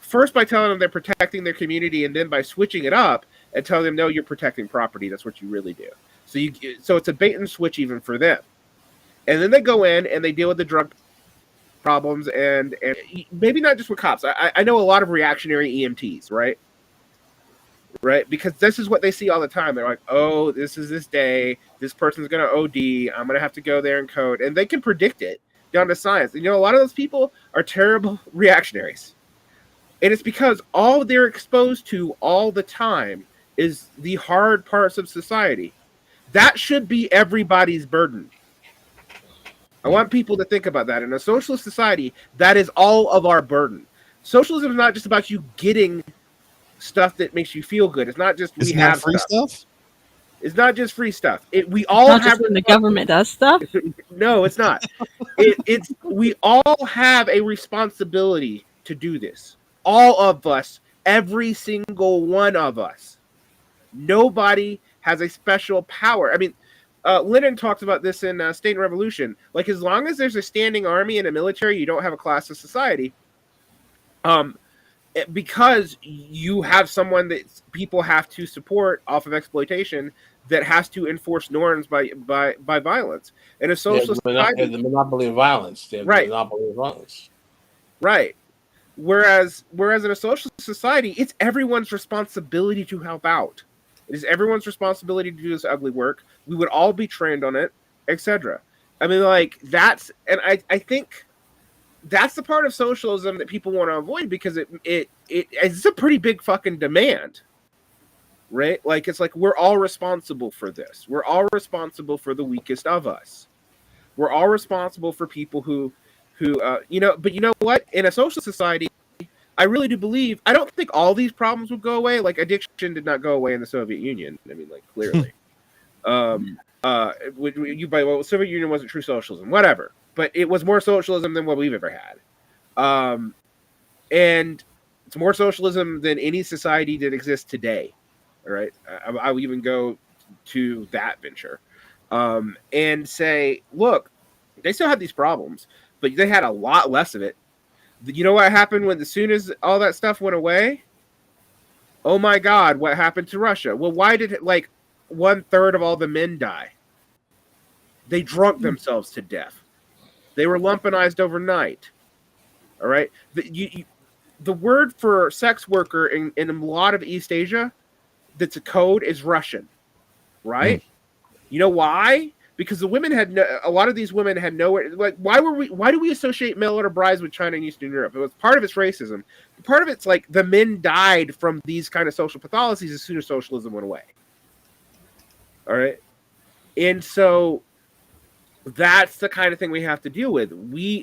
first by telling them they're protecting their community, and then by switching it up and telling them, no, you're protecting property. That's what you really do. So it's a bait and switch even for them. And then they go in and they deal with the drug problems and maybe not just with cops. I know a lot of reactionary EMTs, right? Right? Because this is what they see all the time. They're like, oh, this is this day. This person's going to OD. I'm going to have to go there and code. And they can predict it down to science. And, a lot of those people are terrible reactionaries. And it's because all they're exposed to all the time is the hard parts of society. That should be everybody's burden. I want people to think about that. In a socialist society, that is all of our burden. Socialism is not just about you getting stuff that makes you feel good. It's not just we Isn't have that free stuff? It's not just free stuff. We It's all not have just when the government does stuff. No, it's not. It's we all have a responsibility to do this. All of us, every single one of us. Nobody has a special power. I mean, Lenin talks about this in State and Revolution. Like, as long as there's a standing army and a military, you don't have a class of society. Because you have someone that people have to support off of exploitation that has to enforce norms by violence. In a social society, the monopoly of violence. They have Right. the monopoly of violence. right? Whereas in a social society, it's everyone's responsibility to help out. It is everyone's responsibility to do this ugly work. We would all be trained on it, etc. I mean, like, I think that's the part of socialism that people want to avoid, because it's a pretty big fucking demand, right? Like, it's like, we're all responsible for this. We're all responsible for the weakest of us. We're all responsible for people who but you know what? In a social society, I really do believe, I don't think all these problems would go away. Like, addiction did not go away in the Soviet Union. I mean, like, clearly. Soviet Union wasn't true socialism, whatever. But it was more socialism than what we've ever had. And it's more socialism than any society that exists today. All right. I'll even go to that venture and say, look, they still had these problems, but they had a lot less of it. You know what happened as soon as all that stuff went away? Oh my God, what happened to Russia? Well, why did 1/3 of all the men die? They drunk themselves to death. They were lumpenized overnight. All right. The word for sex worker in a lot of East Asia that's a code is Russian, right? You know why? Because the women a lot of these women had nowhere. Like, why do we associate mail order brides with China and Eastern Europe? It was part of its racism. Part of it's like the men died from these kind of social pathologies as soon as socialism went away. All right. And so that's the kind of thing we have to deal with.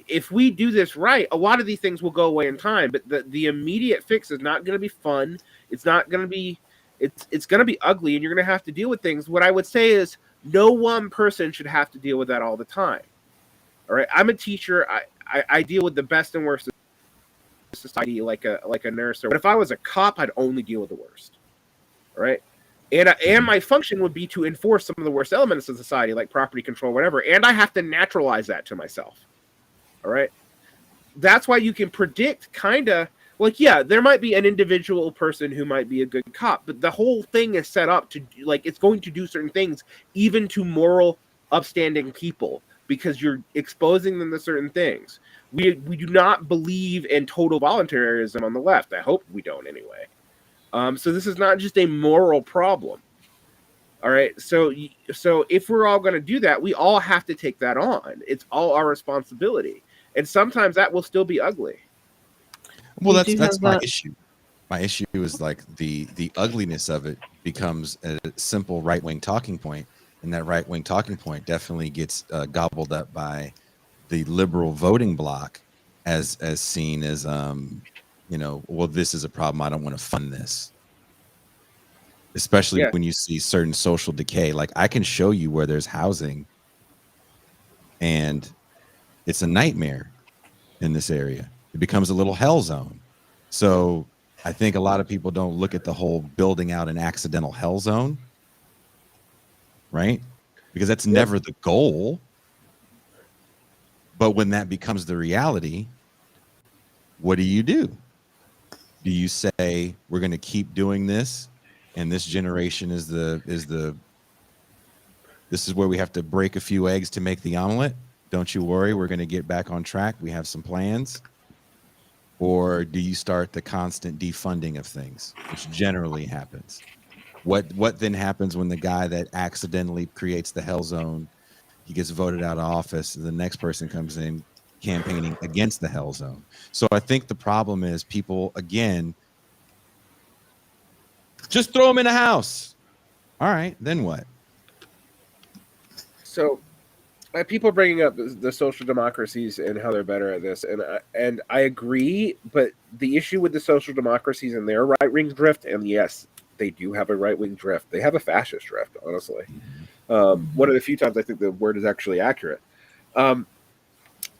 If we do this right, a lot of these things will go away in time, but the immediate fix is not going to be fun. It's not going to be, it's going to be ugly, and you're going to have to deal with things. What I would say is, no one person should have to deal with that all the time. All right. I'm a teacher. I deal with the best and worst of society, like a nurse. But if I was a cop, I'd only deal with the worst. All right. And my function would be to enforce some of the worst elements of society, like property control, whatever. And I have to naturalize that to myself. All right. That's why you can predict there might be an individual person who might be a good cop, but the whole thing is set up to, it's going to do certain things, even to moral, upstanding people, because you're exposing them to certain things. We do not believe in total voluntarism on the left. I hope we don't anyway. So this is not just a moral problem. All right. So if we're all going to do that, we all have to take that on. It's all our responsibility. And sometimes that will still be ugly. Well, that's my issue. My issue is like the ugliness of it becomes a simple right-wing talking point, and that right-wing talking point definitely gets gobbled up by the liberal voting bloc as seen as well, this is a problem. I don't want to fund this. Especially when you see certain social decay. Like, I can show you where there's housing and it's a nightmare in this area. It becomes a little hell zone. So I think a lot of people don't look at the whole building out an accidental hell zone, right? Because that's never the goal. But when that becomes the reality, what do? Do you say we're going to keep doing this, and this generation this is where we have to break a few eggs to make the omelet? Don't you worry, we're going to get back on track. We have some plans. Or do you start the constant defunding of things, which generally happens? What then happens when the guy that accidentally creates the hell zone, he gets voted out of office, and the next person comes in, campaigning against the hell zone. So I think the problem is people, again, just throw them in a house. All right, then what? So people bringing up the social democracies and how they're better at this, and I agree. But the issue with the social democracies and their right wing drift, and yes, they do have a right wing drift. They have a fascist drift, honestly. One of the few times I think the word is actually accurate.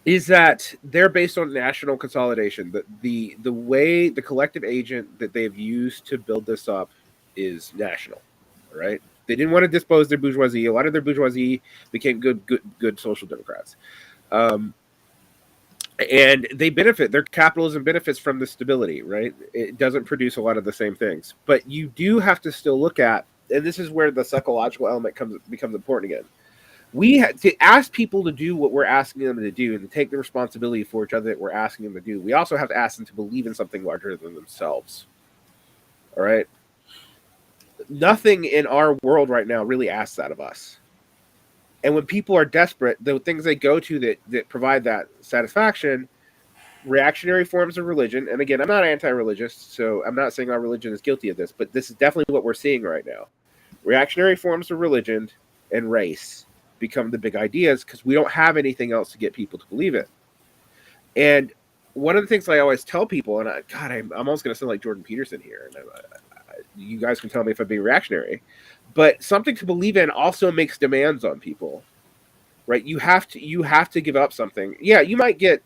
Is that they're based on national consolidation. The way the collective agent that they've used to build this up is national, right? They didn't want to dispose their bourgeoisie. A lot of their bourgeoisie became good social democrats. And they benefit. Their capitalism benefits from the stability, right? It doesn't produce a lot of the same things. But you do have to still look at, and this is where the psychological element becomes important again. We have to ask people to do what we're asking them to do and to take the responsibility for each other that we're asking them to do. We also have to ask them to believe in something larger than themselves. All right? Nothing in our world right now really asks that of us. And when people are desperate, the things they go to that provide that satisfaction, reactionary forms of religion, and again, I'm not anti-religious, so I'm not saying our religion is guilty of this, but this is definitely what we're seeing right now. Reactionary forms of religion and race become the big ideas because we don't have anything else to get people to believe it. And one of the things I always tell people, and I'm almost going to sound like Jordan Peterson here, and you guys can tell me if I'm being reactionary, but something to believe in also makes demands on people, right? You have to give up something. Yeah, you might get,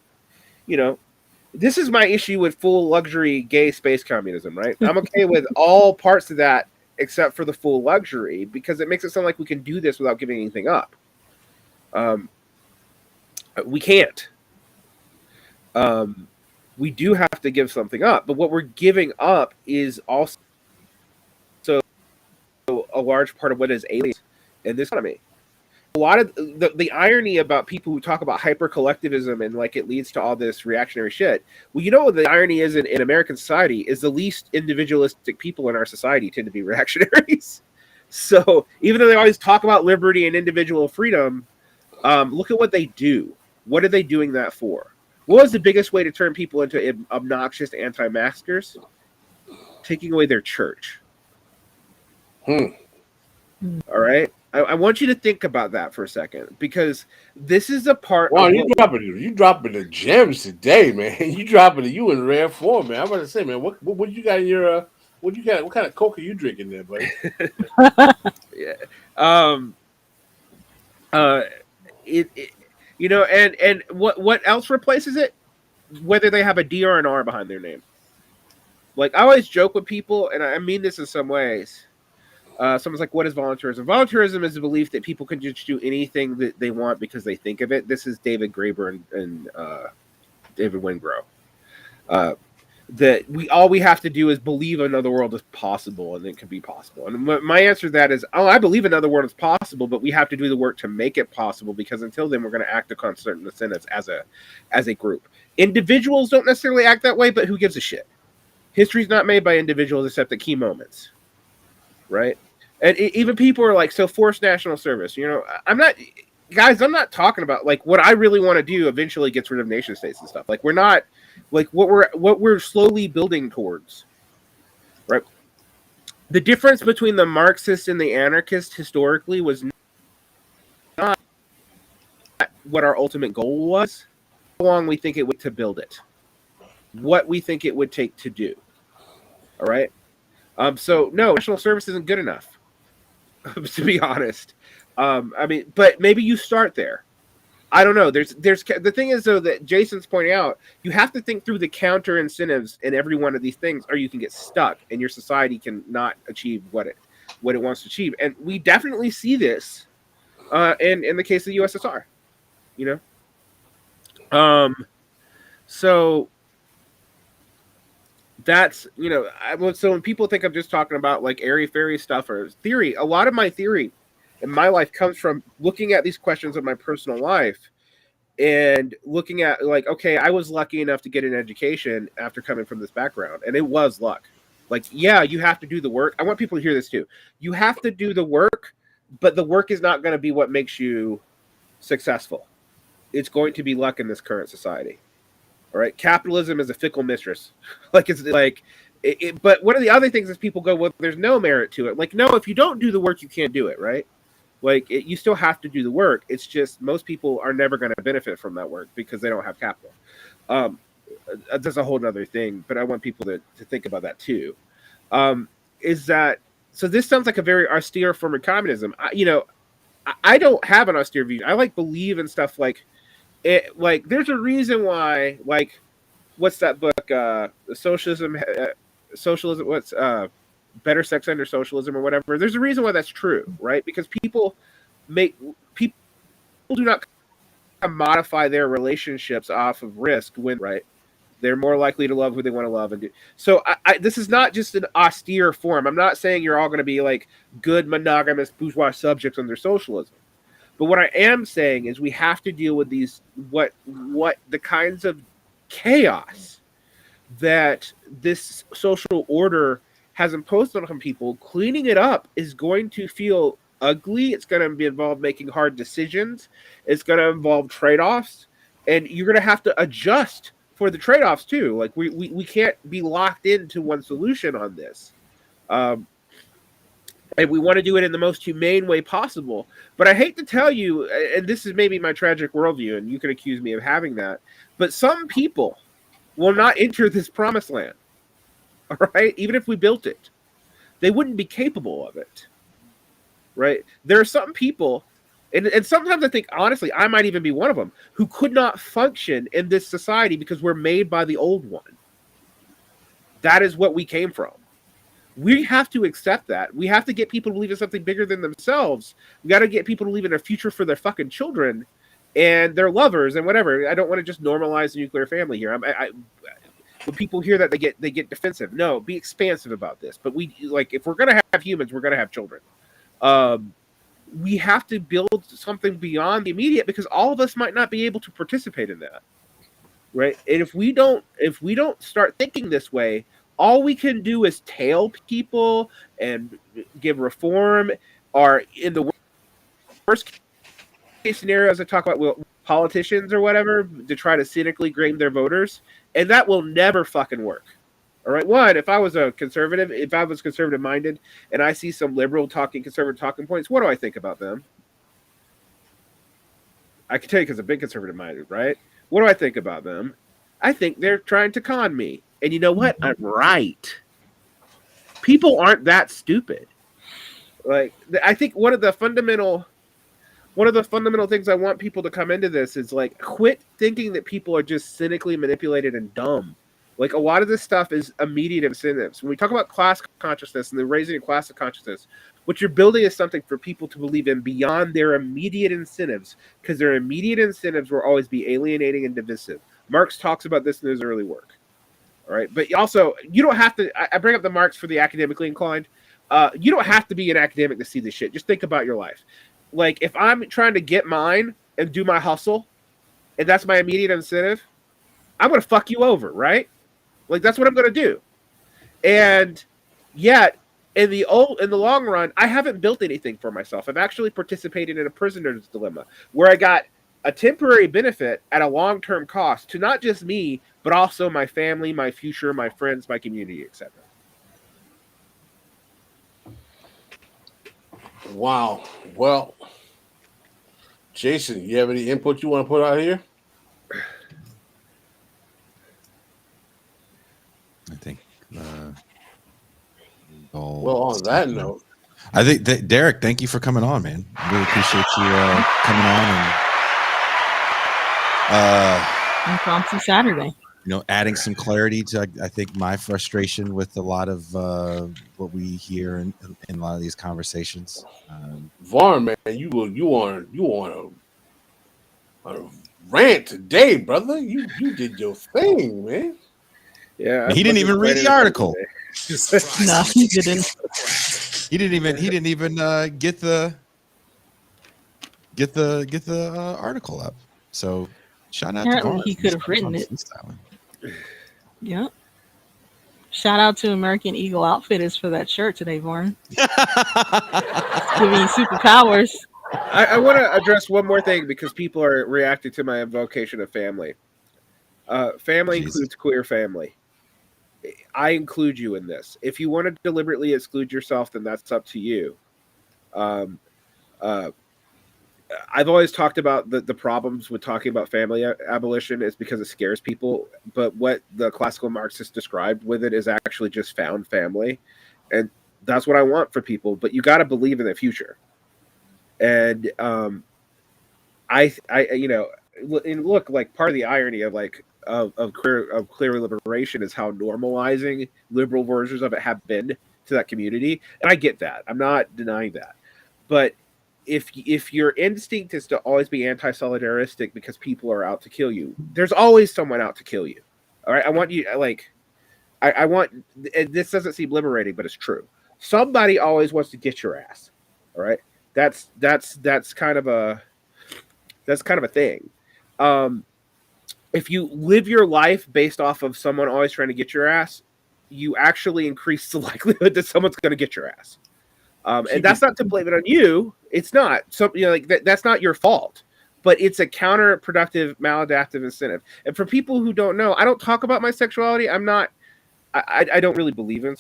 this is my issue with full luxury gay space communism, right? I'm okay with all parts of that except for the full luxury because it makes it sound like we can do this without giving anything up. We can't. We do have to give something up, but what we're giving up is also a large part of what is alien in this economy. A lot of the irony about people who talk about hyper collectivism and like it leads to all this reactionary shit. Well, you know what the irony is in American society is the least individualistic people in our society tend to be reactionaries. So even though they always talk about liberty and individual freedom, look at what they do. What are they doing that for? What was the biggest way to turn people into obnoxious anti-maskers? Taking away their church. All right? I want you to think about that for a second because this is a part. Wow, you dropping the gems today, man. You in rare form, man. I'm about to say, man, what you got in your what kind of Coke are you drinking there, buddy? Yeah. And what else replaces it? Whether they have a D or an R behind their name. Like I always joke with people, and I mean this in some ways. Someone's like, what is volunteerism? Volunteerism is the belief that people can just do anything that they want because they think of it. This is David Graeber and David Wengrow. That all we have to do is believe another world is possible and it can be possible. And my answer to that is, I believe another world is possible, but we have to do the work to make it possible because until then we're going to act upon certain incentives as a group. Individuals don't necessarily act that way, but who gives a shit? History's not made by individuals except at key moments. Right? And even people are like, so forced national service. I'm not talking about like what I really want to do eventually gets rid of nation states and stuff. Like we're not like what we're slowly building towards. Right? The difference between the Marxist and the anarchist historically was not what our ultimate goal was, how long we think it would to build it, what we think it would take to do. All right? So no, national service isn't good enough, to be honest. But maybe you start there. I don't know. There's the thing is though that Jason's pointing out, you have to think through the counter incentives in every one of these things, or you can get stuck, and your society can not achieve what it wants to achieve. And we definitely see this, in the case of the USSR, So. That's, so when people think I'm just talking about like airy-fairy stuff or theory, a lot of my theory in my life comes from looking at these questions of my personal life and looking at like, okay, I was lucky enough to get an education after coming from this background, and it was luck. Like, yeah, you have to do the work. I want people to hear this too. You have to do the work, but the work is not going to be what makes you successful. it's going to be luck in this current society. All right, capitalism is a fickle mistress. Like it's like, but one of the other things is people go, well, there's no merit to it. Like, no, if you don't do the work, you can't do it, right? Like, you still have to do the work. It's just most people are never going to benefit from that work because they don't have capital. That's a whole nother thing, but I want people to think about that too. Is that so? This sounds like a very austere form of communism. I don't have an austere view. I believe in stuff like it. Like, there's a reason why. Like, what's that book? Socialism. What's Better Sex Under Socialism or whatever. There's a reason why that's true, right? Because people do not modify their relationships off of risk when, right? They're more likely to love who they want to love and do. So this is not just an austere form. I'm not saying you're all going to be like good monogamous bourgeois subjects under socialism. But what I am saying is we have to deal with these what the kinds of chaos that this social order has imposed on people. Cleaning it up is going to feel ugly. It's going to be involved making hard decisions. It's going to involve trade-offs, and you're going to have to adjust for the trade-offs too. Like we can't be locked into one solution on this. And we want to do it in the most humane way possible. But I hate to tell you, and this is maybe my tragic worldview, and you can accuse me of having that, but some people will not enter this promised land. All right? Even if we built it, they wouldn't be capable of it. Right? There are some people, and sometimes I think, honestly, I might even be one of them, who could not function in this society because we're made by the old one. That is what we came from. We have to accept that. We have to get people to believe in something bigger than themselves. We got to get people to believe in a future for their fucking children and their lovers and whatever. I don't want to just normalize the nuclear family here. When people hear that, they get defensive. No, be expansive about this. But if we're gonna have humans, we're gonna have children. We have to build something beyond the immediate because all of us might not be able to participate in that, right? And if we don't start thinking this way, all we can do is tail people and give reform, or in the worst case scenarios I talk about, politicians or whatever, to try to cynically grade their voters, and that will never fucking work. All right. One, if I was conservative minded and I see some liberal conservative talking points, what do I think about them? I can tell you because I'm big conservative minded, right? What do I think about them? I think they're trying to con me. And you know what? I'm right. People aren't that stupid. Like, I think one of the fundamental things I want people to come into this is like, quit thinking that people are just cynically manipulated and dumb. Like, a lot of this stuff is immediate incentives. When we talk about class consciousness and the raising of class consciousness, what you're building is something for people to believe in beyond their immediate incentives, because their immediate incentives will always be alienating and divisive. Marx talks about this in his early work. All right. But also, you don't have to, I bring up the Marx for the academically inclined. You don't have to be an academic to see this shit. Just think about your life. Like, if I'm trying to get mine and do my hustle, and that's my immediate incentive, I'm going to fuck you over, right? Like, that's what I'm going to do. And yet, in the long run, I haven't built anything for myself. I've actually participated in a prisoner's dilemma where I got a temporary benefit at a long-term cost to not just me, but also my family, my future, my friends, my community, etc. Wow. Well, Jason, you have any input you want to put out here? I think. Well, on that note, I think that, Derick, thank you for coming on, man. I really appreciate you coming on Impromptu Saturday. Adding some clarity to, I think, my frustration with a lot of what we hear in a lot of these conversations. Varn, man, you on a rant today, brother. You did your thing, man. Yeah, he didn't even read the article. No, he didn't. He didn't even get the article up. So shout out. Apparently, he could have written it. Yeah. Shout out to American Eagle Outfitters for that shirt today, Varn. Giving you superpowers. I want to address one more thing because people are reacting to my invocation of family. Family Jesus. includes queer family. I include you in this. If you want to deliberately exclude yourself, then that's up to you. Um, I've always talked about the problems with talking about family abolition is because it scares people. But what the classical Marxists described with it is actually just found family. And that's what I want for people. But you got to believe in the future. And I you know, and look, like part of the irony of like of clear liberation is how normalizing liberal versions of it have been to that community, and I get that. I'm not denying that, but if your instinct is to always be anti-solidaristic because people are out to kill you, there's always someone out to kill you. All right, I want you like I want. This doesn't seem liberating, but it's true. Somebody always wants to get your ass. All right, that's kind of a thing. If you live your life based off of someone always trying to get your ass, you actually increase the likelihood that someone's going to get your ass. And that's not to blame it on you. It's not. So, you know, like that's not your fault. But it's a counterproductive, maladaptive incentive. And for people who don't know, I don't talk about my sexuality. I don't really believe in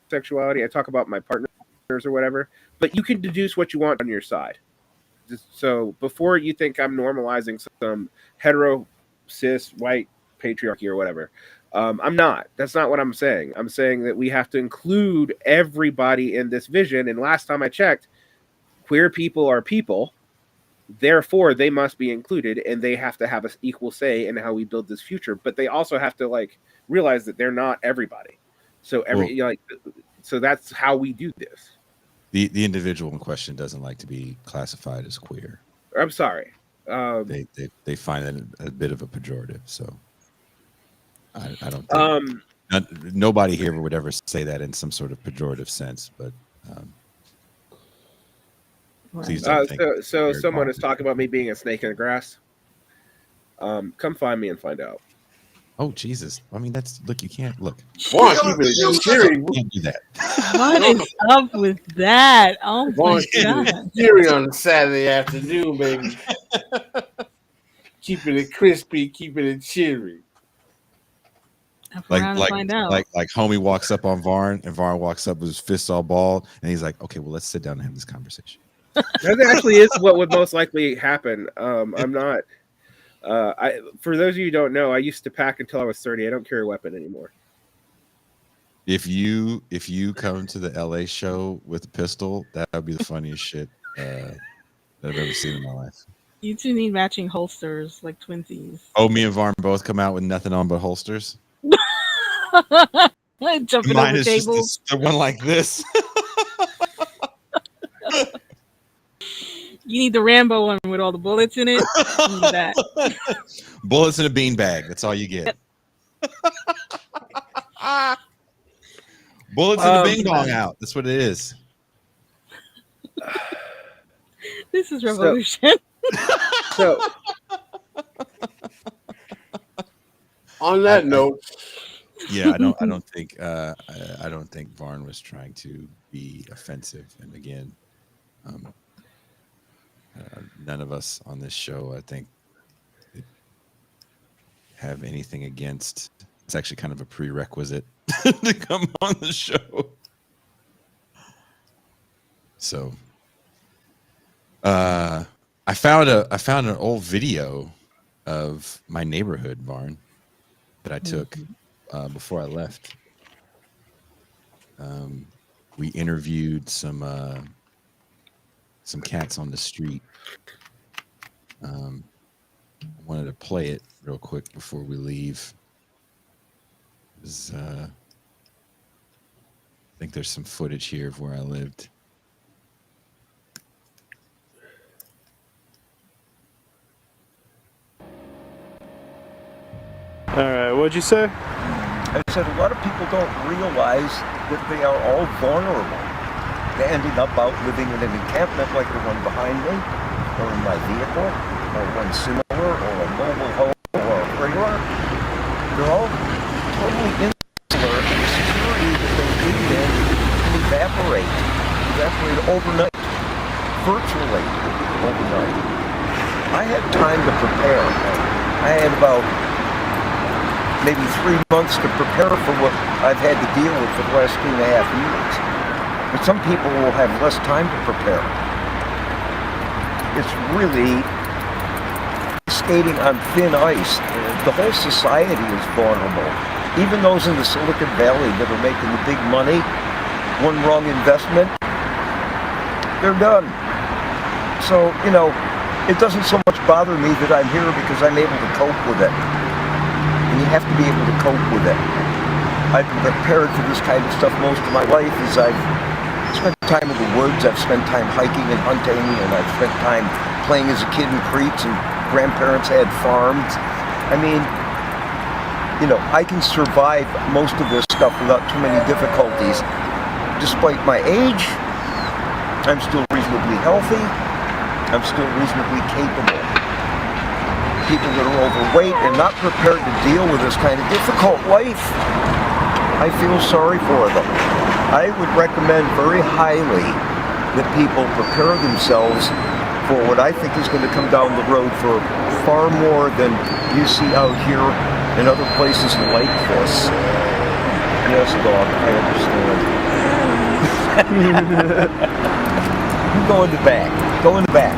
sexuality. I talk about my partners or whatever. But you can deduce what you want on your side. So before you think I'm normalizing some hetero, cis, white patriarchy or whatever, I'm not. That's not what I'm saying. I'm saying that we have to include everybody in this vision. And last time I checked, queer people are people. Therefore, they must be included, and they have to have an equal say in how we build this future. But they also have to like realize that they're not everybody. So so that's how we do this. The individual in question doesn't like to be classified as queer. I'm sorry. They find it a bit of a pejorative. So I don't think nobody here would ever say that in some sort of pejorative sense. But please don't think. So someone is talking about me being a snake in the grass. Come find me and find out. Oh Jesus! I mean, you can't look. Varn, keep it cheery. You can't do that. What is up with that? Oh my god! Cheery on a Saturday afternoon, baby. Keeping it crispy, keeping it cheery. Like homie walks up on Varn, and Varn walks up with his fists all balled, and he's like, "Okay, well, let's sit down and have this conversation." That actually is what would most likely happen. I'm not. For those of you who don't know, I used to pack until I was 30. I don't carry a weapon anymore. If you come to the LA show with a pistol, that would be the funniest shit that I've ever seen in my life. You two need matching holsters like twinsies. Oh, me and Varn both come out with nothing on but holsters. Jumping Mine over is tables. just the one like this. You need the Rambo one with all the bullets in it. You need that. Bullets in a beanbag. That's all you get. Bullets in the bing bong out. That's what it is. This is revolution. So on that note, yeah, I don't think Varn was trying to be offensive. And again, none of us on this show, I think, have anything against. It's actually kind of a prerequisite to come on the show. So, I found an old video of my neighborhood, Varn, that I took before I left. We interviewed some cats on the street. I wanted to play it real quick before we leave. I think there's some footage here of where I lived. All right, what'd you say? I said a lot of people don't realize that they are all vulnerable. They're ending up out living in an encampment like the one behind me, or in my vehicle, or one similar, or a mobile home, or a trailer. They're all totally insular, and the security that they live in can evaporate overnight. virtually overnight. I had time to prepare. I had about maybe 3 months to prepare for what I've had to deal with for the last 2.5 years. But some people will have less time to prepare. It's really skating on thin ice. The whole society is vulnerable. Even those in the Silicon Valley that are making the big money, one wrong investment, they're done. So, it doesn't so much bother me that I'm here because I'm able to cope with it. And you have to be able to cope with it. I've been prepared for this kind of stuff most of my life as I've spent time in the woods, I've spent time hiking and hunting, and I've spent time playing as a kid in creeks, and grandparents had farms. I mean, I can survive most of this stuff without too many difficulties. Despite my age, I'm still reasonably healthy. I'm still reasonably capable. People that are overweight and not prepared to deal with this kind of difficult life, I feel sorry for them. I would recommend very highly that people prepare themselves for what I think is going to come down the road for far more than you see out here in other places like this. Yes, dog, I understand. You go in the back. Go in the back.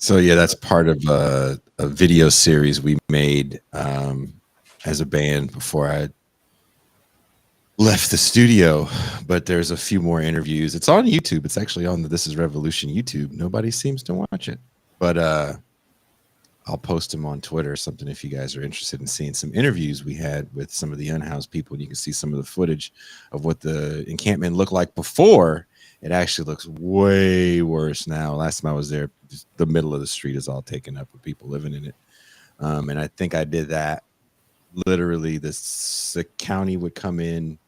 So yeah, that's part of a video series we made as a band before I left the studio. But there's a few more interviews. It's on YouTube. It's actually on the This Is Revolution YouTube. Nobody seems to watch it, but I'll post them on Twitter or something if you guys are interested in seeing some interviews we had with some of the unhoused people. And you can see some of the footage of what the encampment looked like before. It actually looks way worse now. Last time I was there, the middle of the street is all taken up with people living in it. And I think I did that. Literally, the county would come in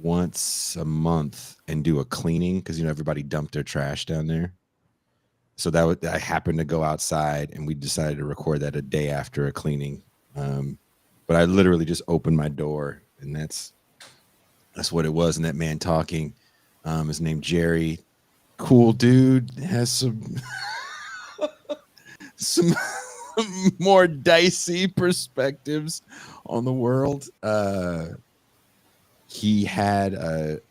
once a month and do a cleaning because, everybody dumped their trash down there. So I happened to go outside and we decided to record that a day after a cleaning. But I literally just opened my door and that's what it was. And that man talking, his name Jerry, cool dude, has some more dicey perspectives on the world. He had a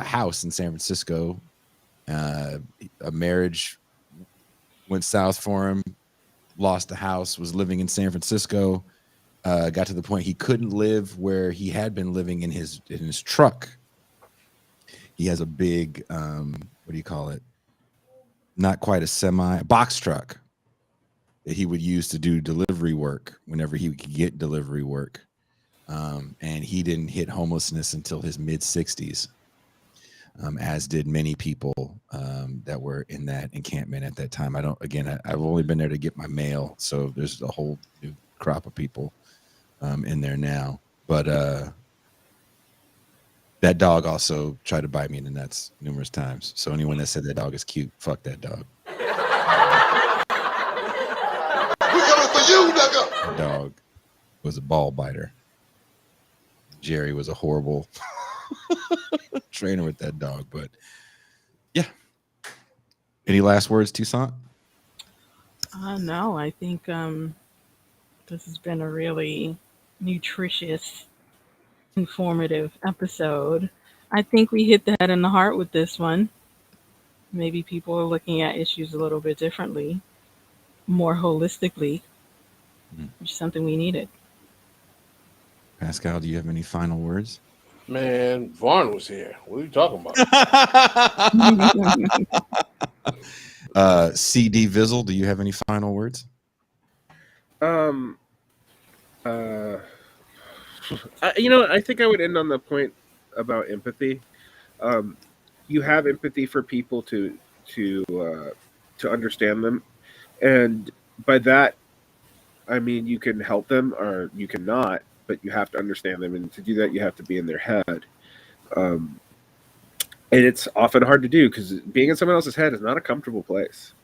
house in San Francisco. A marriage went south for him, lost the house, was living in San Francisco, got to the point he couldn't live where he had been living in his truck. He has a big, what do you call it? Not quite a box truck that he would use to do delivery work whenever he could get delivery work. And he didn't hit homelessness until his mid-60s, as did many people that were in that encampment at that time. I've only been there to get my mail, so there's a whole new crop of people in there now. But that dog also tried to bite me in the nuts numerous times. So anyone that said that dog is cute, fuck that dog. We coming for you, nigga. That dog was a ball biter. Jerry was a horrible trainer with that dog, but yeah. Any last words, Toussaint? No, I think this has been a really nutritious, informative episode. I think we hit the head and the heart with this one. Maybe people are looking at issues a little bit differently, more holistically, which is something we needed. Pascal, do you have any final words? Man, Varn was here. What are you talking about? CD Vizzle, do you have any final words? I think I would end on the point about empathy. you have empathy for people to understand them, and by that I mean you can help them or you cannot, but you have to understand them, and to do that you have to be in their head. And it's often hard to do because being in someone else's head is not a comfortable place.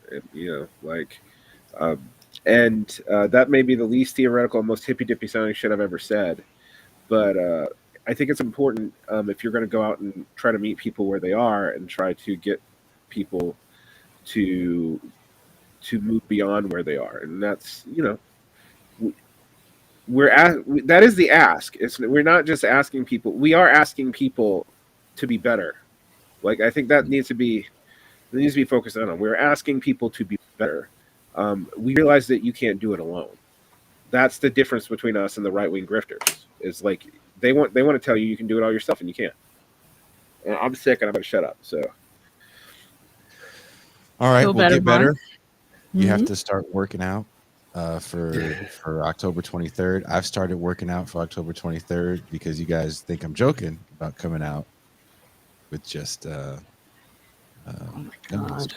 That may be the least theoretical, most hippy dippy sounding shit I've ever said. But I think it's important if you're going to go out and try to meet people where they are and try to get people to move beyond where they are, and that's that is the ask. We're not just asking people; we are asking people to be better. Like I think that needs to be focused on. We're asking people to be better. We realize that you can't do it alone. That's the difference between us and the right wing grifters. Is like they want to tell you can do it all yourself and you can't. And I'm sick and I'm going to shut up. So, all right, Feel we'll better, get better. Varn? You have Mhm. to start working out for October 23rd. I've started working out for October 23rd because you guys think I'm joking about coming out with just Oh my numbers. God.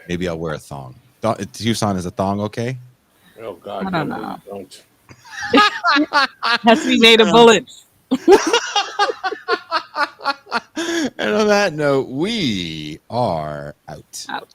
Maybe I'll wear a thong. Tucson, is a thong okay? Oh God, I don't no, know. don't. Has to be made of bullets. And on that note, we are out. Out.